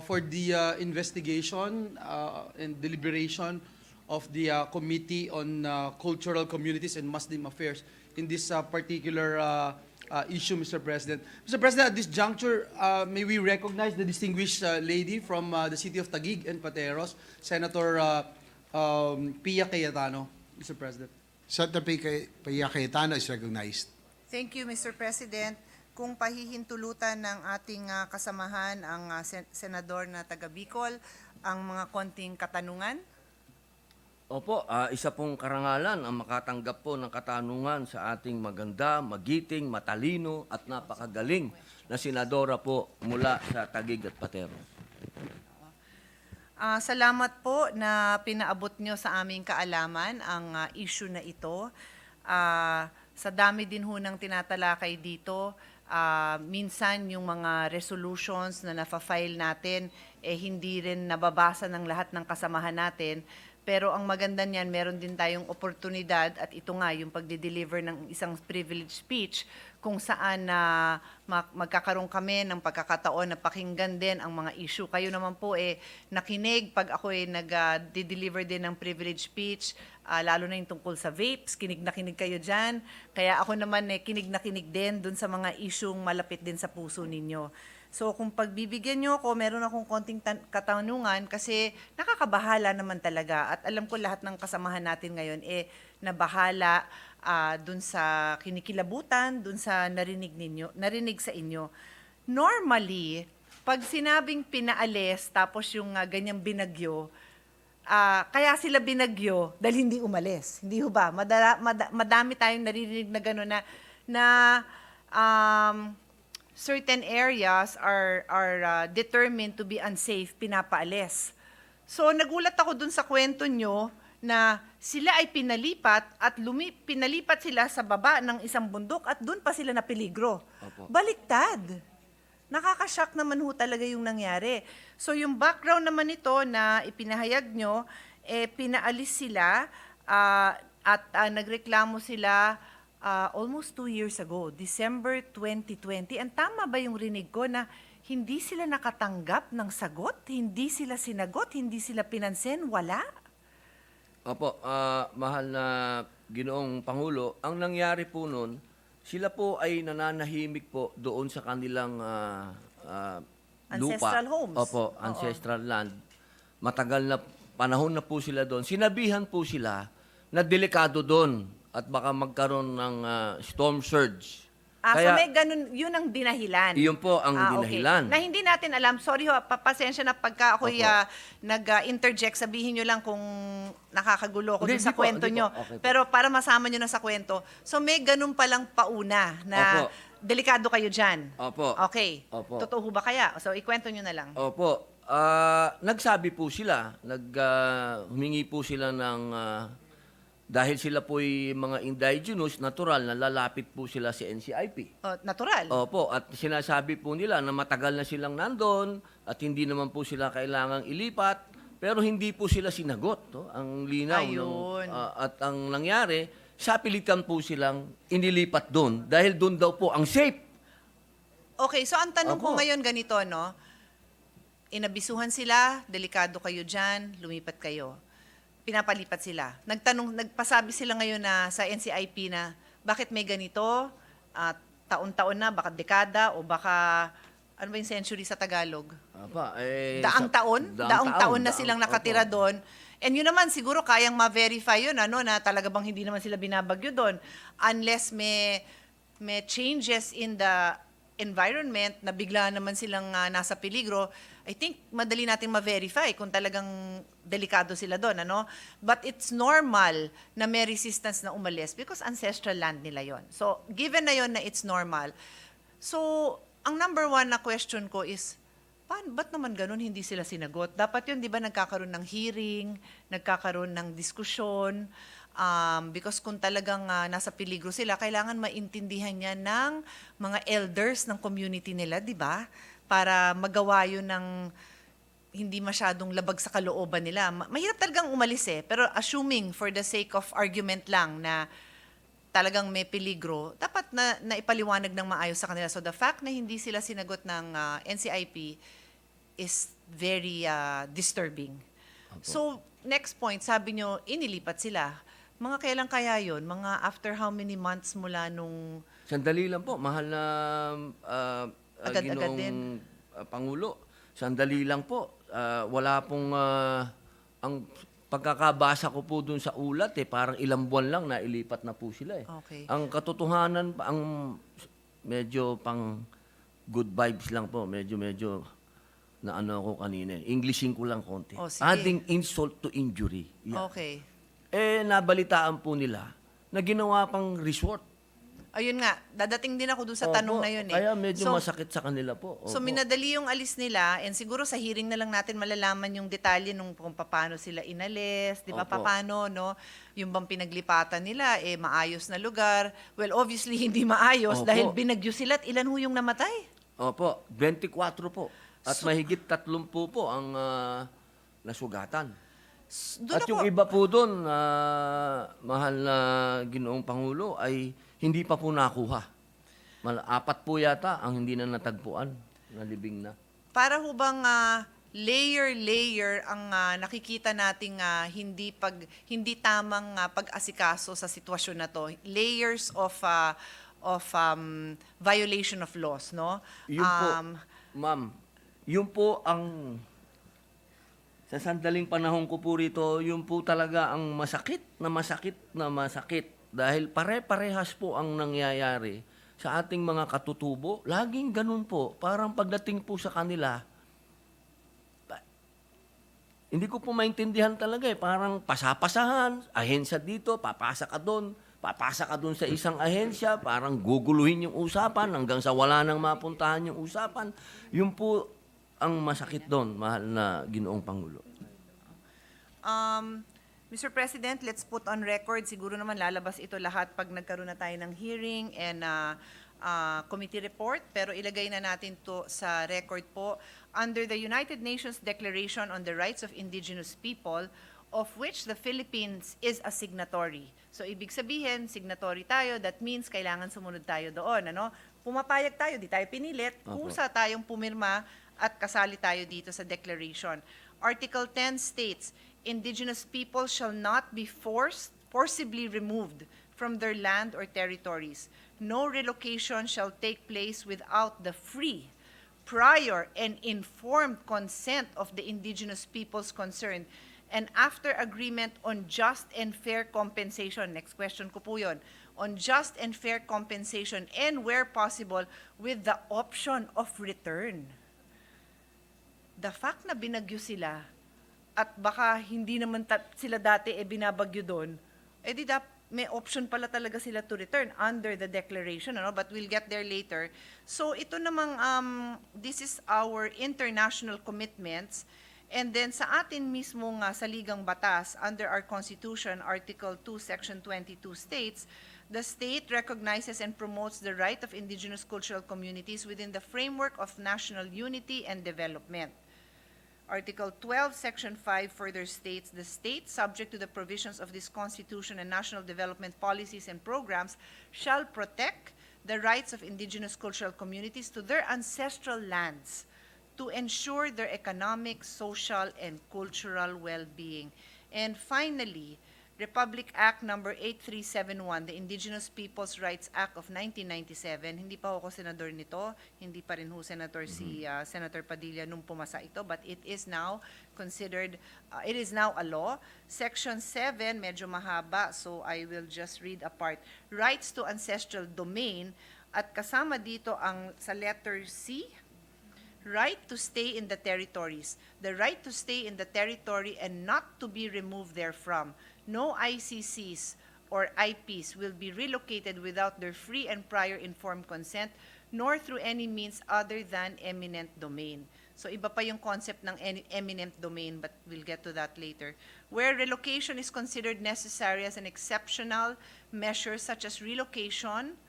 D: for the investigation and deliberation of the Committee on Cultural Communities and Muslim Affairs in this particular issue, Mr. President. Mr. President, at this juncture, may we recognize the distinguished lady from the city of Taguig and Pateros, Senator Pia Cayetano, Mr. President.
F: Senator Pia Cayetano is recognized.
K: Thank you, Mr. President. Kung pahihintulutan ng ating kasamahan, ang senador na taga Bicol, ang mga konting katanungan.
J: Opo, isa pong karangalan ang makatanggap po ng katanungan sa ating maganda, magiting, matalino at napakagaling na senadora po mula sa Taguig at Pateros.
K: Salamat po na pinaabot nyo sa aming kaalaman ang issue na ito. Sa dami din ho ng tinatalakay dito, minsan yung mga resolutions na nafa-file natin, hindi rin nababasa ng lahat ng kasamahan natin. Pero ang maganda niyan, meron din tayong oportunidad at ito nga yung pagde-deliver ng isang privilege speech kung saan magkakaroon kami ng pagkakataon na pakinggan din ang mga issue. Kayo naman po nakinig pag ako nag-deliver din ng privilege speech, lalo na yung tungkol sa vapes, kinig na kinig kayo dyan. Kaya ako naman kinig na kinig din dun sa mga isyung malapit din sa puso ninyo. So kung pagbibigyan nyo ako, meron akong konting katanungan kasi nakakabahala naman talaga. At alam ko lahat ng kasamahan natin ngayon nabahala dun sa kinikilabutan, dun sa narinig sa inyo. Normally, pag sinabing pinaalis tapos yung ganyang binagyo, kaya sila binagyo dahil hindi umalis. Hindi ho ba? Madami tayong narinig na gano'n na certain areas are determined to be unsafe, pinapaalis. So nagulat ako dun sa kwento nyo na sila ay pinalipat at pinalipat sila sa baba ng isang bundok at dun pa sila napeligro.
J: Opo.
K: Baliktad. Nakakashock naman ho talaga yung nangyari. So yung background naman nito na ipinahayag nyo, pinaalis sila at nagreklamo sila almost 2 years ago, December 2020. Ang tama ba yung rinig ko na hindi sila nakatanggap ng sagot? Hindi sila sinagot? Hindi sila pinansin? Wala?
J: Opo, mahal na Ginoong Pangulo, ang nangyari po nun, sila po ay nananahimik po doon sa kanilang lupa.
K: Ancestral homes.
J: Opo, ancestral land. Matagal na panahon na po sila doon. Sinabihan po sila na delikado doon at baka magkaroon ng storm surge.
K: So
J: Kaya,
K: may ganun, yun ang dinahilan.
J: iyon po ang
K: Okay.
J: dinahilan.
K: Na hindi natin alam, sorry ho, pasensya na pagka ako'y
J: Opo.
K: nag-interject, sabihin nyo lang kung nakakagulo ko
J: Hindi,
K: dun sa
J: hindi po,
K: kwento
J: hindi po.
K: nyo.
J: Okay po.
K: Pero para masama nyo na sa kwento, so may ganun palang pauna na
J: Opo.
K: delikado kayo dyan.
J: Opo.
K: Okay.
J: Opo.
K: Totoo ho ba kaya? So ikwento nyo na lang.
J: Opo. Nagsabi po sila, humingi po sila ng, dahil sila po'y mga indigenous, natural, na lalapit po sila sa NCIP.
K: Natural.
J: Opo, at sinasabi po nila na matagal na silang nandun at hindi naman po sila kailangang ilipat, pero hindi po sila sinagot. No? Ang linaw.
K: Ayun.
J: At ang nangyari, sa pilitan po silang inilipat doon dahil doon daw po ang safe.
K: Okay, so ang tanong ko
J: Opo.
K: ngayon ganito, no? Inabisuhan sila, delikado kayo dyan, lumipat kayo. Pinapalipat sila. Nagpasabi sila ngayon na sa NCIP na bakit may ganito, taon-taon na, baka dekada, o baka, ano ba yung century sa Tagalog? Daang taon? Daang taon na silang nakatira doon. And yun naman, siguro kayang ma-verify yun, na talaga bang hindi naman sila binabagyo doon. Unless may changes in the environment na bigla naman silang nasa peligro, I think madali nating ma-verify kung talagang delikado sila doon, But it's normal na may resistance na umalis because ancestral land nila yon. So, given na yon na it's normal, so, ang number one na question ko is, ba't naman ganun hindi sila sinagot? Dapat yun, di ba, nagkakaroon ng hearing, nagkakaroon ng diskusyon, because kung talagang nasa peligro sila, kailangan maintindihan niya ng mga elders ng community nila, di ba? Para magawa yun ng hindi masyadong labag sa kalooban nila. Mahirap talagang umalis pero assuming for the sake of argument lang na talagang may peligro, dapat na ipaliwanag ng maayos sa kanila. So the fact na hindi sila sinagot ng NCIP is very disturbing. So next point, sabi nyo, inilipat sila. Mga kailan kaya yun? Mga after how many months mula nung...
J: Sandali lang po, mahal na
K: Agad-agad
J: Ginoong
K: din.
J: Pangulo. Sandali lang po. Wala pong, ang pagkakabasa ko po dun sa ulat, parang ilang buwan lang nailipat na po sila.
K: Okay.
J: Ang katotohanan, ang medyo pang good vibes lang po, medyo na ano ako kanina. Englishin ko lang konti.
K: Sige.
J: Adding insult to injury. Yeah.
K: Okay.
J: Nabalitaan po nila na ginawa pang resort.
K: Ayun nga, dadating din ako dun sa tanong na yun
J: Kaya medyo
K: So,
J: masakit sa kanila po.
K: So
J: Opo.
K: minadali yung alis nila and siguro sa hearing na lang natin malalaman yung detalye nung kung paano sila inalis, di ba?
J: Opo.
K: Paano, no? Yung bang pinaglipatan nila, maayos na lugar. Well, obviously hindi maayos
J: Opo.
K: dahil binagyo sila at ilan ho yung namatay?
J: Opo, 24 po. At mahigit 30 po ang nasugatan.
K: Doon
J: At yung iba po doon, mahal na Ginoong Pangulo, ay hindi pa po nakuha. 4 po yata ang hindi na natagpuan, nalibing na.
K: Para ho bang layer ang nakikita nating hindi tamang pag-asikaso sa sitwasyon na to. Layers of violation of laws, no?
J: Yun po, ma'am, yun po ang sa sandaling panahon ko po rito, yun po talaga ang masakit na masakit. Dahil pare-parehas po ang nangyayari sa ating mga katutubo. Laging ganun po. Parang pagdating po sa kanila, hindi ko po maintindihan talaga Parang pasapasahan, ahensya dito, papasa ka doon sa isang ahensya, parang guguluhin yung usapan hanggang sa wala nang mapuntahan yung usapan. Yun po ang masakit doon, mahal na Ginoong Pangulo.
K: Mr. President, let's put on record, siguro naman lalabas ito lahat pag nagkaroon na tayo ng hearing and committee report, pero ilagay na natin to sa record po. Under the United Nations Declaration on the Rights of Indigenous People, of which the Philippines is a signatory. So, ibig sabihin, signatory tayo, that means kailangan sumunod tayo doon. Pumapayag tayo, di tayo pinilit, kusa tayong pumirma at kasali tayo dito sa declaration. Article 10 states, Indigenous people shall not be forcibly removed from their land or territories. No relocation shall take place without the free, prior, and informed consent of the indigenous peoples concerned, and after agreement on just and fair compensation. Next question ko po yun. on just and fair compensation and, where possible, with the option of return. The fact na binagyo sila at baka hindi naman sila dati binabagyo doon, di may option pala talaga sila to return under the declaration, ano? But we'll get there later. So ito namang, this is our international commitments. And then sa atin mismong saligang batas, under our Constitution, Article 2, Section 22 states, the state recognizes and promotes the right of indigenous cultural communities within the framework of national unity and development. Article 12, Section 5 further states, the state, subject to the provisions of this Constitution and national development policies and programs, shall protect the rights of indigenous cultural communities to their ancestral lands to ensure their economic, social, and cultural well-being. And finally, Republic Act number 8371, the Indigenous Peoples' Rights Act of 1997. Hindi pa ako senador nito, hindi pa rin ho senator si Senator Padilla nung pumasa ito, but it is now considered, it is now a law. Section 7, medyo mahaba, so I will just read a part. Rights to ancestral domain, at kasama dito ang sa letter C, right to stay in the territories. The right to stay in the territory and not to be removed therefrom. No ICCs or IPs will be relocated without their free and prior informed consent, nor through any means other than eminent domain. So iba pa yung concept ng eminent domain, but we'll get to that later. Where relocation is considered necessary as an exceptional measure such as relocation,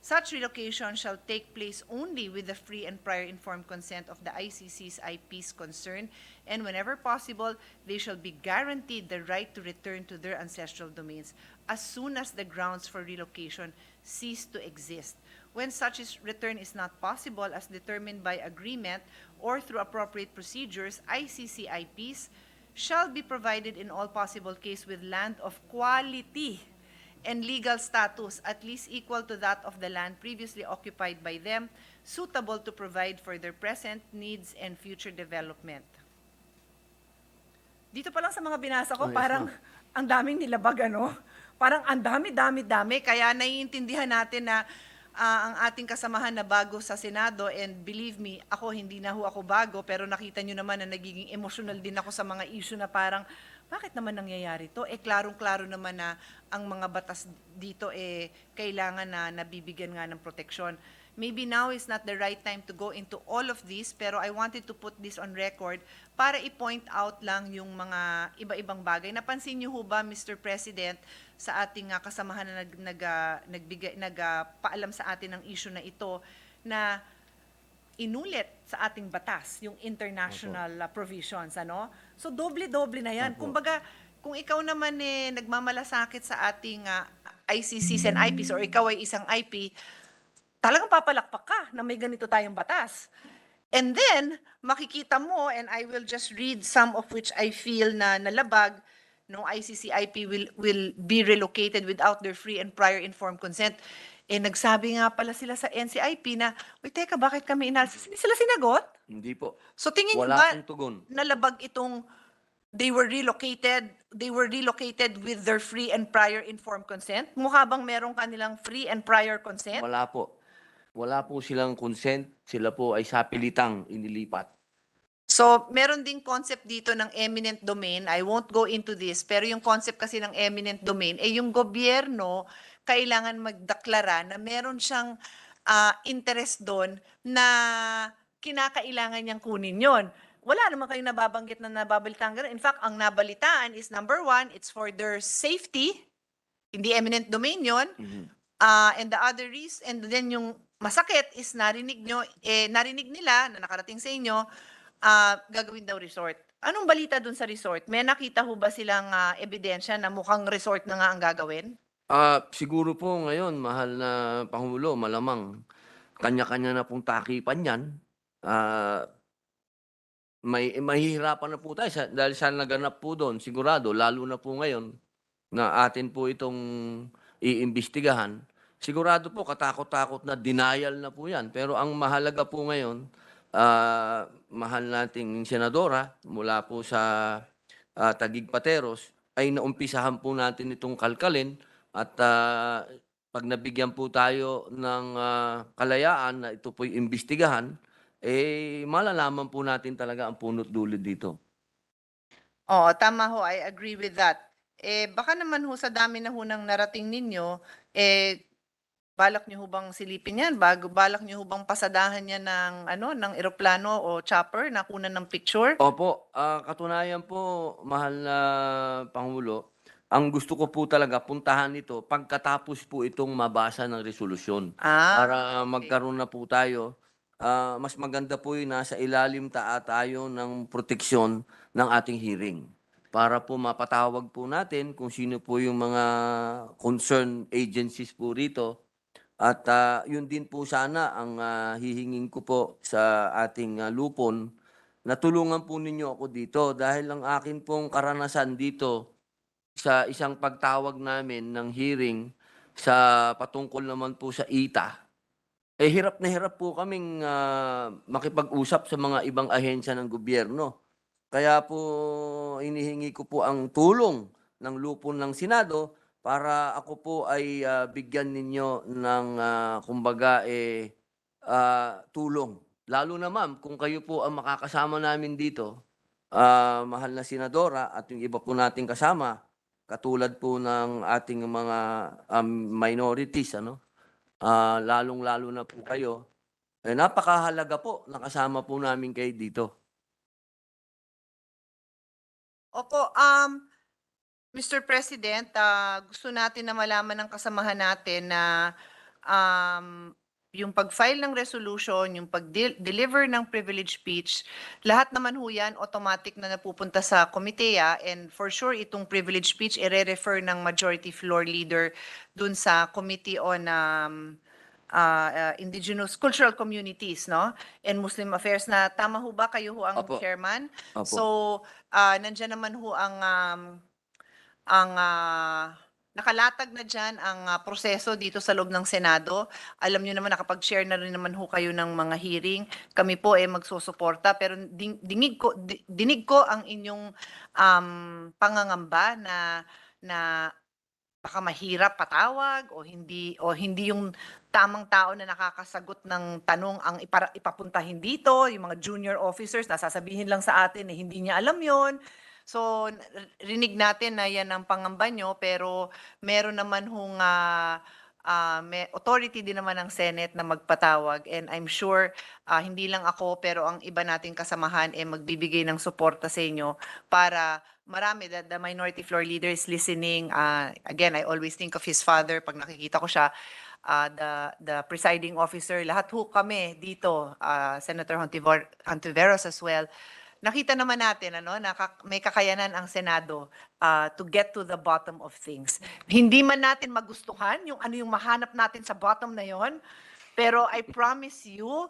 K: such relocation shall take place only with the free and prior informed consent of the ICC's IPs concerned, and whenever possible, they shall be guaranteed the right to return to their ancestral domains as soon as the grounds for relocation cease to exist. When such return is not possible as determined by agreement or through appropriate procedures, ICC IPs shall be provided in all possible cases with land of quality and legal status at least equal to that of the land previously occupied by them, suitable to provide for their present needs and future development. Dito pa lang sa mga binasa ko,
J: Yes,
K: parang ang daming nilabag, ano? Parang ang dami, kaya naiintindihan natin na ang ating kasamahan na bago sa Senado, and believe me, ako hindi na ho ako bago, pero nakita nyo naman na nagiging emotional din ako sa mga issue na parang, bakit naman nangyayari to? Klarong-klaro naman na ang mga batas dito kailangan na nabibigyan nga ng proteksyon. Maybe now is not the right time to go into all of this, pero I wanted to put this on record para i-point out lang yung mga iba-ibang bagay. Napansin niyo ho ba, Mr. President, sa ating kasamahan na nagpaalam sa atin ng issue na ito, na inulit sa ating batas yung international provisions, ano? So doble-doble na yan. Kumbaga, kung ikaw naman nagmamalasakit sa ating ICCs and IPs, or ikaw ay isang IP, talagang papalakpak ka na may ganito tayong batas. And then, makikita mo, and I will just read some of which I feel na nalabag, no ICC IP will be relocated without their free and prior informed consent. Nagsabi nga pala sila sa NCIP na, wait, teka, bakit kami inalis? Hindi sila sinagot?
J: Hindi po.
K: So tingin niyo
J: Wala
K: ba
J: pong tugon.
K: nalabag itong they were relocated with their free and prior informed consent? Mukha bang merong kanilang free and prior consent?
J: Wala po. Wala po silang consent. Sila po ay sapilitang inilipat.
K: So, meron ding concept dito ng eminent domain. I won't go into this, pero yung concept kasi ng eminent domain, yung gobyerno kailangan magdeklara na meron siyang interest doon na kinakailangan niyang kunin yon. Wala naman kayong nababanggit na nababalitaan ganun. In fact, ang nabalitaan is number 1, it's for their safety. Hindi eminent domain yon. And the other reason, and then yung masakit is narinig nila na nakarating sa inyo, gagawin daw resort. Anong balita dun sa resort? May nakita ho ba silang ebidensya na mukhang resort na nga ang gagawin?
J: Siguro po ngayon, mahal na Pangulo, malamang kanya-kanya na pong takipan yan. Mahihirapan na po tayo dahil sa naganap po doon, sigurado, lalo na po ngayon na atin po itong iimbestigahan. Sigurado po, katakot-takot na denial na po yan. Pero ang mahalaga po ngayon, mahal nating senadora mula po sa Taguig Pateros, ay naumpisahan po natin itong kalkalin at pag nabigyan po tayo ng kalayaan na ito po'y imbestigahan, malalaman po natin talaga ang punot dulo dito.
K: Oo, tama ho, I agree with that. Baka naman ho sa dami na ho ng narating ninyo, balak niyo ho bang silipin yan? Balak niyo ho bang pasadahan yan ng, ng eroplano o chopper na kunan ng picture?
J: Opo, katunayan po, mahal na Pangulo, ang gusto ko po talaga puntahan ito pagkatapos po itong mabasa ng resolusyon. Para
K: Okay.
J: magkaroon na po tayo, mas maganda po yung nasa ilalim tayo ng proteksyon ng ating hearing. Para po mapatawag po natin kung sino po yung mga concerned agencies po rito. At yun din po sana ang hihingin ko po sa ating lupon na tulungan po ninyo ako dito dahil ang akin pong karanasan dito sa isang pagtawag namin ng hearing sa patungkol naman po sa ITA, hirap na hirap po kaming makipag-usap sa mga ibang ahensya ng gobyerno. Kaya po inihingi ko po ang tulong ng lupon ng Senado para ako po ay bigyan ninyo ng kumbaga tulong. Lalo na ma'am, kung kayo po ang makakasama namin dito, mahal na senadora at yung iba po nating kasama, katulad po ng ating mga minorities, lalong-lalo na po kayo, napakahalaga po nakasama po namin kayo dito.
K: Opo, Mr. President, gusto natin na malaman ng kasamahan natin na yung pag-file ng resolution, yung pag-deliver ng privilege speech, lahat naman ho yan automatic na napupunta sa komiteya, and for sure itong privilege speech i-refer ng majority floor leader dun sa Committee on Indigenous Cultural Communities, no? And Muslim Affairs na tama ho ba kayo ho ang
J: Opo.
K: chairman?
J: Opo.
K: So, nandiyan naman ho ang nakalatag na dyan ang proseso dito sa loob ng Senado. Alam niyo naman, nakapag-share na rin naman ho kayo ng mga hearing. Kami po magsusuporta, pero dinig ko ang inyong pangangamba na baka mahirap patawag o hindi yung tamang tao na nakakasagot ng tanong ang ipapuntahin dito, yung mga junior officers nasasabihin lang sa atin hindi niya alam yon. So rinig natin na yan ang pangamba nyo, pero meron naman hong may authority din naman ng Senate na magpatawag, and I'm sure hindi lang ako pero ang iba nating kasamahan magbibigay ng suporta sa inyo para marami, that the minority floor leader is listening. Again, I always think of his father pag nakikita ko siya, the presiding officer, lahat ho kami dito, Senator Hontiveros as well. Nakita naman natin na may kakayanan ang Senado to get to the bottom of things. Hindi man natin magustuhan yung yung mahanap natin sa bottom na yon, pero I promise you,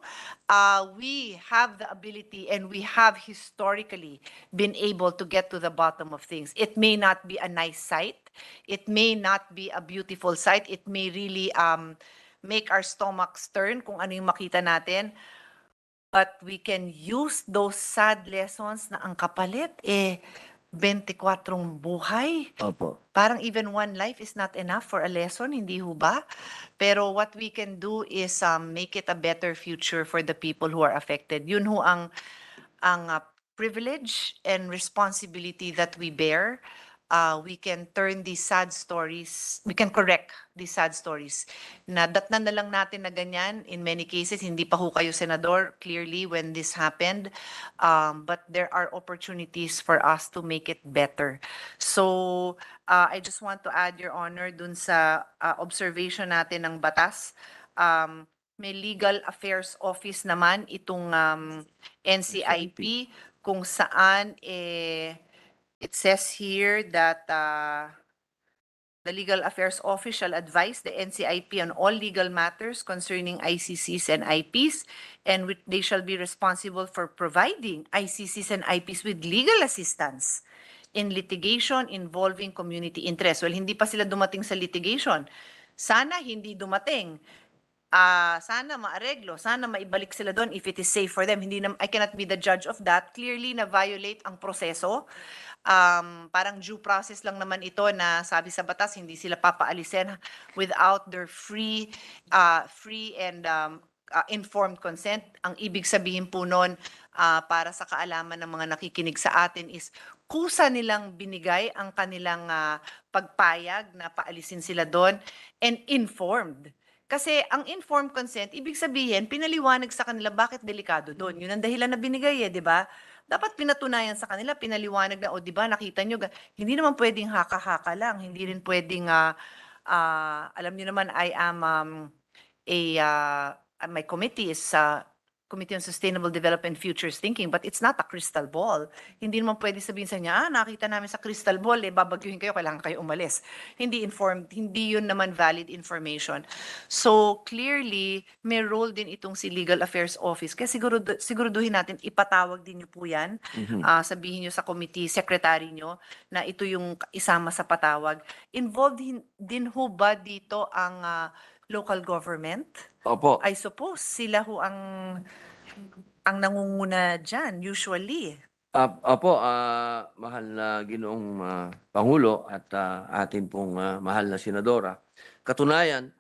K: we have the ability and we have historically been able to get to the bottom of things. It may not be a nice sight. It may not be a beautiful sight. It may really make our stomachs turn kung ano yung makita natin. But we can use those sad lessons na ang kapalit 24 buhay.
J: Opo.
K: Parang even one life is not enough for a lesson, hindi ho ba? Pero what we can do is make it a better future for the people who are affected. Yun ho ang privilege and responsibility that we bear. We can turn these sad stories, we can correct these sad stories. Nadatnan na lang natin na ganyan. In many cases, hindi pa ho kayo senador, clearly, when this happened. But there are opportunities for us to make it better. So, I just want to add, Your Honor, dun sa observation natin ng batas. May Legal Affairs Office naman itong NCIP, kung saan it says here that the Legal Affairs Office shall advise the NCIP on all legal matters concerning ICCs and IPs, and they shall be responsible for providing ICCs and IPs with legal assistance in litigation involving community interest. Well, hindi pa sila dumating sa litigation. Sana hindi dumating. sana maareglo, sana maibalik sila doon if it is safe for them. Hindi na, I cannot be the judge of that. Clearly na violate ang proseso. Parang due process lang naman ito na sabi sa batas, hindi sila papaalisin without their free and informed consent. Ang ibig sabihin po nun, para sa kaalaman ng mga nakikinig sa atin is kusa nilang binigay ang kanilang pagpayag na paalisin sila doon and informed. Kasi ang informed consent, ibig sabihin, pinaliwanag sa kanila bakit delikado doon. Yun ang dahilan na binigay di ba? Dapat pinatunayan sa kanila, pinaliwanag na, di ba, nakita nyo, hindi naman pwedeng haka-haka lang, hindi rin pwedeng, alam nyo naman, I am my committee is Committee on Sustainable Development Futures Thinking, but it's not a crystal ball. Hindi naman pwede sabihin sa niya, nakita namin sa crystal ball, babagyuhin kayo, kailangan kayo umalis. Hindi informed, hindi yun naman valid information. So clearly, may role din itong si Legal Affairs Office. Kaya siguraduhin natin, ipatawag din niyo po yan. Sabihin niyo sa committee, secretary niyo, na ito yung isama sa patawag. Involved din ho ba dito ang local government?
J: Opo.
K: I suppose sila ho ang nangunguna dyan, usually.
J: Opo, mahal na Ginoong Pangulo at atin pong mahal na Senadora. Katunayan,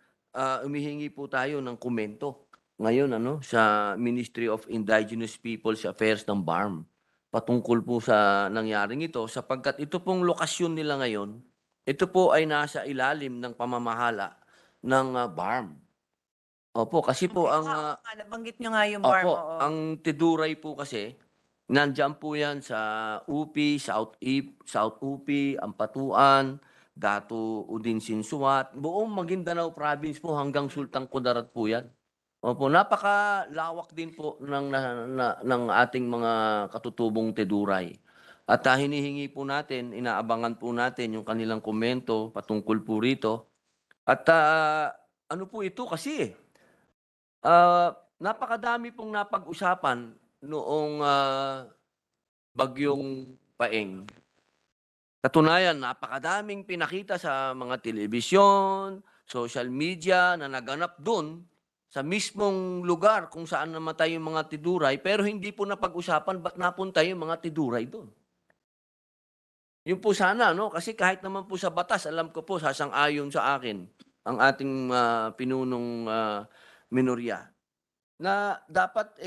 J: umihingi po tayo ng komento ngayon sa Ministry of Indigenous Peoples Affairs ng BARM patungkol po sa nangyaring ito sapagkat ito pong lokasyon nila ngayon, ito po ay nasa ilalim ng pamamahala ng BARM. Opo, kasi po ang
K: Nabanggit nyo nga yung BARM.
J: opo,
K: Oo.
J: ang Tiduray po kasi nandiyan po yan sa UP, South UP, Ampatuan, Datu Udin Sinsuat, buong Maguindanao province po hanggang Sultan Kudarat po yan. Opo, napakalawak din po ng ating mga katutubong Tiduray. At hinihingi po natin, inaabangan po natin yung kanilang komento patungkol po rito. At ano po ito kasi napakadami pong napag-usapan noong bagyong Paeng. Katunayan, napakadaming pinakita sa mga telebisyon, social media na naganap doon sa mismong lugar kung saan namatay yung mga Tiduray, pero hindi po napag-usapan ba't napunta yung mga Tiduray doon. Yun po sana, kasi kahit naman po sa batas, alam ko po, sasang-ayon sa akin ang ating pinunong minorya na dapat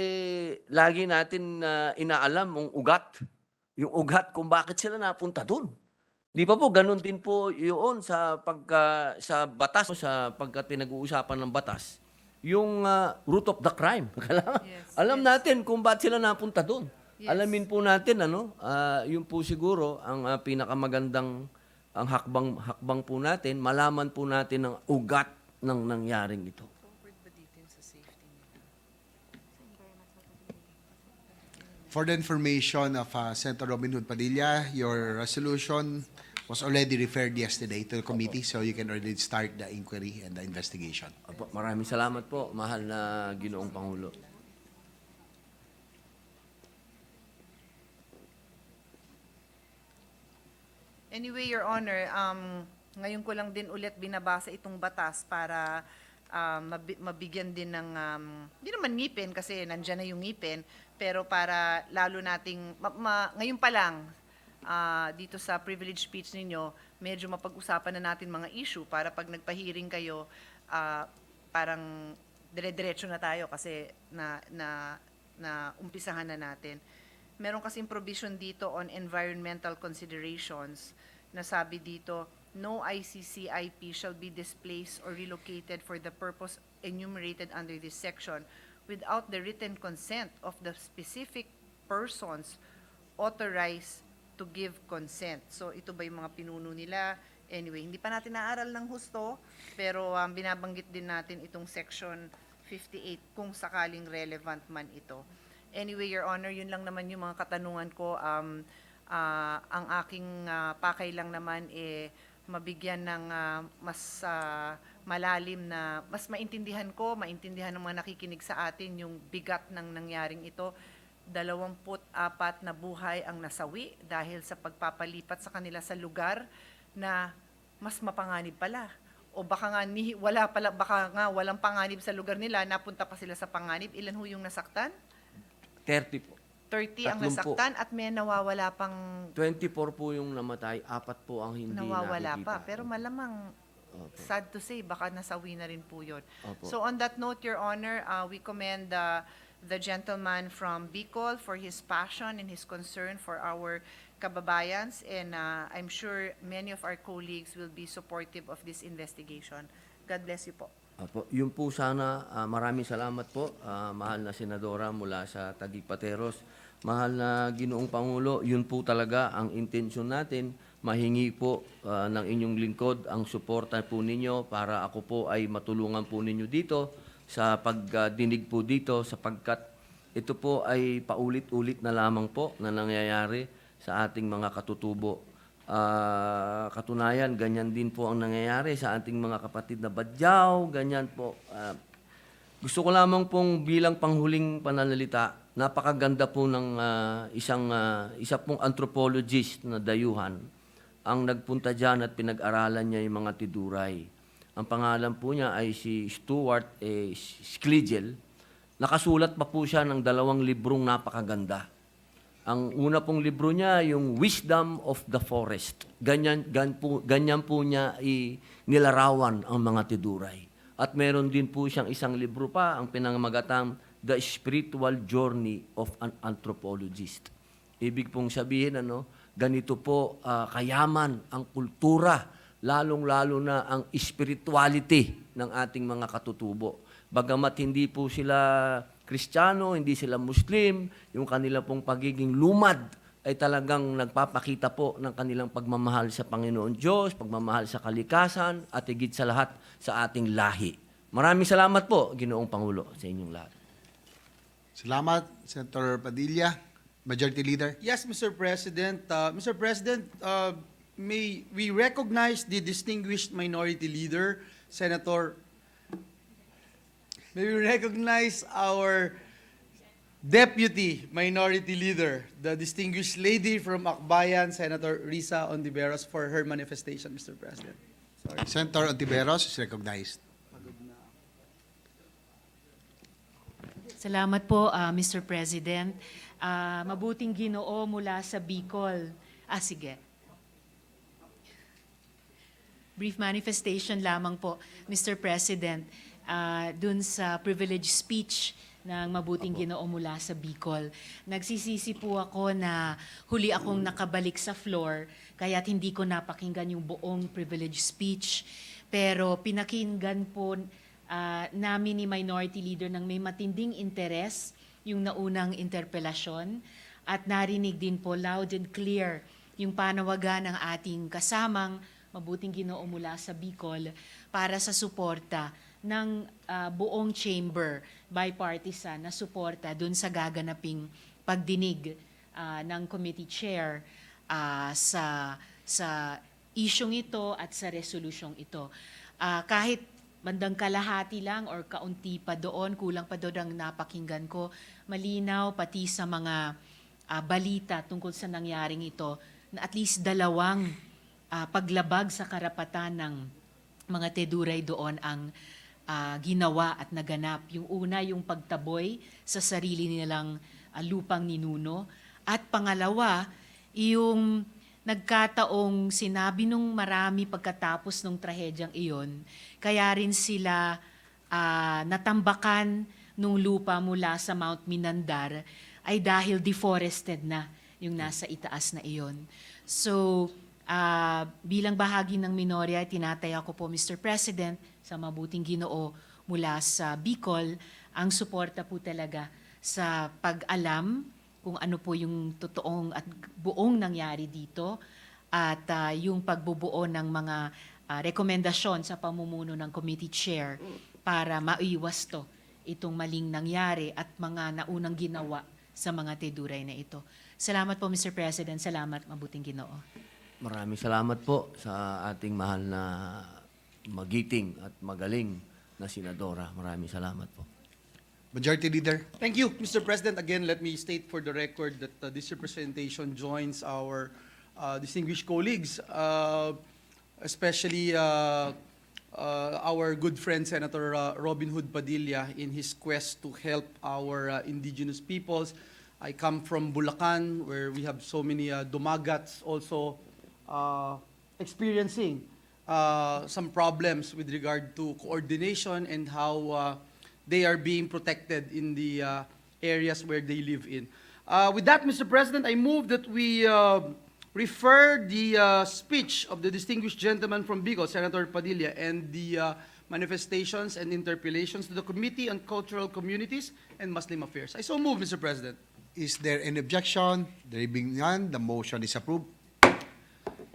J: lagi natin inaalam ang ugat. Yung ugat kung bakit sila napunta doon. Di ba po ganun din po yun sa batas, sa pagka pinag-uusapan ng batas. Yung root of the crime. Alam natin kung bakit sila napunta doon.
K: Yes.
J: Alamin po natin yun po siguro ang pinakamagandang ang hakbang po natin, malaman po natin ang ugat ng nangyaring ito.
F: For the information of Senator Robin Hood Padilla, your resolution was already referred yesterday to the committee, so you can already start the inquiry and the investigation.
J: Opo, maraming salamat po, mahal na Ginoong Pangulo.
K: Anyway, Your Honor, ngayon ko lang din ulit binabasa itong batas para mabigyan din ng, hindi naman ngipin kasi nandyan na yung ngipin, pero para lalo nating, ngayon pa lang, dito sa privilege speech ninyo, medyo mapag-usapan na natin mga issue para pag nagpa-hearing kayo, parang dire-diretso na tayo kasi na umpisahan na natin. Meron kasing provision dito on environmental considerations na sabi dito, no ICCIP shall be displaced or relocated for the purpose enumerated under this section without the written consent of the specific persons authorized to give consent. So ito ba yung mga pinuno nila? Anyway, hindi pa natin naaral ng husto, pero binabanggit din natin itong section 58 kung sakaling relevant man ito. Anyway, Your Honor, yun lang naman yung mga katanungan ko. Ang aking pakay lang naman mabigyan ng mas malalim na, mas maintindihan ng mga nakikinig sa atin yung bigat ng nangyaring ito. 24 na buhay ang nasawi dahil sa pagpapalipat sa kanila sa lugar na mas mapanganib pala O baka nga, wala pala, baka nga walang panganib sa lugar nila, napunta pa sila sa panganib. Ilan ho yung nasaktan?
J: 30 po.
K: 30 ang
J: Tatlong po.
K: nasaktan at may nawawala pang
J: 24 po yung namatay, 4 po ang hindi
K: nawawala
J: nakikita.
K: pa. Pero malamang,
J: Opo.
K: sad to say, baka nasawi na rin po yun.
J: Opo.
K: So on that note, Your Honor, we commend the gentleman from Bicol for his passion and his concern for our kababayans, and I'm sure many of our colleagues will be supportive of this investigation. God bless you po.
J: Apo, yun po sana, maraming salamat po, mahal na senadora mula sa Taguig Pateros. Mahal na Ginoong Pangulo, yun po talaga ang intensyon natin. Mahingi po ng inyong lingkod ang suporta po ninyo para ako po ay matulungan po ninyo dito sa pagdinig po dito, sapagkat ito po ay paulit-ulit na lamang po na nangyayari sa ating mga katutubo. Katunayan, ganyan din po ang nangyayari sa ating mga kapatid na Badyaw, ganyan po. Gusto ko lamang pong bilang panghuling pananalita, napakaganda po ng isa pong anthropologist na dayuhan ang nagpunta dyan at pinag-aralan niya yung mga tiduray. Ang pangalan po niya ay si Stuart Schlegel. Nakasulat pa po siya ng 2 librong napakaganda. Ang una pong libro niya, yung Wisdom of the Forest. Ganyan po niya nilarawan ang mga tiduray. At meron din po siyang isang libro pa, ang pinangamagatang The Spiritual Journey of an Anthropologist. Ibig pong sabihin, ganito po kayaman ang kultura, lalong-lalo na ang spirituality ng ating mga katutubo. Bagamat hindi po sila Kristiyano, hindi sila Muslim, yung kanila pong pagiging lumad ay talagang nagpapakita po ng kanilang pagmamahal sa Panginoon Diyos, pagmamahal sa kalikasan, at higit sa lahat sa ating lahi. Maraming salamat po, Ginoong Pangulo, sa inyong lahat.
F: Salamat, Senator Padilla. Majority Leader.
D: Yes, Mr. President. Mr. President, may we recognize the distinguished minority leader, Senator. May we recognize our deputy minority leader, the distinguished lady from Akbayan, Senator Risa Ontiveros, for her manifestation, Mr. President.
F: Senator Ontiveros is recognized.
N: Salamat po, Mr. President. Mabuting Ginoo mula sa Bicol. Sige. Brief manifestation lamang po, Mr. President, dun sa privilege speech ng Mabuting Ginoo mula sa Bicol. Nagsisisi po ako na huli akong nakabalik sa floor, kaya't hindi ko napakinggan yung buong privilege speech. Pero pinakinggan po namin ni Minority Leader ng may matinding interes yung naunang interpelasyon, at narinig din po loud and clear yung panawagan ng ating kasamang Mabuting Ginoo mula sa Bicol para sa suporta ng buong chamber, bipartisan na suporta dun sa gaganaping pagdinig ng committee chair sa isyong ito at sa resolusyong ito. Kahit bandang kalahati lang or kaunti pa doon, kulang pa doon ang napakinggan ko, malinaw pati sa mga balita tungkol sa nangyaring ito na at least 2 paglabag sa karapatan ng mga teduray doon ang ginawa at naganap. Yung una, yung pagtaboy sa sarili nilang lupang ninuno. At pangalawa, yung nagkataong sinabi nung marami pagkatapos nung trahedyang iyon, kaya rin sila natambakan nung lupa mula sa Mount Minandar ay dahil deforested na yung nasa itaas na iyon. So, bilang bahagi ng minorya, tinataya ko po, Mr. President, sa Mabuting Ginoo mula sa Bicol, ang suporta po talaga sa pag-alam kung ano po yung totoong at buong nangyari dito, at yung pagbubuo ng mga rekomendasyon sa pamumuno ng committee chair para maiwas to itong maling nangyari at mga naunang ginawa sa mga teduray na ito. Salamat po, Mr. President. Salamat, Mabuting Ginoo.
J: Maraming salamat po sa ating mahal na magiting at magaling na senadora. Maraming salamat po.
F: Majority Leader.
D: Thank you, Mr. President. Again, let me state for the record that this representation joins our distinguished colleagues, especially our good friend Senator Robin Hood Padilla in his quest to help our indigenous peoples. I come from Bulacan, where we have so many dumagats also experiencing some problems with regard to coordination and how they are being protected in the areas where they live in. With that, Mr. President, I move that we refer the speech of the distinguished gentleman from Bicol, Senator Padilla, and the manifestations and interpellations to the Committee on Cultural Communities and Muslim Affairs. I so move, Mr. President.
F: Is there any objection? There being none, the motion is approved.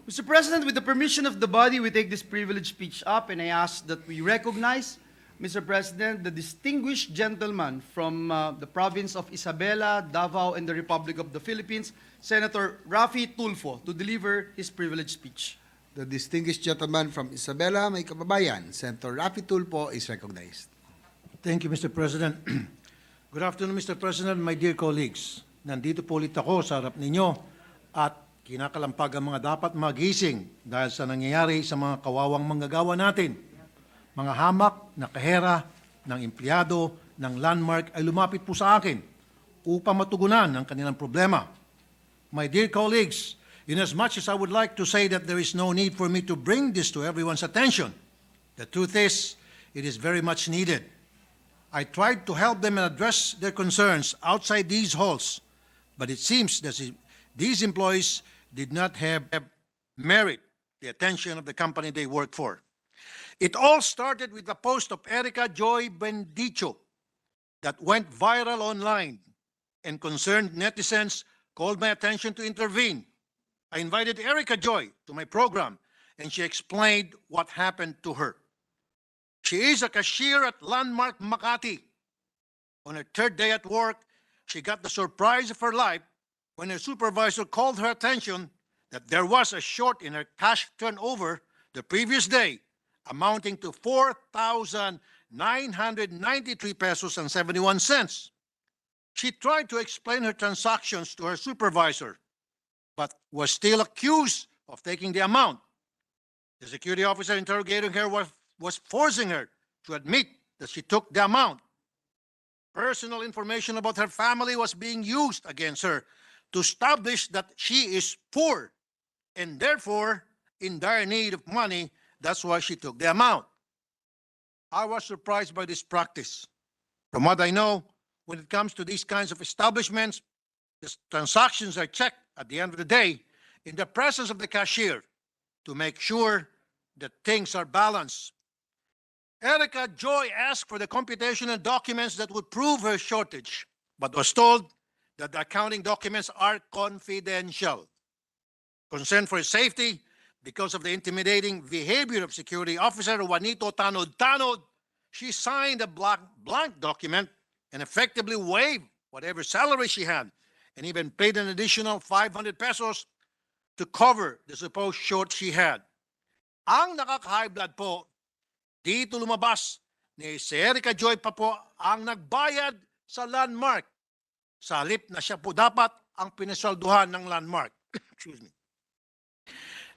D: Mr. President, with the permission of the body, we take this privileged speech up, and I ask that we recognize, Mr. President, the distinguished gentleman from the province of Isabela, Davao, and the Republic of the Philippines, Senator Rafi Tulfo, to deliver his privileged speech.
F: The distinguished gentleman from Isabela, may kababayan, Senator Rafi Tulfo is recognized.
O: Thank you, Mr. President. Good afternoon, Mr. President, my dear colleagues. Nandito po ulit ako sa harap ninyo at kinakalampag ang mga dapat magising dahil sa nangyayari sa mga kawawang manggagawa natin. Mga hamak na kahera ng empleyado ng Landmark ay lumapit po sa akin upang matugunan ang kanilang problema. My dear colleagues, inasmuch as I would like to say that there is no need for me to bring this to everyone's attention, the truth is, it is very much needed. I tried to help them and address their concerns outside these halls, but it seems that these employees did not have merit the attention of the company they work for. It all started with the post of Erica Joy Bendicho that went viral online and concerned netizens called my attention to intervene. I invited Erica Joy to my program and she explained what happened to her. She is a cashier at Landmark Makati. On her third day at work, she got the surprise of her life when her supervisor called her attention that there was a short in her cash turnover the previous day, amounting to 4,993 pesos and 71 cents. She tried to explain her transactions to her supervisor, but was still accused of taking the amount. The security officer interrogating her was forcing her to admit that she took the amount. Personal information about her family was being used against her to establish that she is poor and therefore in dire need of money. That's why she took the amount. I was surprised by this practice. From what I know, when it comes to these kinds of establishments, the transactions are checked at the end of the day in the presence of the cashier to make sure that things are balanced. Erica Joy asked for the computation and documents that would prove her shortage, but was told that the accounting documents are confidential. Concerned for his safety, because of the intimidating behavior of security officer Juanito Tanod, she signed a blank document and effectively waived whatever salary she had and even paid an additional 500 pesos to cover the supposed short she had. Ang nakaka-high blood po, dito lumabas ni si Erica Joy pa po ang nagbayad sa Landmark. Sa halip na siya po dapat ang pinasweldohan ng Landmark. Excuse me.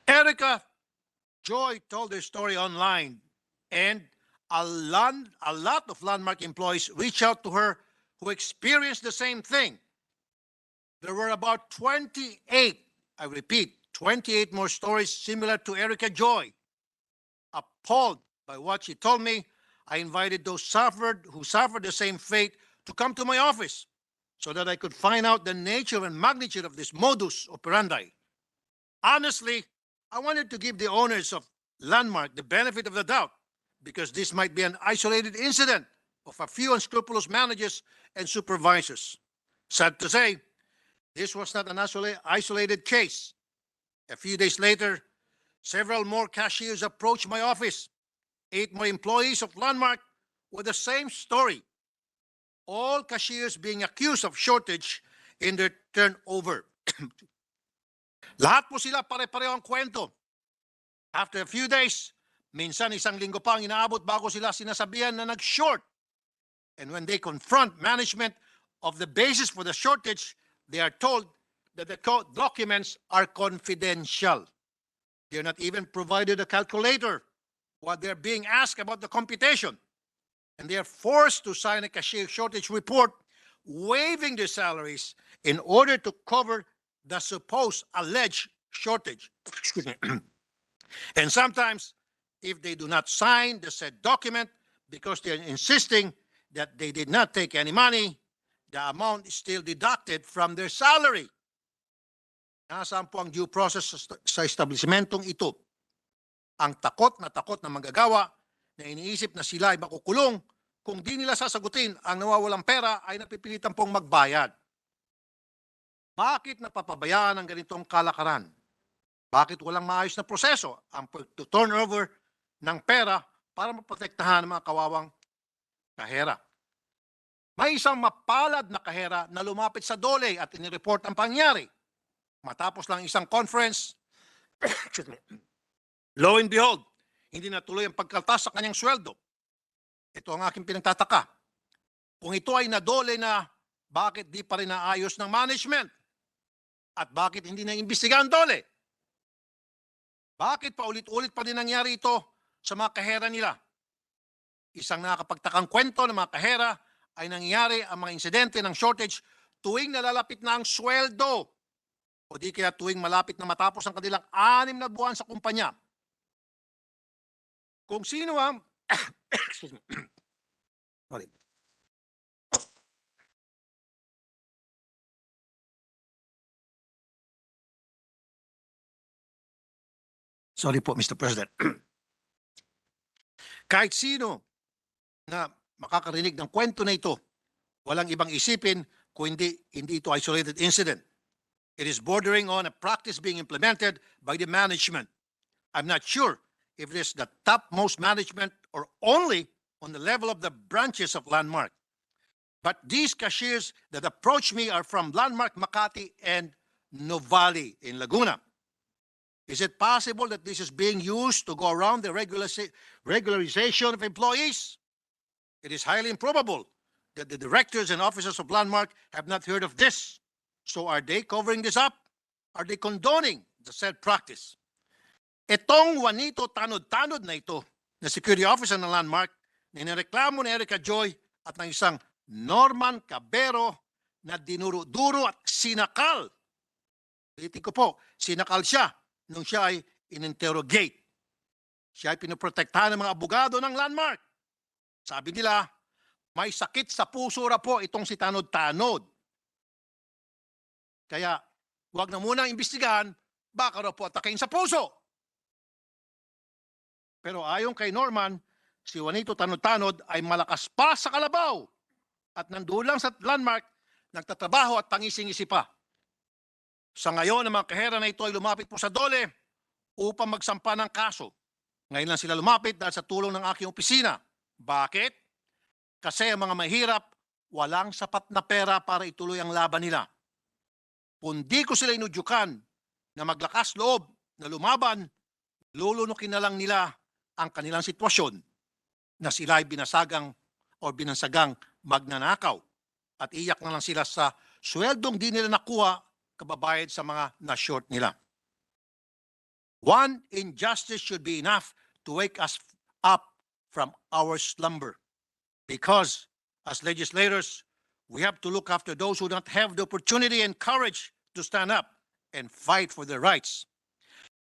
O: Erica Joy told her story online, and a lot of Landmark employees reached out to her who experienced the same thing. There were about 28, I repeat, 28 more stories similar to Erica Joy. Appalled by what she told me, I invited those who suffered the same fate to come to my office so that I could find out the nature and magnitude of this modus operandi. Honestly, I wanted to give the owners of Landmark the benefit of the doubt because this might be an isolated incident of a few unscrupulous managers and supervisors. Sad to say, this was not an isolated case. A few days later, several more cashiers approached my office. 8 more employees of Landmark with the same story. All cashiers being accused of shortage in their turnover. Lahat po sila pare-pareho ang kwento. After a few days, minsan isang linggo pa ang inaabot bago sila sinasabihan na nag-short. And when they confront management of the basis for the shortage, they are told that the documents are confidential. They are not even provided a calculator while they're being asked about the computation, and they are forced to sign a cashier shortage report waiving their salaries in order to cover the supposed alleged shortage. Excuse me. And sometimes, if they do not sign the said document because they're insisting that they did not take any money, the amount is still deducted from their salary. Nasaan po ang due process sa establishmentong ito? Ang takot na manggagawa na iniisip na sila ay makukulong kung di nila sasagutin ang nawawalang pera ay napipilitan pong magbayad. Bakit napapabayaan ang ganitong kalakaran? Bakit walang maayos na proseso ang turnover ng pera para maprotektahan ang mga kawawang kahera? May isang mapalad na kahera na lumapit sa DOLE at inireport ang pangyari. Matapos lang isang conference, lo and behold, hindi natuloy ang pagkaltas sa kanyang sweldo. Ito ang aking pinagtataka. Kung ito ay nadole na, bakit di pa rin naayos ng management? At bakit hindi na imbestigahan DOLE? Bakit pa ulit-ulit pa din nangyari ito sa mga kahera nila? Isang nakakapagtakang kwento ng mga kahera ay nangyayari ang mga insidente ng shortage tuwing nalalapit na ang sweldo o di kaya tuwing malapit na matapos ang kanilang 6 na buwan sa kumpanya. Kung sino ang excuse me. Sorry. Sorry po, Mr. President. Kahit sino na makakarinig ng kwento na ito, walang ibang isipin kung hindi ito isolated incident. It is bordering on a practice being implemented by the management. I'm not sure if it is the topmost management or only on the level of the branches of Landmark. But these cashiers that approach me are from Landmark Makati and Novali in Laguna. Is it possible that this is being used to go around the regularization of employees? It is highly improbable that the directors and officers of Landmark have not heard of this. So are they covering this up? Are they condoning the said practice? Itong Juanito Tanod-Tanod na ito, na security officer ng Landmark, na nireklamo ni Erica Joy at ng isang Norman Cabero na dinuro-duro at sinakal. Ulitin ko po, sinakal siya nung siya ay in-interrogate. Siya ay pinoprotektahan ng mga abogado ng Landmark. Sabi nila, may sakit sa puso ra po itong si Tanod-Tanod. Kaya, huwag na munang imbestigahan, baka raw po atakin sa puso. Pero ayon kay Norman, si Juanito Tanod-Tanod ay malakas pa sa kalabaw at nandoon lang sa Landmark, nagtatrabaho at tangising-isi pa. Sa ngayon, ang mga kahera na ito ay lumapit po sa DOLE upang magsampa ng kaso. Ngayon lang sila lumapit dahil sa tulong ng aking opisina. Bakit? Kasi ang mga mahirap, walang sapat na pera para ituloy ang laban nila. Kung di ko sila inudyukan na maglakas loob na lumaban, lulunukin na lang nila ang kanilang sitwasyon na sila ay binansagang magnanakaw at iyak na lang sila sa sweldong di nila nakuha kababayad sa mga na-short nila. One injustice should be enough to wake us up from our slumber. Because as legislators, we have to look after those who don't have the opportunity and courage to stand up and fight for their rights.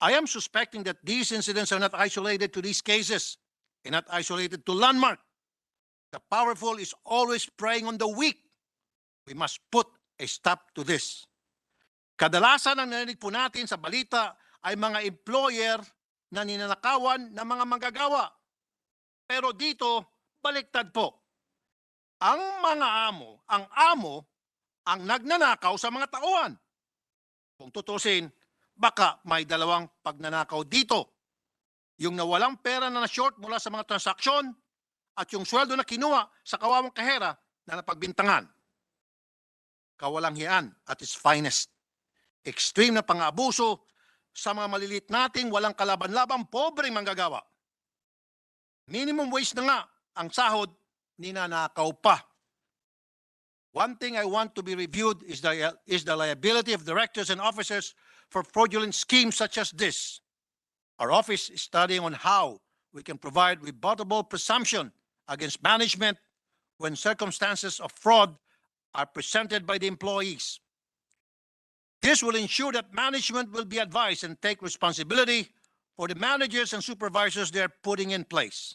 O: I am suspecting that these incidents are not isolated to these cases and not isolated to Landmark. The powerful is always preying on the weak. We must put a stop to this. Kadalasan ang narinig po natin sa balita ay mga employer na ninanakawan ng mga manggagawa. Pero dito, baliktad po. Ang mga amo ang nagnanakaw sa mga tauhan. Kung tutusin, baka may dalawang pagnanakaw dito. Yung nawalang pera na na-short mula sa mga transaksyon at yung sweldo na kinuha sa kawawang kahera na napagbintangan. Kawalanghiyaan at its finest. Extreme na pang-abuso sa mga malilit nating walang kalaban-labang pobreng manggagawa. Minimum wage na nga ang sahod, ninanakaw pa. One thing I want to be reviewed is the liability of directors and officers for fraudulent schemes such as this. Our office is studying on how we can provide rebuttable presumption against management when circumstances of fraud are presented by the employees. This will ensure that management will be advised and take responsibility for the managers and supervisors they are putting in place.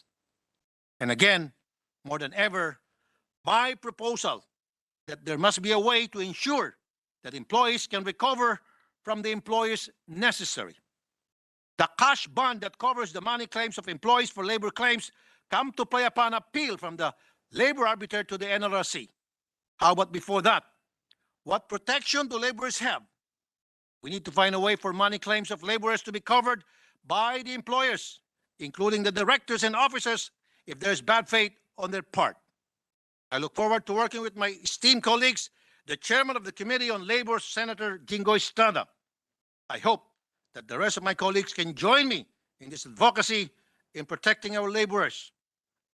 O: And again, more than ever, my proposal that there must be a way to ensure that employees can recover from the employers necessary. The cash bond that covers the money claims of employees for labor claims come to play upon appeal from the labor arbiter to the NLRC. How about before that? What protection do laborers have? We need to find a way for money claims of laborers to be covered by the employers, including the directors and officers, if there's bad faith on their part. I look forward to working with my esteemed colleagues, the chairman of the Committee on Labor, Senator Jingo Estrada. I hope that the rest of my colleagues can join me in this advocacy in protecting our laborers.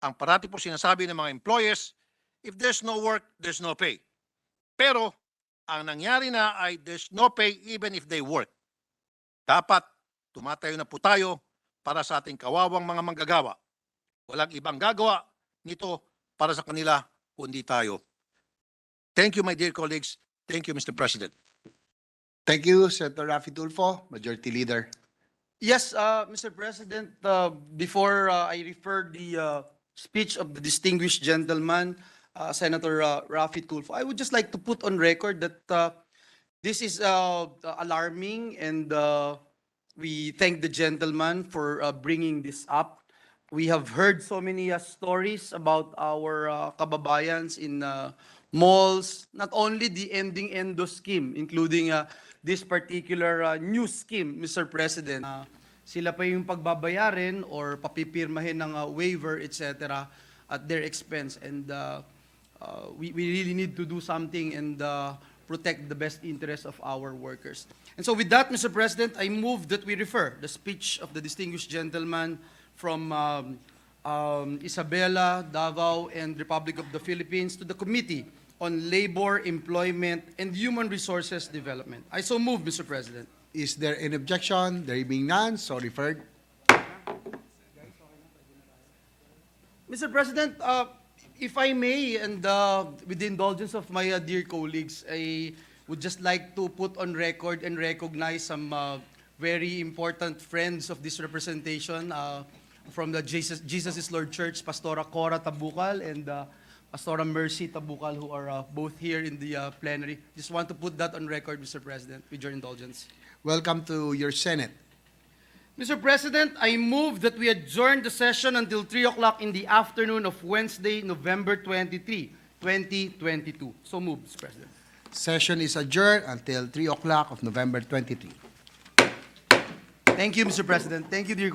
O: Ang parati po sinasabi ng mga employers, if there's no work, there's no pay. Pero ang nangyari na ay there's no pay even if they work. Dapat tumatayo na po tayo para sa ating kawawang mga manggagawa. Walang ibang gagawa nito para sa kanila kundi tayo. Thank you, my dear colleagues. Thank you, Mr. President.
F: Thank you, Senator Raffy Tulfo, Majority Leader.
D: Yes, Mr. President, before I refer the speech of the distinguished gentleman, Senator Raffy Tulfo, I would just like to put on record that this is alarming, and we thank the gentleman for bringing this up. We have heard so many stories about our kababayans in malls, not only the ending endo scheme, including this particular new scheme, Mr. President. Sila pa yung pagbabayarin or papipirmahin ng waiver, etc. at their expense. And we really need to do something and protect the best interests of our workers. And so with that, Mr. President, I move that we refer the speech of the distinguished gentleman from Isabela, Davao, and Republic of the Philippines to the Committee on Labor, Employment, and Human Resources Development. I so move, Mr. President.
F: Is there any objection? There being none, so referred.
D: Mr. President, if I may, and with the indulgence of my dear colleagues, I would just like to put on record and recognize some very important friends of this representation from the Jesus is Lord Church, Pastora Cora Tabukal and Pastora Mercy Tabukal, who are both here in the plenary. Just want to put that on record, Mr. President, with your indulgence.
F: Welcome to your Senate.
D: Mr. President, I move that we adjourn the session until 3 o'clock in the afternoon of Wednesday, November 23, 2022. So moved, Mr. President.
F: Session is adjourned until 3 o'clock of November 23.
D: Thank you, Mr. President. Thank you, dear